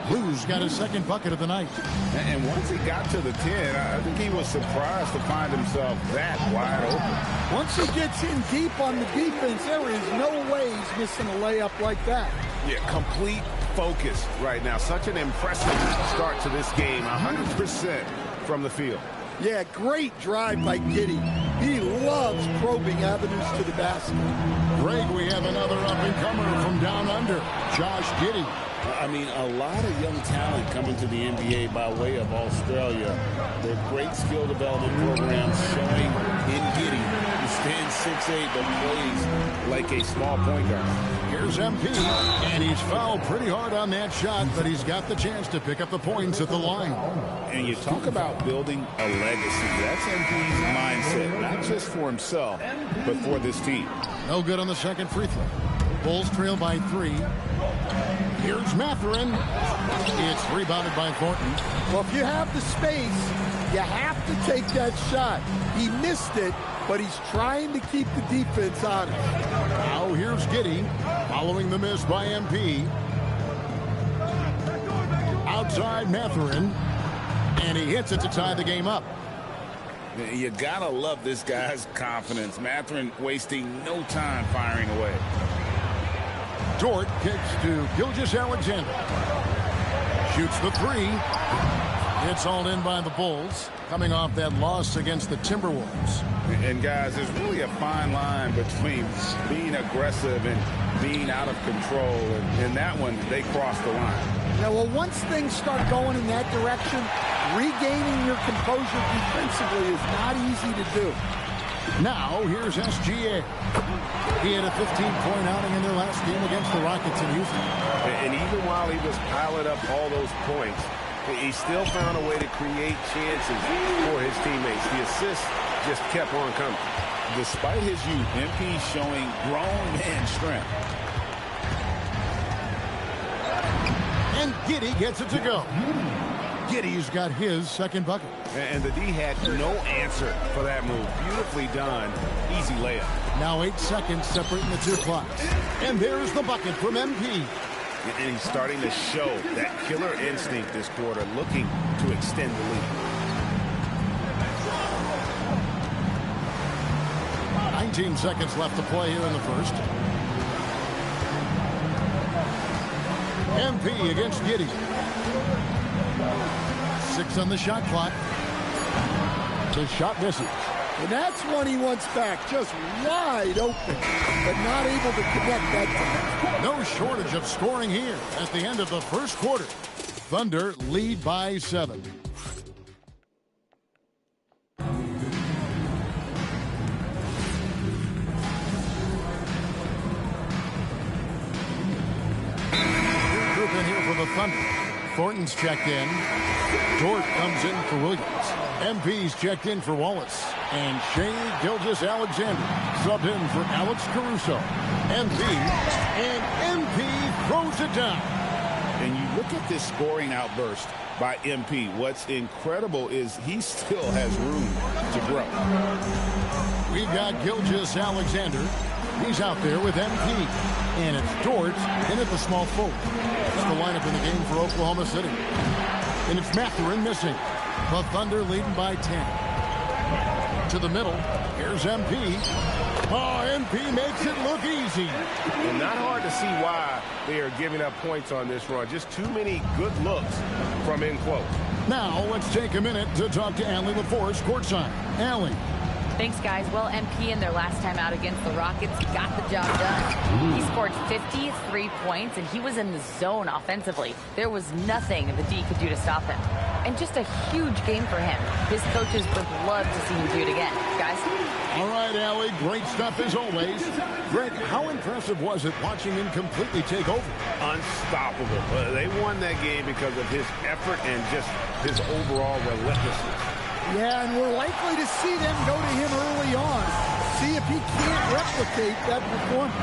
Speaker 15: Blues got his second bucket of the night.
Speaker 21: And once he got to the 10, I think he was surprised to find himself that wide open.
Speaker 23: Once he gets in deep on the defense, there is no way he's missing a layup like that.
Speaker 21: Yeah, complete focus right now. Such an impressive start to this game. 100% from the field.
Speaker 23: Yeah, great drive by Giddey. He loves probing avenues to the basket.
Speaker 15: Greg, we have another up-and-comer from down under, Josh Giddey.
Speaker 21: I mean, a lot of young talent coming to the NBA by way of Australia. Their great skill development programs showing in Giddey, who stands 6'8", but plays like a small point guard.
Speaker 15: Here's MP, and he's fouled pretty hard on that shot, but he's got the chance to pick up the points at the line.
Speaker 21: And you talk about building a legacy. That's MP's mindset, not just for himself, but for this team.
Speaker 15: No good on the second free throw. Bulls trail by 3. Here's Mathurin. It's rebounded by Thornton.
Speaker 23: Well, if you have the space, you have to take that shot. He missed it, but he's trying to keep the defense honest.
Speaker 15: Now here's Giddey following the miss by MP. Outside Mathurin, and he hits it to tie the game up.
Speaker 21: You gotta love this guy's confidence. Mathurin wasting no time firing away.
Speaker 15: Dort kicks to Gilgeous-Alexander. Shoots the 3. It's all in by the Bulls, coming off that loss against the Timberwolves.
Speaker 21: And guys, there's really a fine line between being aggressive and being out of control. And that one, they crossed the line.
Speaker 23: Yeah, well, once things start going in that direction, regaining your composure defensively is not easy to do.
Speaker 15: Now, here's SGA. He had a 15-point outing in their last game against the Rockets in Houston.
Speaker 21: And even while he was piling up all those points, he still found a way to create chances for his teammates. The assists just kept on coming. Despite his youth, MP showing grown man strength.
Speaker 15: And Giddey gets it to go. Giddey's got his second bucket.
Speaker 21: And the D had no answer for that move. Beautifully done. Easy layup.
Speaker 15: Now 8 seconds separating the two clocks. And there's the bucket from MP.
Speaker 21: And he's starting to show that killer instinct this quarter, looking to extend the lead.
Speaker 15: 19 seconds left to play here in the first. MP against Giddey. 6 on the shot clock. The shot misses.
Speaker 23: And that's one he wants back, just wide open, but not able to connect that time.
Speaker 15: No shortage of scoring here at the end of the first quarter. Thunder lead by 7. Group in here for the Thunder. Thornton's checked in. Dort comes in for Williams. MP's checked in for Wallace. And Shai Gilgeous-Alexander subbed in for Alex Caruso. MP. And MP throws it down.
Speaker 21: And you look at this scoring outburst by MP. What's incredible is he still has room to grow.
Speaker 15: We've got Gilgeous-Alexander. He's out there with MP. And it's Dort in at the small forward. That's the lineup in the game for Oklahoma City. And it's Mathurin missing. The Thunder leading by 10. To the middle. Here's MP. Oh, MP makes it look easy.
Speaker 21: And not hard to see why they are giving up points on this run. Just too many good looks from in close.
Speaker 15: Now let's take a minute to talk to Allie LaForce courtside. Allie.
Speaker 4: Thanks, guys. Well, MP in their last time out against the Rockets got the job done. He scored 53 points, and he was in the zone offensively. There was nothing the D could do to stop him. And just a huge game for him. His coaches would love to see him do it again. Guys?
Speaker 15: All right, Allie. Great stuff as always. Greg, how impressive was it watching him completely take over?
Speaker 21: Unstoppable. They won that game because of his effort and just his overall relentlessness.
Speaker 23: Yeah, and we're likely to see them go to him early on. See if he can't replicate that performance.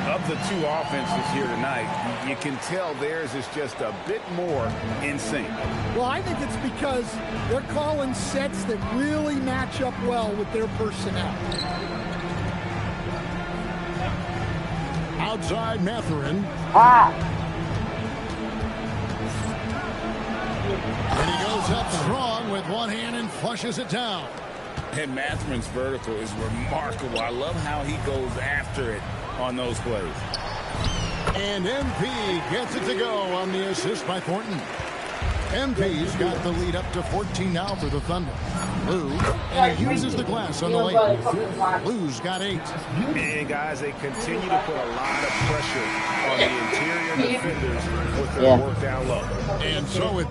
Speaker 21: Of the two offenses here tonight, you can tell theirs is just a bit more in sync.
Speaker 23: Well, I think it's because they're calling sets that really match up well with their personnel.
Speaker 15: Outside Mathurin. And he goes up strong with one hand and flushes it down.
Speaker 21: And Mathurin's vertical is remarkable. I love how he goes after it on those plays.
Speaker 15: And MP gets it to go on the assist by Thornton. MP's got the lead up to 14 now for the Thunder. Lou, and he uses the glass on the lane. Lou's got 8.
Speaker 21: And guys, they continue to put a lot of pressure on the interior defenders with their work down low.
Speaker 15: And so with